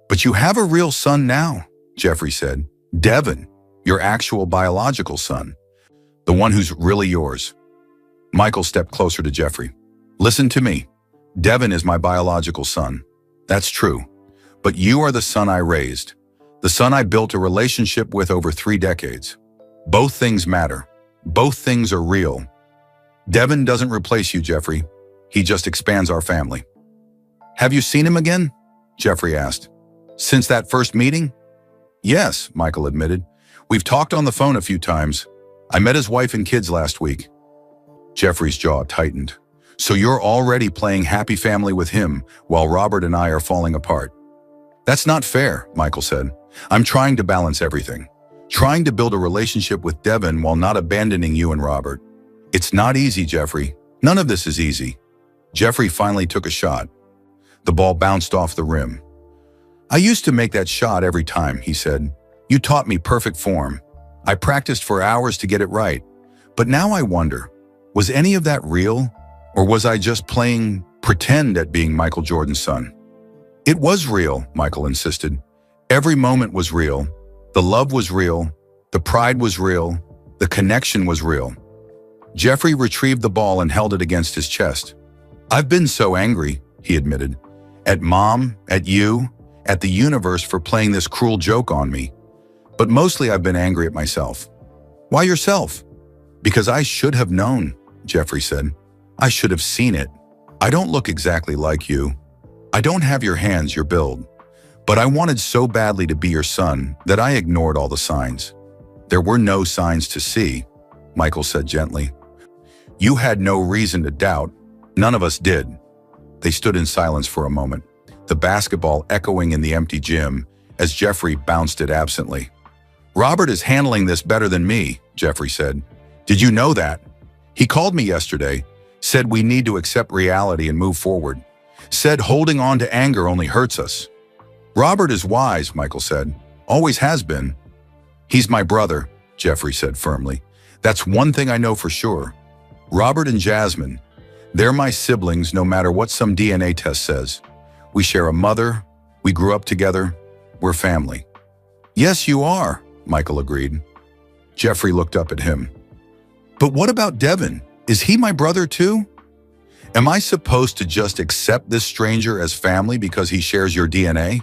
"But you have a real son now," Jeffrey said. "Devin, your actual biological son. The one who's really yours." Michael stepped closer to Jeffrey. "Listen to me. Devin is my biological son. That's true. But you are the son I raised. The son I built a relationship with over 3 decades. Both things matter. Both things are real. Devin doesn't replace you, Jeffrey. He just expands our family." "Have you seen him again?" Jeffrey asked. "Since that first meeting?" "Yes," Michael admitted. "We've talked on the phone a few times. I met his wife and kids last week." Jeffrey's jaw tightened. "So you're already playing happy family with him while Robert and I are falling apart." "That's not fair," Michael said. "I'm trying to balance everything. Trying to build a relationship with Devin while not abandoning you and Robert. It's not easy, Jeffrey. None of this is easy." Jeffrey finally took a shot. The ball bounced off the rim. "I used to make that shot every time," he said. "You taught me perfect form. I practiced for hours to get it right. But now I wonder, was any of that real? Or was I just playing pretend at being Michael Jordan's son? It was real, Michael insisted. Every moment was real. The love was real. The pride was real. The connection was real. Jeffrey retrieved the ball and held it against his chest. I've been so angry, he admitted. At Mom, at you, at the universe for playing this cruel joke on me. But mostly I've been angry at myself. Why yourself? Because I should have known, Jeffrey said. I should have seen it. I don't look exactly like you. I don't have your hands, your build. But I wanted so badly to be your son that I ignored all the signs. There were no signs to see, Michael said gently. You had no reason to doubt. None of us did. They stood in silence for a moment, the basketball echoing in the empty gym as Jeffrey bounced it absently. Robert is handling this better than me, Jeffrey said. Did you know that? He called me yesterday, said we need to accept reality and move forward. Said holding on to anger only hurts us. Robert is wise, Michael said. Always has been. He's my brother, Jeffrey said firmly. That's one thing I know for sure. Robert and Jasmine, they're my siblings no matter what some DNA test says. We share a mother, we grew up together, we're family. Yes, you are, Michael agreed. Jeffrey looked up at him. But what about Devin? Is he my brother too? Am I supposed to just accept this stranger as family because he shares your DNA?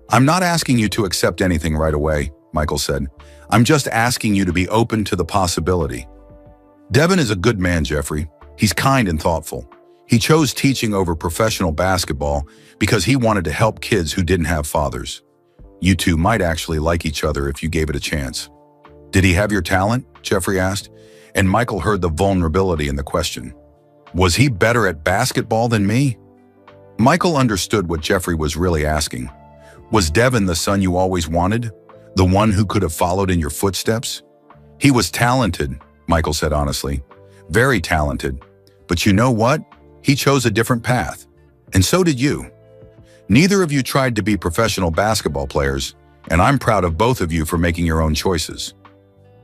I'm not asking you to accept anything right away, Michael said. I'm just asking you to be open to the possibility. Devin is a good man, Jeffrey. He's kind and thoughtful. He chose teaching over professional basketball because he wanted to help kids who didn't have fathers. You two might actually like each other if you gave it a chance. Did he have your talent? Jeffrey asked, and Michael heard the vulnerability in the question. Was he better at basketball than me? Michael understood what Jeffrey was really asking. Was Devin the son you always wanted? The one who could have followed in your footsteps? He was talented, Michael said honestly. Very talented. But you know what? He chose a different path. And so did you. Neither of you tried to be professional basketball players, and I'm proud of both of you for making your own choices.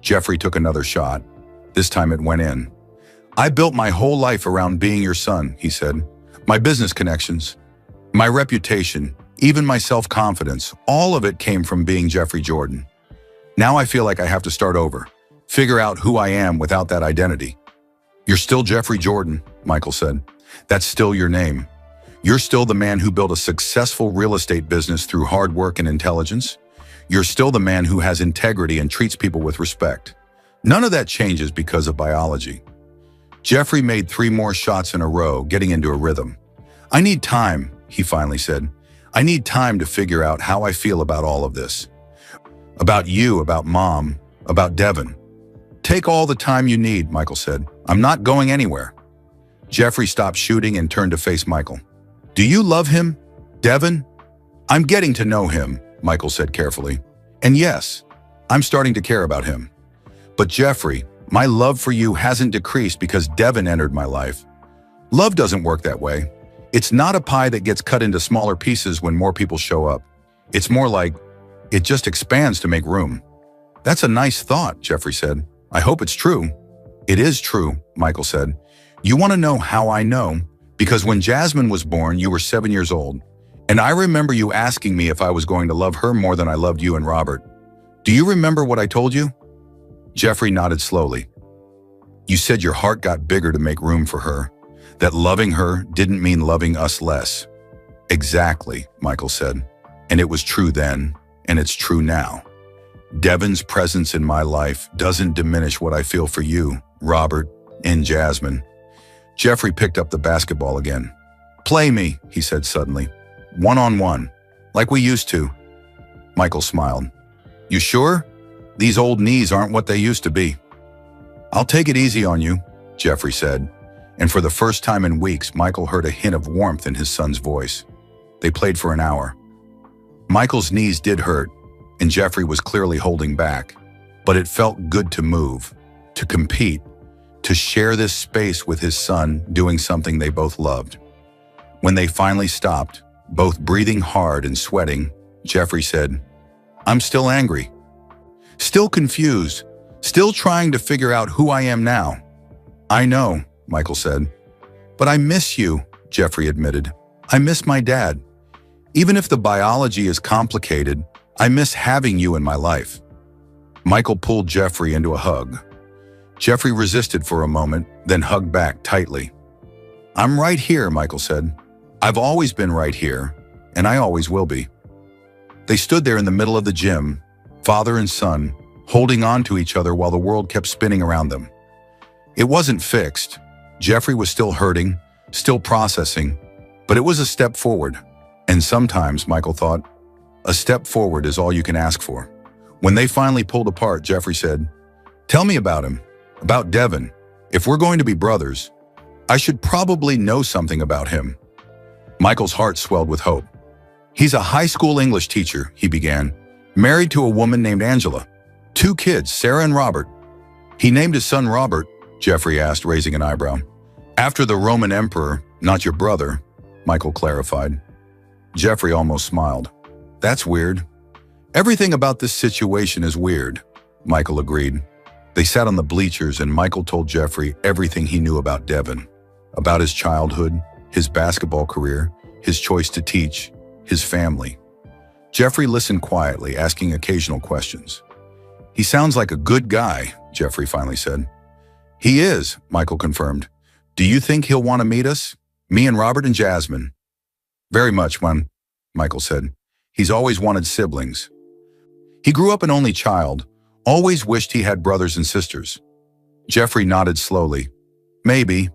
Jeffrey took another shot. This time it went in. I built my whole life around being your son, he said. My business connections, my reputation, even my self-confidence, all of it came from being Jeffrey Jordan. Now I feel like I have to start over, figure out who I am without that identity. You're still Jeffrey Jordan, Michael said. That's still your name. You're still the man who built a successful real estate business through hard work and intelligence. You're still the man who has integrity and treats people with respect. None of that changes because of biology. Jeffrey made 3 more shots in a row, getting into a rhythm. I need time, he finally said. I need time to figure out how I feel about all of this. About you, about Mom, about Devin. Take all the time you need, Michael said. I'm not going anywhere. Jeffrey stopped shooting and turned to face Michael. Do you love him, Devin? I'm getting to know him, Michael said carefully. And yes, I'm starting to care about him. But Jeffrey, my love for you hasn't decreased because Devin entered my life. Love doesn't work that way. It's not a pie that gets cut into smaller pieces when more people show up. It's more like it just expands to make room. That's a nice thought, Jeffrey said. I hope it's true. It is true, Michael said. You want to know how I know? Because when Jasmine was born, you were 7 years old. And I remember you asking me if I was going to love her more than I loved you and Robert. Do you remember what I told you? Jeffrey nodded slowly. You said your heart got bigger to make room for her, that loving her didn't mean loving us less. Exactly, Michael said. And it was true then, and it's true now. Devin's presence in my life doesn't diminish what I feel for you, Robert, and Jasmine. Jeffrey picked up the basketball again. Play me, he said suddenly. 1-on-1, like we used to. Michael smiled. You sure? These old knees aren't what they used to be. I'll take it easy on you, Jeffrey said, and for the first time in weeks, Michael heard a hint of warmth in his son's voice. They played for an hour. Michael's knees did hurt, and Jeffrey was clearly holding back, but it felt good to move, to compete, to share this space with his son doing something they both loved. When they finally stopped, both breathing hard and sweating, Jeffrey said, I'm still angry. Still confused, still trying to figure out who I am now. I know, Michael said. "But I miss you," Jeffrey admitted. "I miss my dad. Even if the biology is complicated, I miss having you in my life." Michael pulled Jeffrey into a hug. Jeffrey resisted for a moment, then hugged back tightly. "I'm right here," Michael said. "I've always been right here, and I always will be." They stood there in the middle of the gym, father and son, holding on to each other while the world kept spinning around them. It wasn't fixed. Jeffrey was still hurting, still processing, but it was a step forward. And sometimes, Michael thought, a step forward is all you can ask for. When they finally pulled apart, Jeffrey said, "Tell me about him, about Devin. If we're going to be brothers, I should probably know something about him." Michael's heart swelled with hope. "He's a high school English teacher," he began, "married to a woman named Angela. 2 kids, Sarah and Robert." "He named his son Robert?" Jeffrey asked, raising an eyebrow. "After the Roman emperor, not your brother," Michael clarified. Jeffrey almost smiled. "That's weird." "Everything about this situation is weird," Michael agreed. They sat on the bleachers and Michael told Jeffrey everything he knew about Devin, about his childhood, his basketball career, his choice to teach, his family. Jeffrey listened quietly, asking occasional questions. "He sounds like a good guy," Jeffrey finally said. "He is," Michael confirmed. "Do you think he'll want to meet us? Me and Robert and Jasmine?" "Very much, Juan," Michael said. "He's always wanted siblings. He grew up an only child, always wished he had brothers and sisters." Jeffrey nodded slowly. Maybe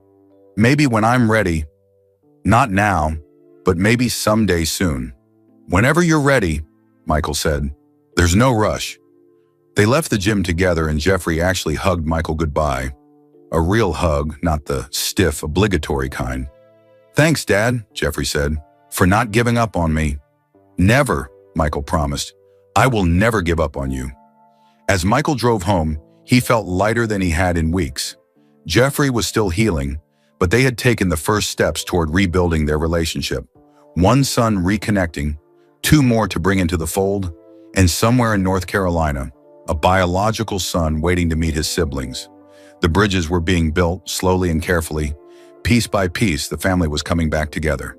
when I'm ready. Not now, but maybe someday soon." "Whenever you're ready," Michael said. "There's no rush." They left the gym together and Jeffrey actually hugged Michael goodbye. A real hug, not the stiff, obligatory kind. "Thanks, Dad," Jeffrey said, "for not giving up on me." "Never," Michael promised. "I will never give up on you." As Michael drove home, he felt lighter than he had in weeks. Jeffrey was still healing, but they had taken the first steps toward rebuilding their relationship. 1 son reconnecting, 2 more to bring into the fold, and somewhere in North Carolina, a biological son waiting to meet his siblings. The bridges were being built slowly and carefully. Piece by piece, the family was coming back together.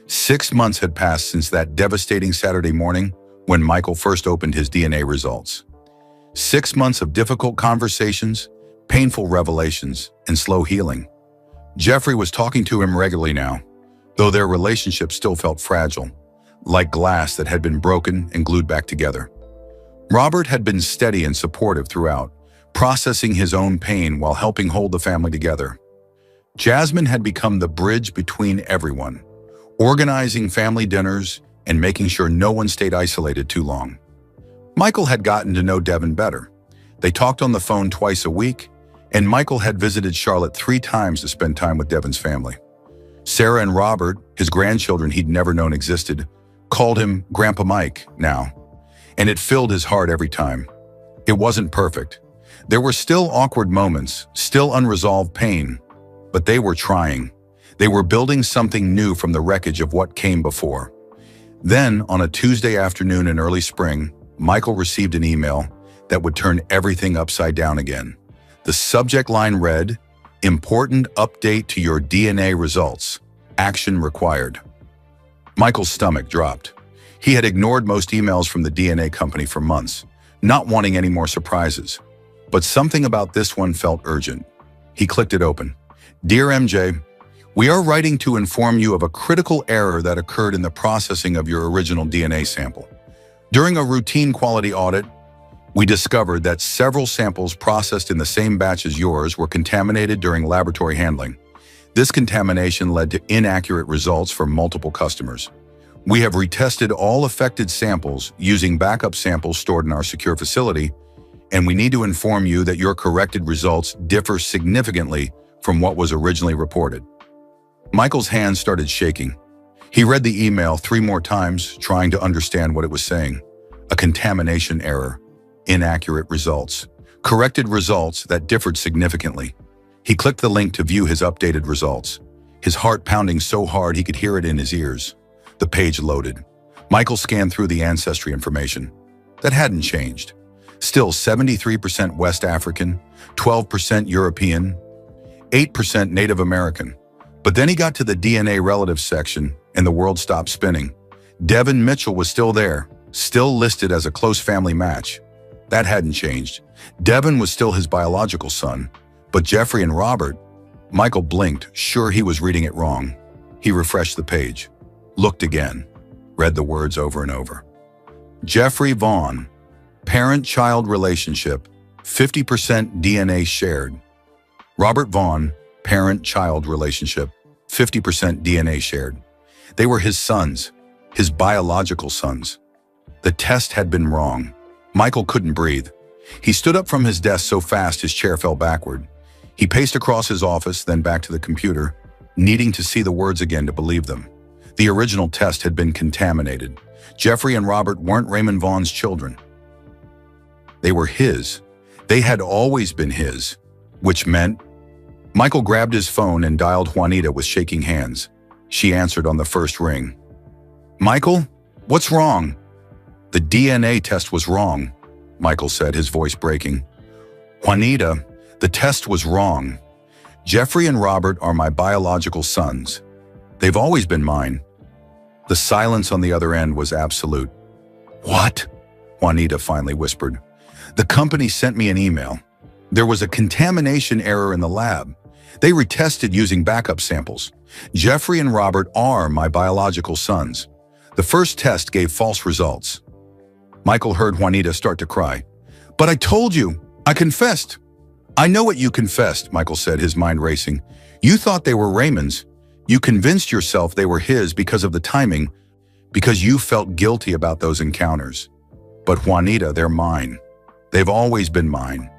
6 months had passed since that devastating Saturday morning when Michael first opened his DNA results. 6 months of difficult conversations, painful revelations, and slow healing. Jeffrey was talking to him regularly now, though their relationship still felt fragile, like glass that had been broken and glued back together. Robert had been steady and supportive throughout, processing his own pain while helping hold the family together. Jasmine had become the bridge between everyone, organizing family dinners and making sure no one stayed isolated too long. Michael had gotten to know Devin better. They talked on the phone twice a week, and Michael had visited Charlotte 3 times to spend time with Devin's family. Sarah and Robert, his grandchildren he'd never known existed, called him Grandpa Mike now, and it filled his heart every time. It wasn't perfect. There were still awkward moments, still unresolved pain, but they were trying. They were building something new from the wreckage of what came before. Then, on a Tuesday afternoon in early spring, Michael received an email that would turn everything upside down again. The subject line read, "Important update to your DNA results. Action required." Michael's stomach dropped. He had ignored most emails from the DNA company for months, not wanting any more surprises. But something about this one felt urgent. He clicked it open. "Dear MJ, we are writing to inform you of a critical error that occurred in the processing of your original DNA sample. During a routine quality audit, we discovered that several samples processed in the same batch as yours were contaminated during laboratory handling. This contamination led to inaccurate results for multiple customers. We have retested all affected samples using backup samples stored in our secure facility, and we need to inform you that your corrected results differ significantly from what was originally reported." Michael's hands started shaking. He read the email 3 more times, trying to understand what it was saying. A contamination error, inaccurate results, corrected results that differed significantly. He clicked the link to view his updated results, his heart pounding so hard he could hear it in his ears. The page loaded. Michael scanned through the ancestry information. That hadn't changed. Still 73% West African, 12% European, 8% Native American. But then he got to the DNA relatives section, and the world stopped spinning. Devin Mitchell was still there, still listed as a close family match. That hadn't changed. Devin was still his biological son, but Jeffrey and Robert. Michael blinked, sure he was reading it wrong. He refreshed the page, looked again, read the words over and over. Jeffrey Vaughn, parent-child relationship, 50% DNA shared. Robert Vaughn, parent-child relationship, 50% DNA shared. They were his sons, his biological sons. The test had been wrong. Michael couldn't breathe. He stood up from his desk so fast his chair fell backward. He paced across his office, then back to the computer, needing to see the words again to believe them. The original test had been contaminated. Jeffrey and Robert weren't Raymond Vaughn's children. They were his. They had always been his, which meant... Michael grabbed his phone and dialed Juanita with shaking hands. She answered on the first ring. Michael, what's wrong? The DNA test was wrong, Michael said, his voice breaking. Juanita, the test was wrong. Jeffrey and Robert are my biological sons. They've always been mine. The silence on the other end was absolute. What? Juanita finally whispered. The company sent me an email. There was a contamination error in the lab. They retested using backup samples. Jeffrey and Robert are my biological sons. The first test gave false results. Michael heard Juanita start to cry. But I told you, I confessed. I know what you confessed, Michael said, his mind racing. You thought they were Raymond's. You convinced yourself they were his because of the timing, because you felt guilty about those encounters. But Juanita, they're mine. They've always been mine.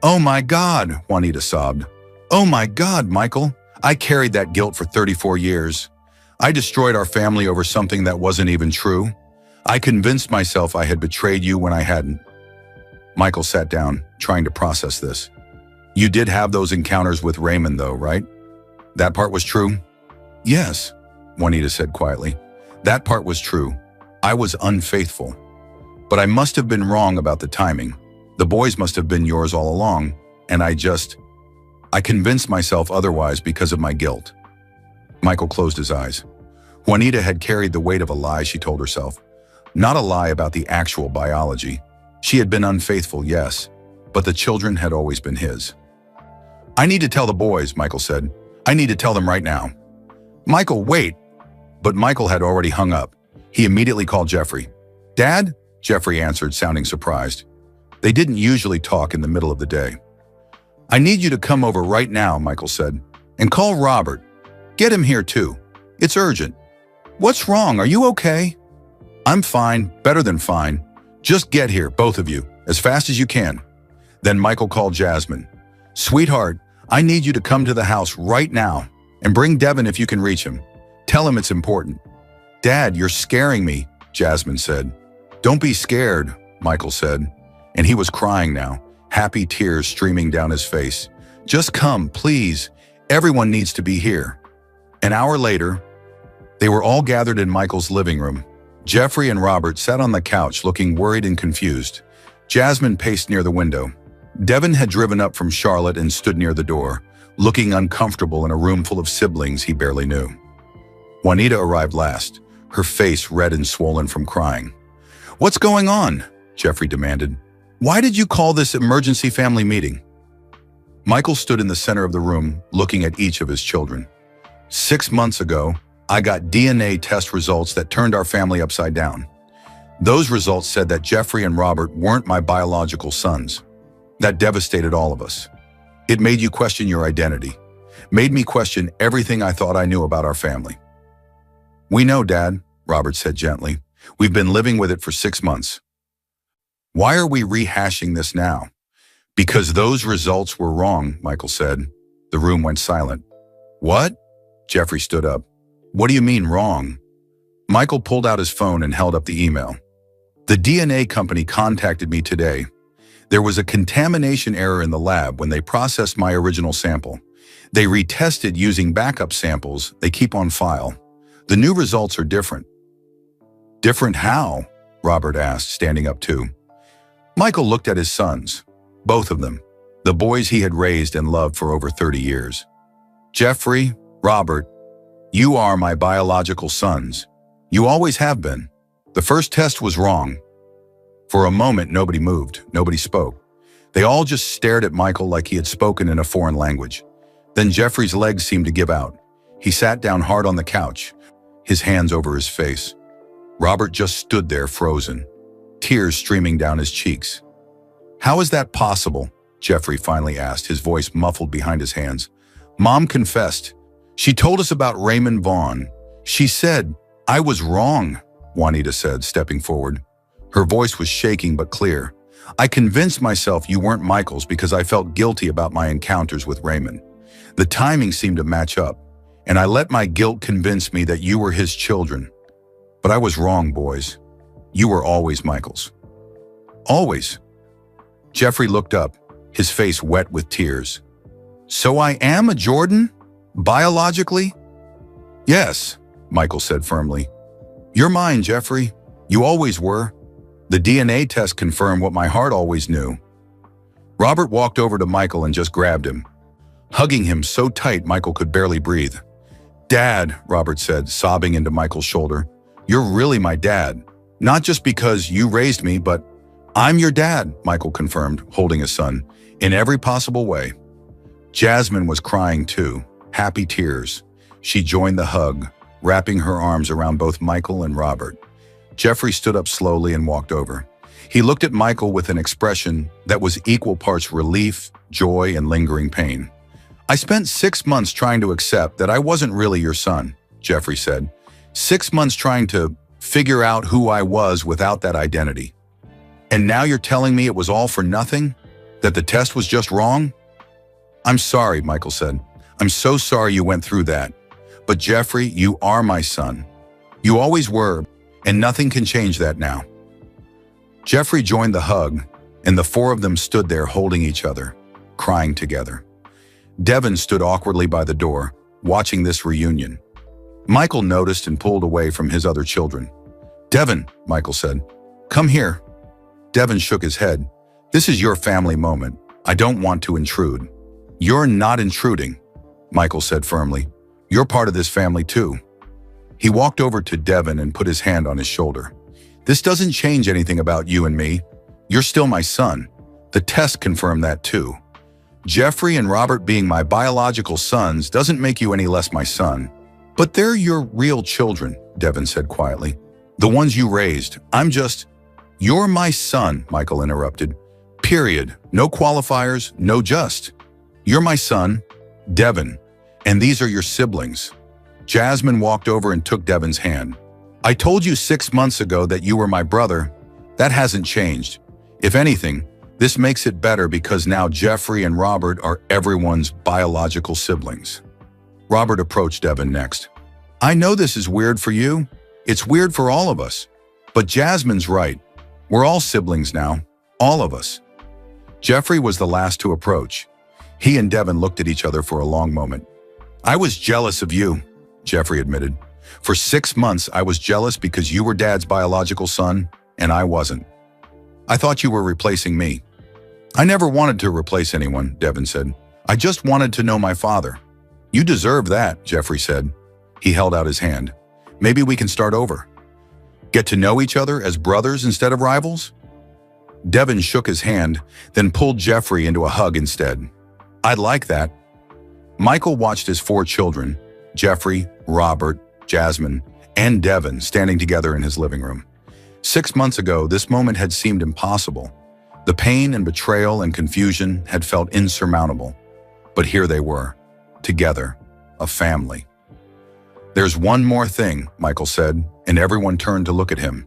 Oh my God, Juanita sobbed. Oh my God, Michael. I carried that guilt for 34 years. I destroyed our family over something that wasn't even true. I convinced myself I had betrayed you when I hadn't. Michael sat down, trying to process this. You did have those encounters with Raymond though, right? That part was true? Yes, Juanita said quietly. That part was true. I was unfaithful. But I must have been wrong about the timing. The boys must have been yours all along, and I convinced myself otherwise because of my guilt. Michael closed his eyes. Juanita had carried the weight of a lie, she told herself. Not a lie about the actual biology. She had been unfaithful, yes, but the children had always been his. I need to tell the boys, Michael said. I need to tell them right now. Michael, wait. But Michael had already hung up. He immediately called Jeffrey. Dad? Jeffrey answered, sounding surprised. They didn't usually talk in the middle of the day. I need you to come over right now, Michael said, and call Robert. Get him here too. It's urgent. What's wrong? Are you okay? I'm fine, better than fine. Just get here, both of you, as fast as you can. Then Michael called Jasmine. Sweetheart, I need you to come to the house right now and bring Devin if you can reach him. Tell him it's important. Dad, you're scaring me, Jasmine said. Don't be scared, Michael said, and he was crying now, happy tears streaming down his face. Just come, please. Everyone needs to be here. An hour later, they were all gathered in Michael's living room. Jeffrey and Robert sat on the couch looking worried and confused. Jasmine paced near the window. Devin had driven up from Charlotte and stood near the door, looking uncomfortable in a room full of siblings he barely knew. Juanita arrived last, her face red and swollen from crying. What's going on? Jeffrey demanded. Why did you call this emergency family meeting? Michael stood in the center of the room, looking at each of his children. 6 months ago, I got DNA test results that turned our family upside down. Those results said that Jeffrey and Robert weren't my biological sons. That devastated all of us. It made you question your identity, made me question everything I thought I knew about our family. We know, Dad, Robert said gently. We've been living with it for 6 months. Why are we rehashing this now? Because those results were wrong, Michael said. The room went silent. What? Jeffrey stood up. What do you mean wrong? Michael pulled out his phone and held up the email. The DNA company contacted me today. There was a contamination error in the lab when they processed my original sample. They retested using backup samples they keep on file. The new results are different. Different how? Robert asked, standing up too. Michael looked at his sons, both of them, the boys he had raised and loved for over 30 years. Jeffrey, Robert, you are my biological sons. You always have been. The first test was wrong. For a moment, nobody moved, nobody spoke. They all just stared at Michael like he had spoken in a foreign language. Then Jeffrey's legs seemed to give out. He sat down hard on the couch, his hands over his face. Robert just stood there frozen, tears streaming down his cheeks. "How is that possible?" Jeffrey finally asked, his voice muffled behind his hands. "Mom confessed. She told us about Raymond Vaughn. She said, I was wrong," Juanita said, stepping forward. Her voice was shaking but clear. "I convinced myself you weren't Michael's because I felt guilty about my encounters with Raymond. The timing seemed to match up, and I let my guilt convince me that you were his children. But I was wrong, boys. You were always Michael's. Always." Jeffrey looked up, his face wet with tears. "So I am a Jordan? Biologically?" "Yes," Michael said firmly. "You're mine, Jeffrey. You always were. The DNA test confirmed what my heart always knew." Robert walked over to Michael and just grabbed him, hugging him so tight Michael could barely breathe. "Dad," Robert said, sobbing into Michael's shoulder. "You're really my dad. Not just because you raised me, but I'm your dad," Michael confirmed, holding his son, in every possible way. Jasmine was crying too, happy tears. She joined the hug, wrapping her arms around both Michael and Robert. Jeffrey stood up slowly and walked over. He looked at Michael with an expression that was equal parts relief, joy, and lingering pain. "I spent 6 months trying to accept that I wasn't really your son," Jeffrey said. 6 months trying to figure out who I was without that identity. "And now you're telling me it was all for nothing? That the test was just wrong?" "I'm sorry," Michael said. "I'm so sorry you went through that. But Jeffrey, you are my son. You always were, and nothing can change that now." Jeffrey joined the hug, and the four of them stood there holding each other, crying together. Devin stood awkwardly by the door, watching this reunion. Michael noticed and pulled away from his other children. "Devin," Michael said, "come here." Devin shook his head. "This is your family moment. I don't want to intrude." "You're not intruding," Michael said firmly. "You're part of this family too." He walked over to Devin and put his hand on his shoulder. "This doesn't change anything about you and me. You're still my son. The test confirmed that too. Jeffrey and Robert being my biological sons doesn't make you any less my son. But they're your real children," Devin said quietly. "The ones you raised. I'm just—" "You're my son," Michael interrupted. "Period. No qualifiers, no just. You're my son, Devin, and these are your siblings." Jasmine walked over and took Devin's hand. "I told you 6 months ago that you were my brother. That hasn't changed. If anything, this makes it better because now Jeffrey and Robert are everyone's biological siblings." Robert approached Devin next. "I know this is weird for you. It's weird for all of us. But Jasmine's right. We're all siblings now. All of us." Jeffrey was the last to approach. He and Devin looked at each other for a long moment. "I was jealous of you," Jeffrey admitted. "For 6 months, I was jealous because you were Dad's biological son, and I wasn't. I thought you were replacing me." "I never wanted to replace anyone," Devin said. "I just wanted to know my father." "You deserve that," Jeffrey said. He held out his hand. "Maybe we can start over. Get to know each other as brothers instead of rivals?" Devin shook his hand, then pulled Jeffrey into a hug instead. "I'd like that." Michael watched his 4 children, Jeffrey, Robert, Jasmine, and Devin, standing together in his living room. 6 months ago, this moment had seemed impossible. The pain and betrayal and confusion had felt insurmountable. But here they were, together, a family. "There's one more thing," Michael said, and everyone turned to look at him.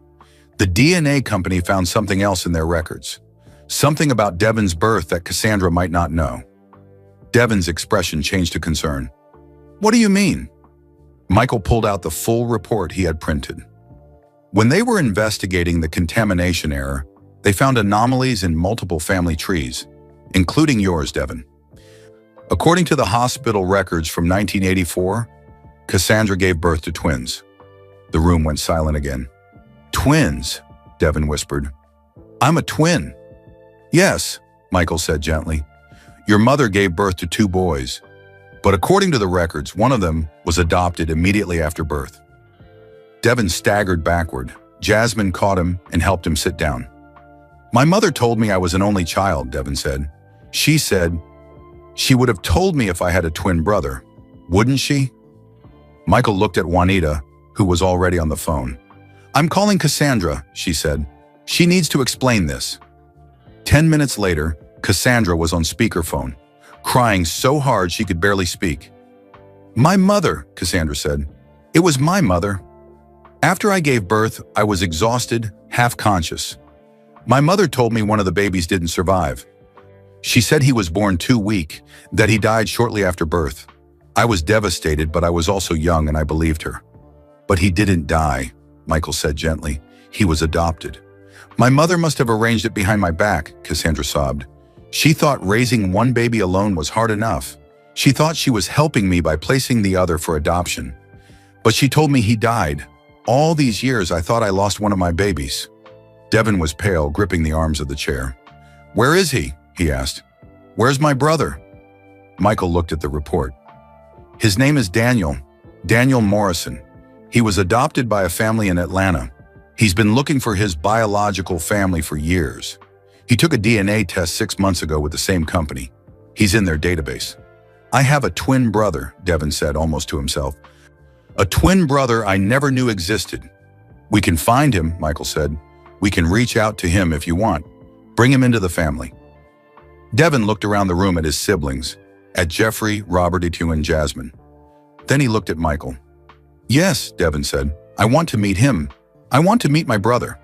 The DNA company found something else in their records. Something about Devin's birth that Cassandra might not know. Devin's expression changed to concern. "What do you mean?" Michael pulled out the full report he had printed. When they were investigating the contamination error, they found anomalies in multiple family trees, including yours, Devin. According to the hospital records from 1984, Cassandra gave birth to twins. The room went silent again. "Twins," Devin whispered. "I'm a twin." "Yes," Michael said gently. "Your mother gave birth to 2 boys. But according to the records, one of them was adopted immediately after birth. Devin staggered backward. Jasmine caught him and helped him sit down. "My mother told me I was an only child," Devin said. "She said she would have told me if I had a twin brother, wouldn't she?" Michael looked at Juanita, who was already on the phone. "I'm calling Cassandra," she said. "She needs to explain this." 10 minutes later, Cassandra was on speakerphone, crying so hard she could barely speak. "My mother," Cassandra said. "It was my mother. After I gave birth, I was exhausted, half-conscious. My mother told me one of the babies didn't survive. She said he was born too weak, that he died shortly after birth. I was devastated, but I was also young and I believed her. But he didn't die," Michael said gently. "He was adopted. My mother must have arranged it behind my back," Cassandra sobbed. "She thought raising one baby alone was hard enough. She thought she was helping me by placing the other for adoption. But she told me he died. All these years I thought I lost one of my babies." Devin was pale, gripping the arms of the chair. "Where is he?" he asked. "Where's my brother?" Michael looked at the report. "His name is Daniel Morrison. He was adopted by a family in Atlanta. He's been looking for his biological family for years. He took a DNA test 6 months ago with the same company. He's in their database." "I have a twin brother," Devin said almost to himself. "A twin brother I never knew existed." "We can find him," Michael said. "We can reach out to him if you want. Bring him into the family." Devin looked around the room at his siblings, at Jeffrey, Robert, and Jasmine. Then he looked at Michael. "Yes," Devin said. "I want to meet him. I want to meet my brother."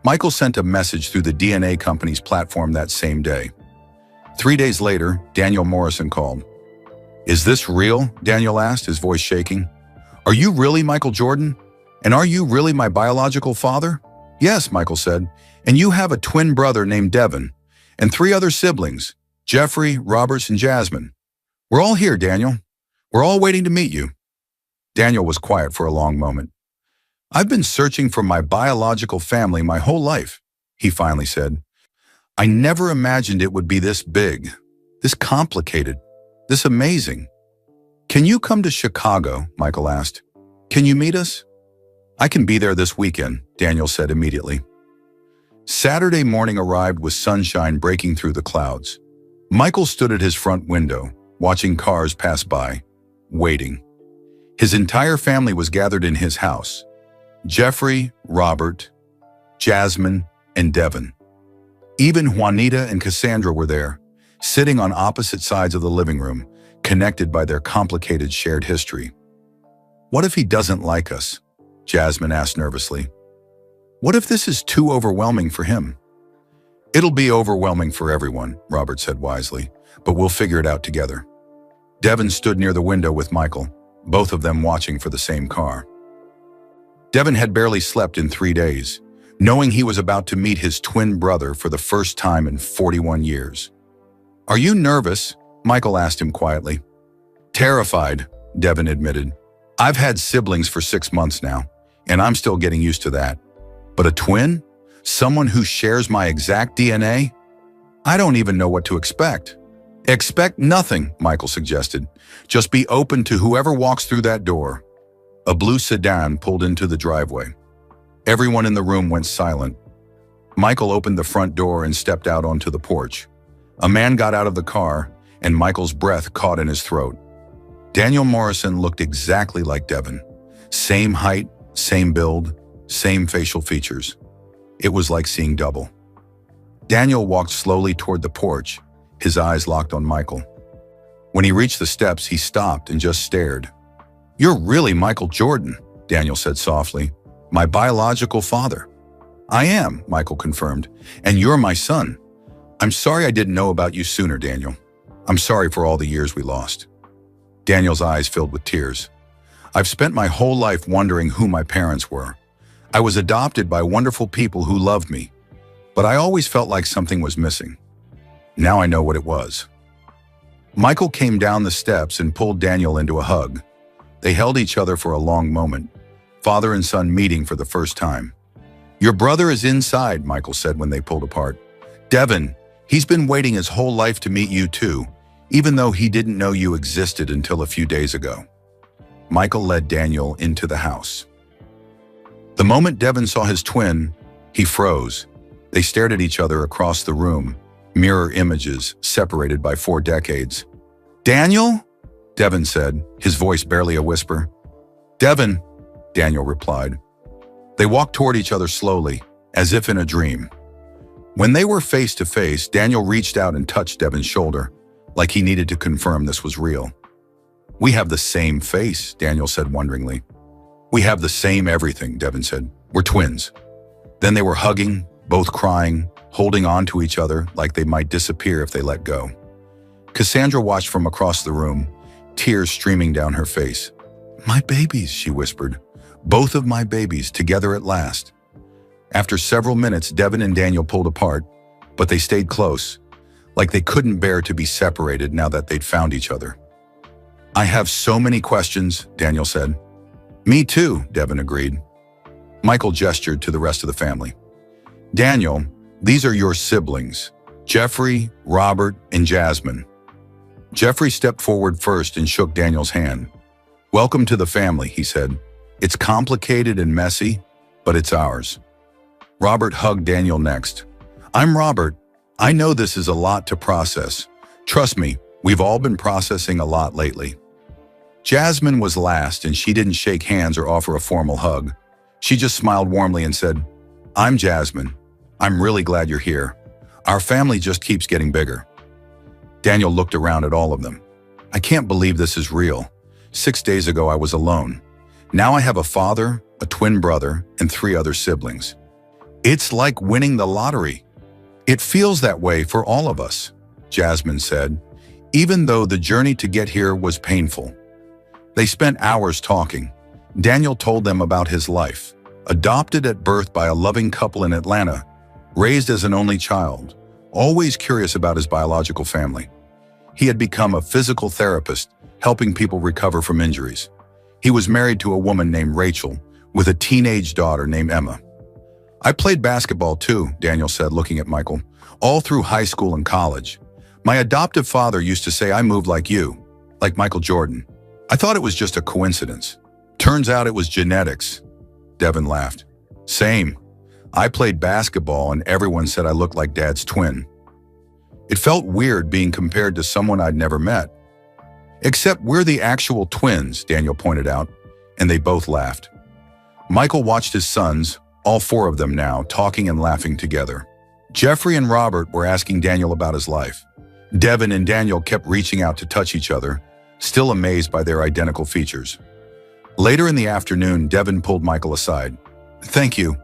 Michael sent a message through the DNA company's platform that same day. 3 days later, Daniel Morrison called. "Is this real?" Daniel asked, his voice shaking. "Are you really Michael Jordan? And are you really my biological father?" "Yes," Michael said. "And you have a twin brother named Devin, and 3 other siblings, Jeffrey, Robert, and Jasmine. We're all here, Daniel. We're all waiting to meet you." Daniel was quiet for a long moment. "I've been searching for my biological family my whole life," he finally said. "I never imagined it would be this big, this complicated, this amazing." "Can you come to Chicago?" Michael asked. "Can you meet us?" "I can be there this weekend," Daniel said immediately. Saturday morning arrived with sunshine breaking through the clouds. Michael stood at his front window, watching cars pass by, waiting. His entire family was gathered in his house. Jeffrey, Robert, Jasmine, and Devin. Even Juanita and Cassandra were there, sitting on opposite sides of the living room, connected by their complicated shared history. "What if he doesn't like us?" Jasmine asked nervously. "What if this is too overwhelming for him?" "It'll be overwhelming for everyone," Robert said wisely, "but we'll figure it out together." Devin stood near the window with Michael, both of them watching for the same car. Devin had barely slept in 3 days, knowing he was about to meet his twin brother for the first time in 41 years. "Are you nervous?" Michael asked him quietly. "Terrified," Devin admitted. "I've had siblings for 6 months now, and I'm still getting used to that. But a twin? Someone who shares my exact DNA? I don't even know what to expect." "Expect nothing," Michael suggested. "Just be open to whoever walks through that door." A blue sedan pulled into the driveway. Everyone in the room went silent. Michael opened the front door and stepped out onto the porch. A man got out of the car, and Michael's breath caught in his throat. Daniel Morrison looked exactly like Devin. Same height, same build, same facial features. It was like seeing double. Daniel walked slowly toward the porch, his eyes locked on Michael. When he reached the steps, he stopped and just stared. "You're really Michael Jordan," Daniel said softly. "My biological father." "I am," Michael confirmed, "and you're my son. I'm sorry I didn't know about you sooner, Daniel. I'm sorry for all the years we lost." Daniel's eyes filled with tears. "I've spent my whole life wondering who my parents were. I was adopted by wonderful people who loved me, but I always felt like something was missing. Now I know what it was." Michael came down the steps and pulled Daniel into a hug. They held each other for a long moment, father and son meeting for the first time. "Your brother is inside," Michael said when they pulled apart. "Devin, he's been waiting his whole life to meet you too. even though he didn't know you existed until a few days ago. Michael led Daniel into the house. The moment Devin saw his twin, he froze. They stared at each other across the room, mirror images separated by 4 decades. "Daniel?" Devin said, his voice barely a whisper. "Devin," Daniel replied. They walked toward each other slowly, as if in a dream. When they were face to face, Daniel reached out and touched Devin's shoulder, like he needed to confirm this was real. "We have the same face," Daniel said wonderingly. "We have the same everything," Devin said. "We're twins." Then they were hugging, both crying, holding on to each other like they might disappear if they let go. Cassandra watched from across the room, tears streaming down her face. "My babies," she whispered. "Both of my babies, together at last." After several minutes, Devin and Daniel pulled apart, but they stayed close, like they couldn't bear to be separated now that they'd found each other. "I have so many questions," Daniel said. "Me too," Devin agreed. Michael gestured to the rest of the family. "Daniel, these are your siblings, Jeffrey, Robert, and Jasmine." Jeffrey stepped forward first and shook Daniel's hand. "Welcome to the family," he said. "It's complicated and messy, but it's ours." Robert hugged Daniel next. "I'm Robert. I know this is a lot to process. Trust me, we've all been processing a lot lately." Jasmine was last, and she didn't shake hands or offer a formal hug. She just smiled warmly and said, "I'm Jasmine. I'm really glad you're here. Our family just keeps getting bigger." Daniel looked around at all of them. "I can't believe this is real. 6 days ago I was alone. Now I have a father, a twin brother, and 3 other siblings. It's like winning the lottery." "It feels that way for all of us," Jasmine said, "even though the journey to get here was painful." They spent hours talking. Daniel told them about his life. Adopted at birth by a loving couple in Atlanta, raised as an only child, always curious about his biological family. He had become a physical therapist, helping people recover from injuries. He was married to a woman named Rachel, with a teenage daughter named Emma. "I played basketball too," Daniel said, looking at Michael, "all through high school and college. My adoptive father used to say I moved like you, like Michael Jordan. I thought it was just a coincidence. Turns out it was genetics." Devin laughed. "Same. I played basketball and everyone said I looked like Dad's twin. It felt weird being compared to someone I'd never met." "Except we're the actual twins," Daniel pointed out, and they both laughed. Michael watched his sons, all 4 of them now, talking and laughing together. Jeffrey and Robert were asking Daniel about his life. Devin and Daniel kept reaching out to touch each other, still amazed by their identical features. Later in the afternoon, Devin pulled Michael aside. "Thank you,"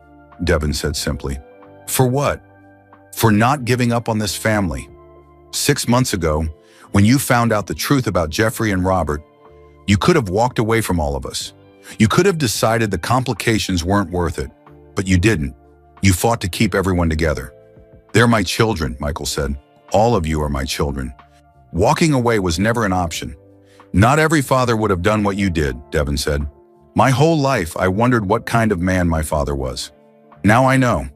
Devin said simply. "For what?" "For not giving up on this family. 6 months ago, when you found out the truth about Jeffrey and Robert, you could have walked away from all of us. You could have decided the complications weren't worth it, but you didn't. You fought to keep everyone together." "They're my children," Michael said. "All of you are my children. Walking away was never an option." "Not every father would have done what you did," Devin said. "My whole life I wondered what kind of man my father was. Now I know.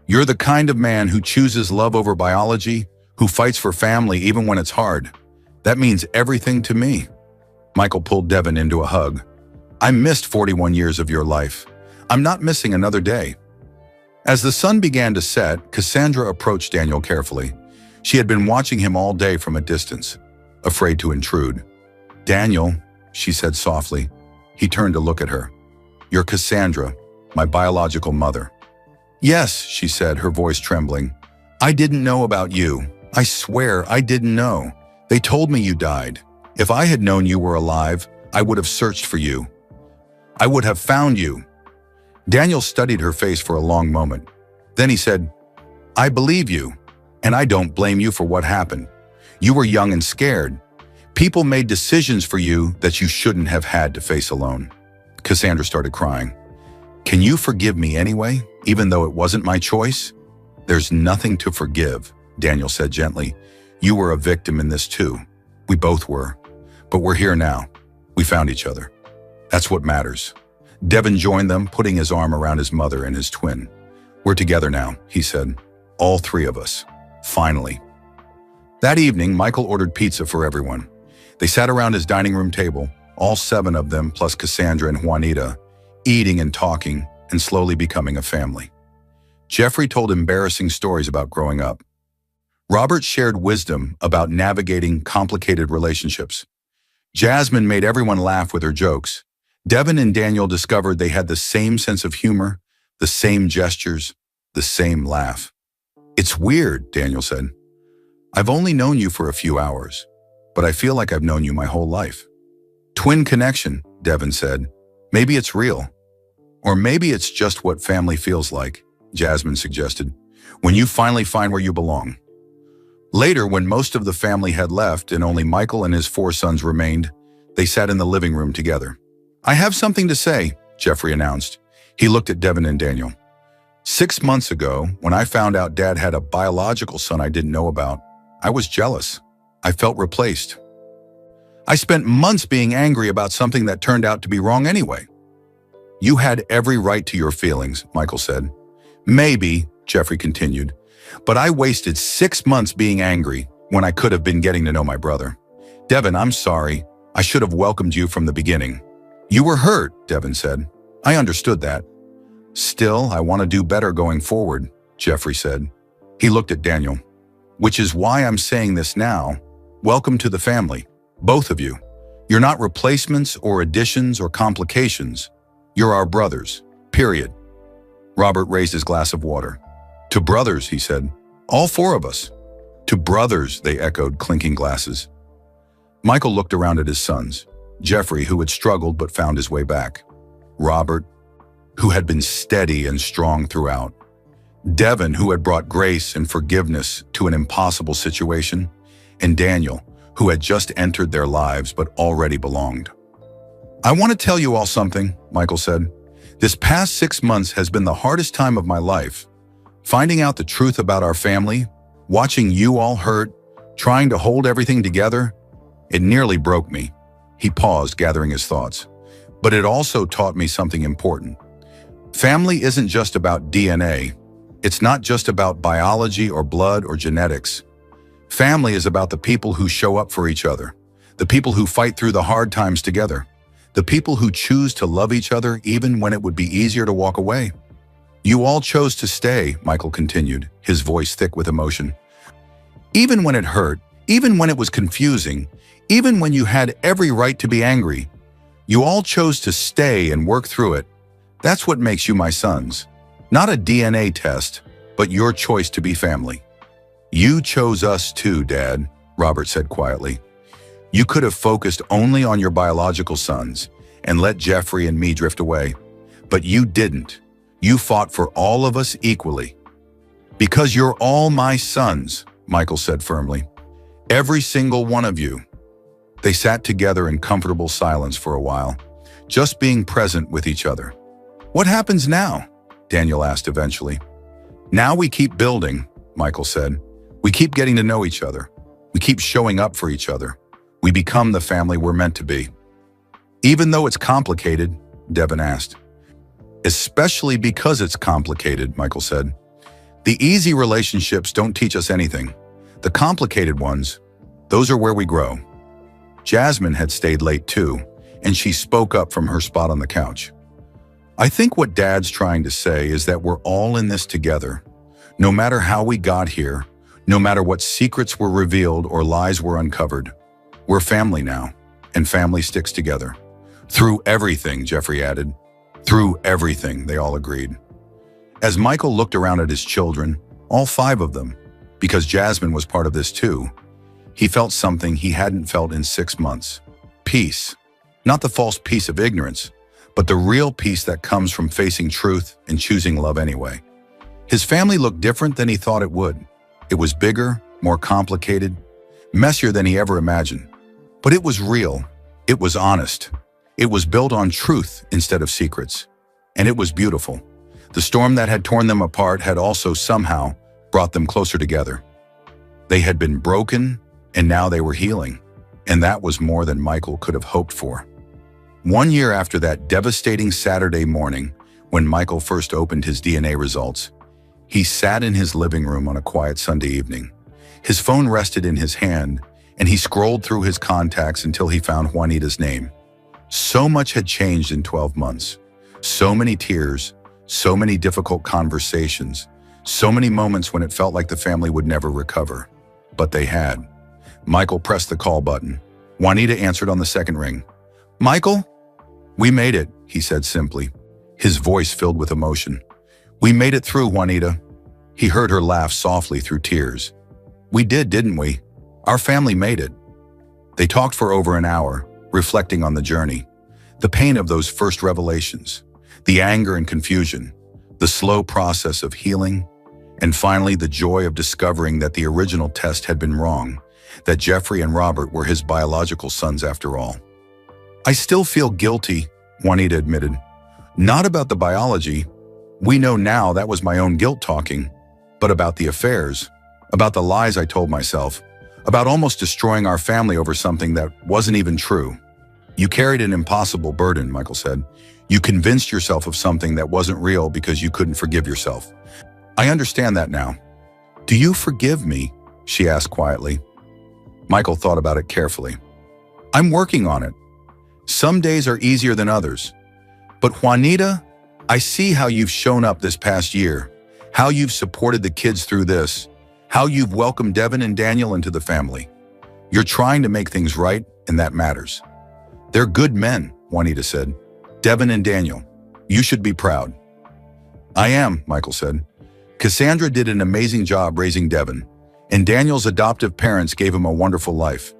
You're the kind of man who chooses love over biology, who fights for family even when it's hard. That means everything to me." Michael pulled Devin into a hug. "I missed 41 years of your life. I'm not missing another day." As the sun began to set, Cassandra approached Daniel carefully. She had been watching him all day from a distance, afraid to intrude. "Daniel," she said softly. He turned to look at her. "You're Cassandra, my biological mother." "Yes," she said, her voice trembling. "I didn't know about you. I swear I didn't know. They told me you died. If I had known you were alive, I would have searched for you. I would have found you." Daniel studied her face for a long moment. Then he said, "I believe you, and I don't blame you for what happened. You were young and scared. People made decisions for you that you shouldn't have had to face alone." Cassandra started crying. "Can you forgive me anyway, even though it wasn't my choice?" "There's nothing to forgive," Daniel said gently. "You were a victim in this too. We both were. But we're here now. We found each other. That's what matters." Devin joined them, putting his arm around his mother and his twin. "We're together now," he said. "All 3 of us. Finally." That evening, Michael ordered pizza for everyone. They sat around his dining room table, all 7 of them plus Cassandra and Juanita, eating and talking and slowly becoming a family. Jeffrey told embarrassing stories about growing up. Robert shared wisdom about navigating complicated relationships. Jasmine made everyone laugh with her jokes. Devin and Daniel discovered they had the same sense of humor, the same gestures, the same laugh. "It's weird," Daniel said. "I've only known you for a few hours, but I feel like I've known you my whole life." "Twin connection," Devin said. "Maybe it's real. Or maybe it's just what family feels like," Jasmine suggested, "when you finally find where you belong." Later, when most of the family had left and only Michael and his 4 sons remained, they sat in the living room together. "I have something to say," Jeffrey announced. He looked at Devin and Daniel. "6 months ago, when I found out Dad had a biological son I didn't know about, I was jealous. I felt replaced. I spent months being angry about something that turned out to be wrong anyway." "You had every right to your feelings," Michael said. "Maybe," Jeffrey continued, "but I wasted 6 months being angry when I could have been getting to know my brother. Devin, I'm sorry. I should have welcomed you from the beginning." "You were hurt," Devin said. "I understood that." "Still, I want to do better going forward," Jeffrey said. He looked at Daniel. "Which is why I'm saying this now. Welcome to the family, both of you. You're not replacements or additions or complications. You're our brothers, period." Robert raised his glass of water. "To brothers," he said. "All 4 of us." "To brothers," they echoed, clinking glasses. Michael looked around at his sons. Jeffrey, who had struggled but found his way back. Robert, who had been steady and strong throughout. Devin, who had brought grace and forgiveness to an impossible situation. And Daniel, who had just entered their lives but already belonged. "I want to tell you all something," Michael said. "This past 6 months has been the hardest time of my life. Finding out the truth about our family, watching you all hurt, trying to hold everything together, it nearly broke me." He paused, gathering his thoughts. "But it also taught me something important. Family isn't just about DNA. It's not just about biology or blood or genetics. Family is about the people who show up for each other, the people who fight through the hard times together, the people who choose to love each other even when it would be easier to walk away. You all chose to stay," Michael continued, his voice thick with emotion. "Even when it hurt, even when it was confusing, even when you had every right to be angry, you all chose to stay and work through it. That's what makes you my sons. Not a DNA test, but your choice to be family." "You chose us too, Dad," Robert said quietly. "You could have focused only on your biological sons and let Jeffrey and me drift away. But you didn't. You fought for all of us equally." "Because you're all my sons," Michael said firmly. "Every single one of you." They sat together in comfortable silence for a while, just being present with each other. "What happens now?" Daniel asked eventually. "Now we keep building," Michael said. "We keep getting to know each other. We keep showing up for each other. We become the family we're meant to be." "Even though it's complicated?" Devin asked. "Especially because it's complicated," Michael said. "The easy relationships don't teach us anything. The complicated ones, those are where we grow." Jasmine had stayed late too, and she spoke up from her spot on the couch. "I think what Dad's trying to say is that we're all in this together. No matter how we got here, no matter what secrets were revealed or lies were uncovered, we're family now, and family sticks together." "Through everything," Jeffrey added. "Through everything," they all agreed. As Michael looked around at his children, all 5 of them, because Jasmine was part of this too, he felt something he hadn't felt in 6 months. Peace. Not the false peace of ignorance, but the real peace that comes from facing truth and choosing love anyway. His family looked different than he thought it would. It was bigger, more complicated, messier than he ever imagined. But it was real. It was honest. It was built on truth instead of secrets. And it was beautiful. The storm that had torn them apart had also somehow brought them closer together. They had been broken, and now they were healing. And that was more than Michael could have hoped for. 1 year after that devastating Saturday morning, when Michael first opened his DNA results, he sat in his living room on a quiet Sunday evening. His phone rested in his hand, and he scrolled through his contacts until he found Juanita's name. So much had changed in 12 months. So many tears, so many difficult conversations, so many moments when it felt like the family would never recover. But they had. Michael pressed the call button. Juanita answered on the second ring. "Michael?" "We made it," he said simply, his voice filled with emotion. "We made it through, Juanita." He heard her laugh softly through tears. "We did, didn't we? Our family made it." They talked for over an hour, reflecting on the journey, the pain of those first revelations, the anger and confusion, the slow process of healing, and finally the joy of discovering that the original test had been wrong, that Jeffrey and Robert were his biological sons after all. "I still feel guilty," Juanita admitted. "Not about the biology. We know now that was my own guilt talking, but about the affairs, about the lies I told myself, about almost destroying our family over something that wasn't even true." "You carried an impossible burden," Michael said. "You convinced yourself of something that wasn't real because you couldn't forgive yourself. I understand that now." "Do you forgive me?" she asked quietly. Michael thought about it carefully. "I'm working on it. Some days are easier than others. But Juanita, I see how you've shown up this past year, how you've supported the kids through this, how you've welcomed Devin and Daniel into the family. You're trying to make things right, and that matters." "They're good men," Juanita said. "Devin and Daniel. You should be proud." "I am," Michael said. "Cassandra did an amazing job raising Devin, and Daniel's adoptive parents gave him a wonderful life.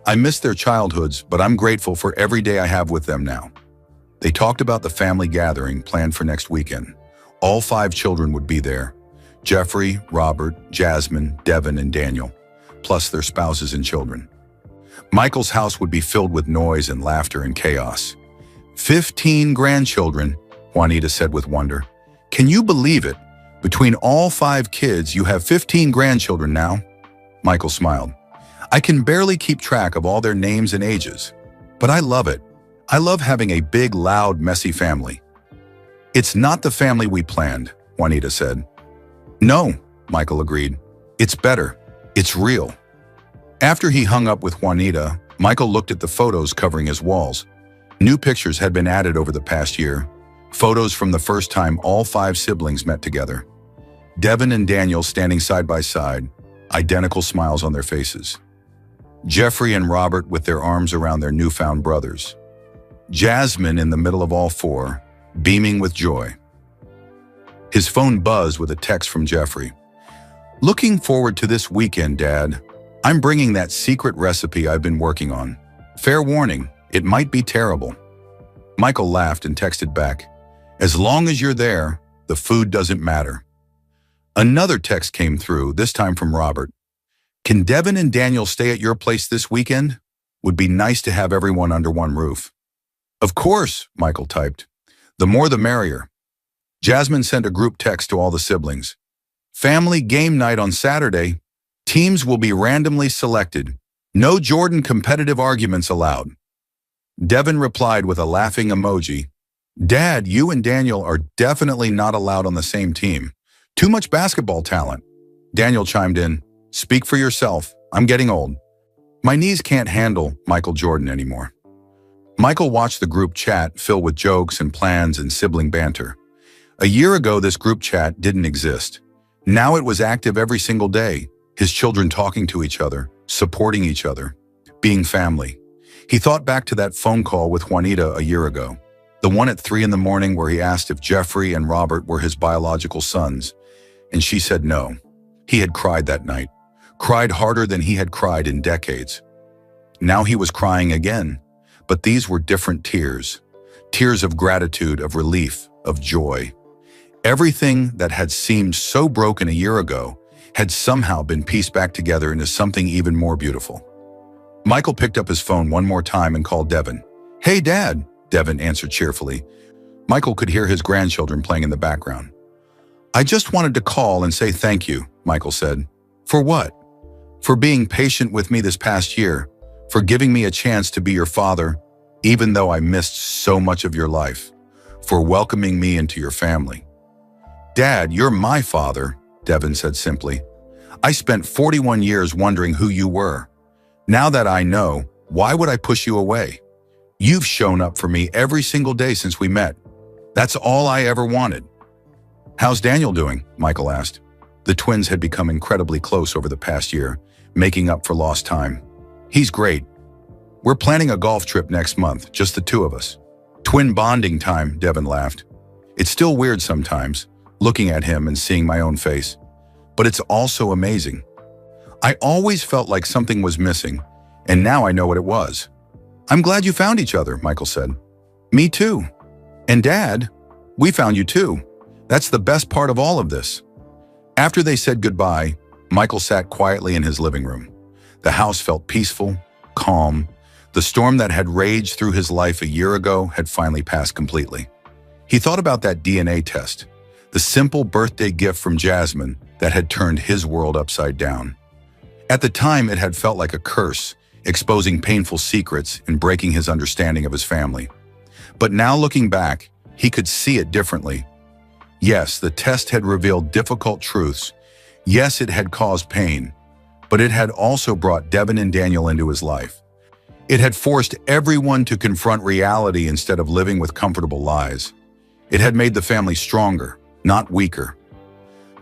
I miss their childhoods, but I'm grateful for every day I have with them now." They talked about the family gathering planned for next weekend. All 5 children would be there: Jeffrey, Robert, Jasmine, Devin, and Daniel, plus their spouses and children. Michael's house would be filled with noise and laughter and chaos. 15 grandchildren, Juanita said with wonder. "Can you believe it? Between all 5 kids, you have 15 grandchildren now?" Michael smiled. "I can barely keep track of all their names and ages, but I love it. I love having a big, loud, messy family." "It's not the family we planned," Juanita said. "No," Michael agreed. "It's better. It's real." After he hung up with Juanita, Michael looked at the photos covering his walls. New pictures had been added over the past year, photos from the first time all 5 siblings met together. Devin and Daniel standing side by side, identical smiles on their faces. Jeffrey and Robert with their arms around their newfound brothers. Jasmine in the middle of all 4, beaming with joy. His phone buzzed with a text from Jeffrey. "Looking forward to this weekend, Dad. I'm bringing that secret recipe I've been working on. Fair warning, it might be terrible." Michael laughed and texted back, "As long as you're there, the food doesn't matter." Another text came through, this time from Robert. "Can Devin and Daniel stay at your place this weekend? Would be nice to have everyone under one roof." "Of course," Michael typed. "The more the merrier." Jasmine sent a group text to all the siblings. "Family game night on Saturday. Teams will be randomly selected. No Jordan competitive arguments allowed." Devin replied with a laughing emoji. "Dad, you and Daniel are definitely not allowed on the same team. Too much basketball talent." Daniel chimed in, "Speak for yourself. I'm getting old. My knees can't handle Michael Jordan anymore." Michael watched the group chat filled with jokes and plans and sibling banter. A year ago, this group chat didn't exist. Now it was active every single day, his children talking to each other, supporting each other, being family. He thought back to that phone call with Juanita a year ago, the one at 3 in the morning where he asked if Jeffrey and Robert were his biological sons, and she said no. He had cried that night, cried harder than he had cried in decades. Now he was crying again, but these were different tears. Tears of gratitude, of relief, of joy. Everything that had seemed so broken a year ago had somehow been pieced back together into something even more beautiful. Michael picked up his phone one more time and called Devin. "Hey, Dad," Devin answered cheerfully. Michael could hear his grandchildren playing in the background. "I just wanted to call and say thank you," Michael said. "For what?" "For being patient with me this past year, for giving me a chance to be your father, even though I missed so much of your life, for welcoming me into your family." "Dad, you're my father," Devin said simply. I spent 41 years wondering who you were. Now that I know, why would I push you away? You've shown up for me every single day since we met. That's all I ever wanted." "How's Daniel doing?" Michael asked. The twins had become incredibly close over the past year, making up for lost time. "He's great. We're planning a golf trip next month, just the two of us." "Twin bonding time," Devin laughed. "It's still weird sometimes, looking at him and seeing my own face. But it's also amazing. I always felt like something was missing, and now I know what it was." "I'm glad you found each other," Michael said. "Me too. And Dad, we found you too. That's the best part of all of this." After they said goodbye, Michael sat quietly in his living room. The house felt peaceful, calm. The storm that had raged through his life a year ago had finally passed completely. He thought about that DNA test, the simple birthday gift from Jasmine that had turned his world upside down. At the time, it had felt like a curse, exposing painful secrets and breaking his understanding of his family. But now looking back, he could see it differently. Yes, the test had revealed difficult truths. Yes, it had caused pain, but it had also brought Devin and Daniel into his life. It had forced everyone to confront reality instead of living with comfortable lies. It had made the family stronger, not weaker.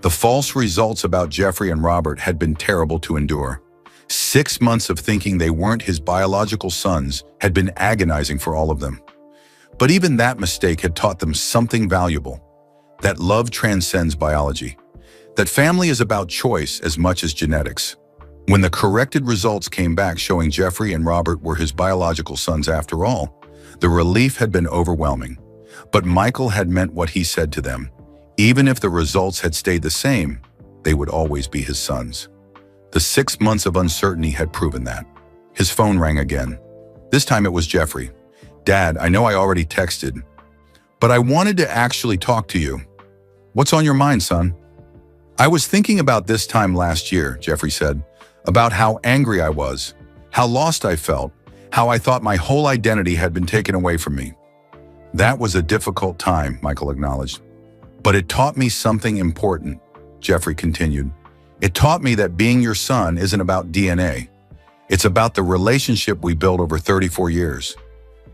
The false results about Jeffrey and Robert had been terrible to endure. 6 months of thinking they weren't his biological sons had been agonizing for all of them. But even that mistake had taught them something valuable. That love transcends biology. That family is about choice as much as genetics. When the corrected results came back showing Jeffrey and Robert were his biological sons after all, the relief had been overwhelming. But Michael had meant what he said to them. Even if the results had stayed the same, they would always be his sons. The 6 months of uncertainty had proven that. His phone rang again. This time it was Jeffrey. "Dad, I know I already texted, but I wanted to actually talk to you." "What's on your mind, son?" "I was thinking about this time last year," Jeffrey said, "about how angry I was, how lost I felt, how I thought my whole identity had been taken away from me." "That was a difficult time," Michael acknowledged. "But it taught me something important," Jeffrey continued. "It taught me that being your son isn't about DNA. It's about the relationship we built over 34 years.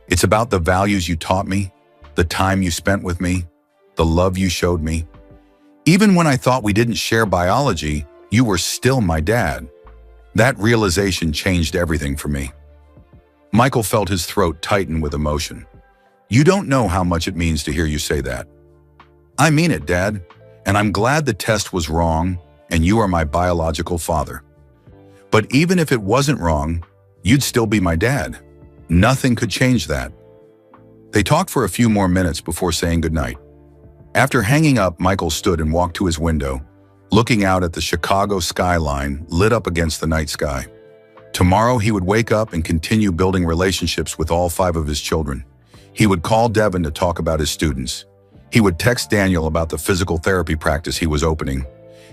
It's about the values you taught me, the time you spent with me, the love you showed me. Even when I thought we didn't share biology, you were still my dad." That realization changed everything for me. Michael felt his throat tighten with emotion. "You don't know how much it means to hear you say that." "I mean it, Dad, and I'm glad the test was wrong and you are my biological father. But even if it wasn't wrong, you'd still be my dad. Nothing could change that." They talked for a few more minutes before saying goodnight. After hanging up, Michael stood and walked to his window, looking out at the Chicago skyline lit up against the night sky. Tomorrow he would wake up and continue building relationships with all 5 of his children. He would call Devin to talk about his students. He would text Daniel about the physical therapy practice he was opening.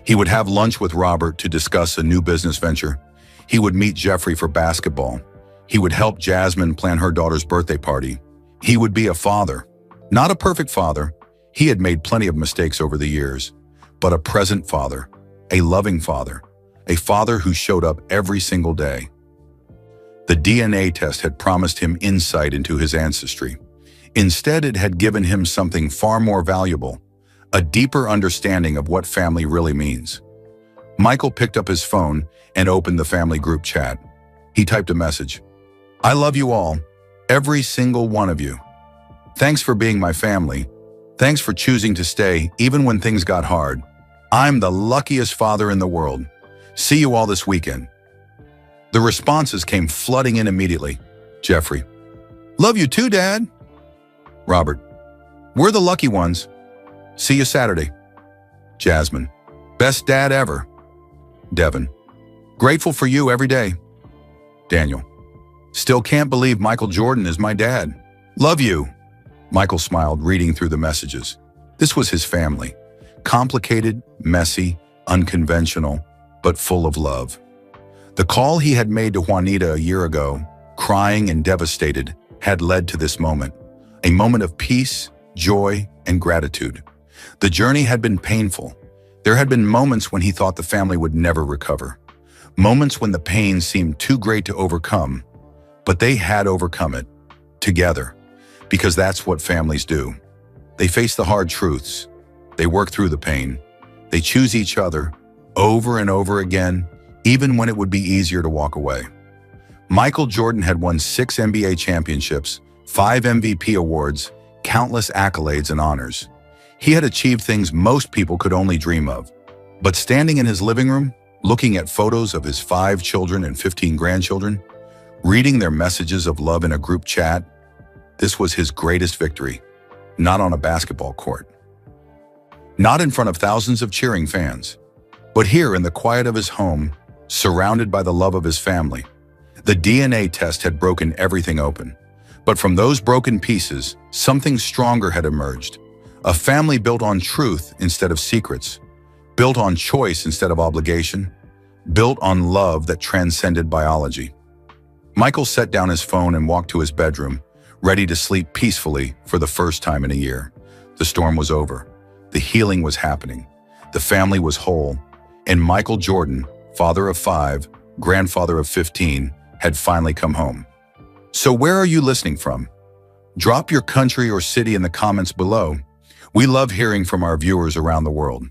He would have lunch with Robert to discuss a new business venture. He would meet Jeffrey for basketball. He would help Jasmine plan her daughter's birthday party. He would be a father. Not a perfect father. He had made plenty of mistakes over the years, but a present father, a loving father, a father who showed up every single day. The DNA test had promised him insight into his ancestry. Instead, it had given him something far more valuable, a deeper understanding of what family really means. Michael picked up his phone and opened the family group chat. He typed a message. "I love you all, every single one of you. Thanks for being my family. Thanks for choosing to stay even when things got hard. I'm the luckiest father in the world. See you all this weekend." The responses came flooding in immediately. Jeffrey. "Love you too, Dad." Robert. "We're the lucky ones. See you Saturday." Jasmine. "Best dad ever." Devin. "Grateful for you every day." Daniel. "Still can't believe Michael Jordan is my dad. Love you." Michael smiled, reading through the messages. This was his family. Complicated, messy, unconventional, but full of love. The call he had made to Juanita a year ago, crying and devastated, had led to this moment. A moment of peace, joy, and gratitude. The journey had been painful. There had been moments when he thought the family would never recover. Moments when the pain seemed too great to overcome, but they had overcome it, together, because that's what families do. They face the hard truths. They work through the pain. They choose each other, over and over again, even when it would be easier to walk away. Michael Jordan had won 6 NBA championships, 5 MVP awards, countless accolades and honors. He had achieved things most people could only dream of. But standing in his living room, looking at photos of his 5 children and 15 grandchildren, reading their messages of love in a group chat, this was his greatest victory, not on a basketball court. Not in front of thousands of cheering fans, but here in the quiet of his home, surrounded by the love of his family. The DNA test had broken everything open. But from those broken pieces, something stronger had emerged. A family built on truth instead of secrets, built on choice instead of obligation, built on love that transcended biology. Michael set down his phone and walked to his bedroom, ready to sleep peacefully for the first time in a year. The storm was over. The healing was happening. The family was whole. And Michael Jordan, father of 5, grandfather of 15, had finally come home. So where are you listening from? Drop your country or city in the comments below. We love hearing from our viewers around the world.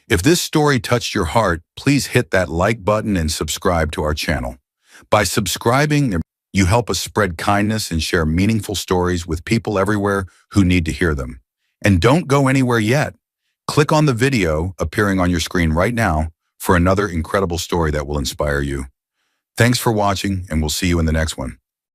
If this story touched your heart, please hit that like button and subscribe to our channel. By subscribing, you help us spread kindness and share meaningful stories with people everywhere who need to hear them. And don't go anywhere yet. Click on the video appearing on your screen right now for another incredible story that will inspire you. Thanks for watching, and we'll see you in the next one.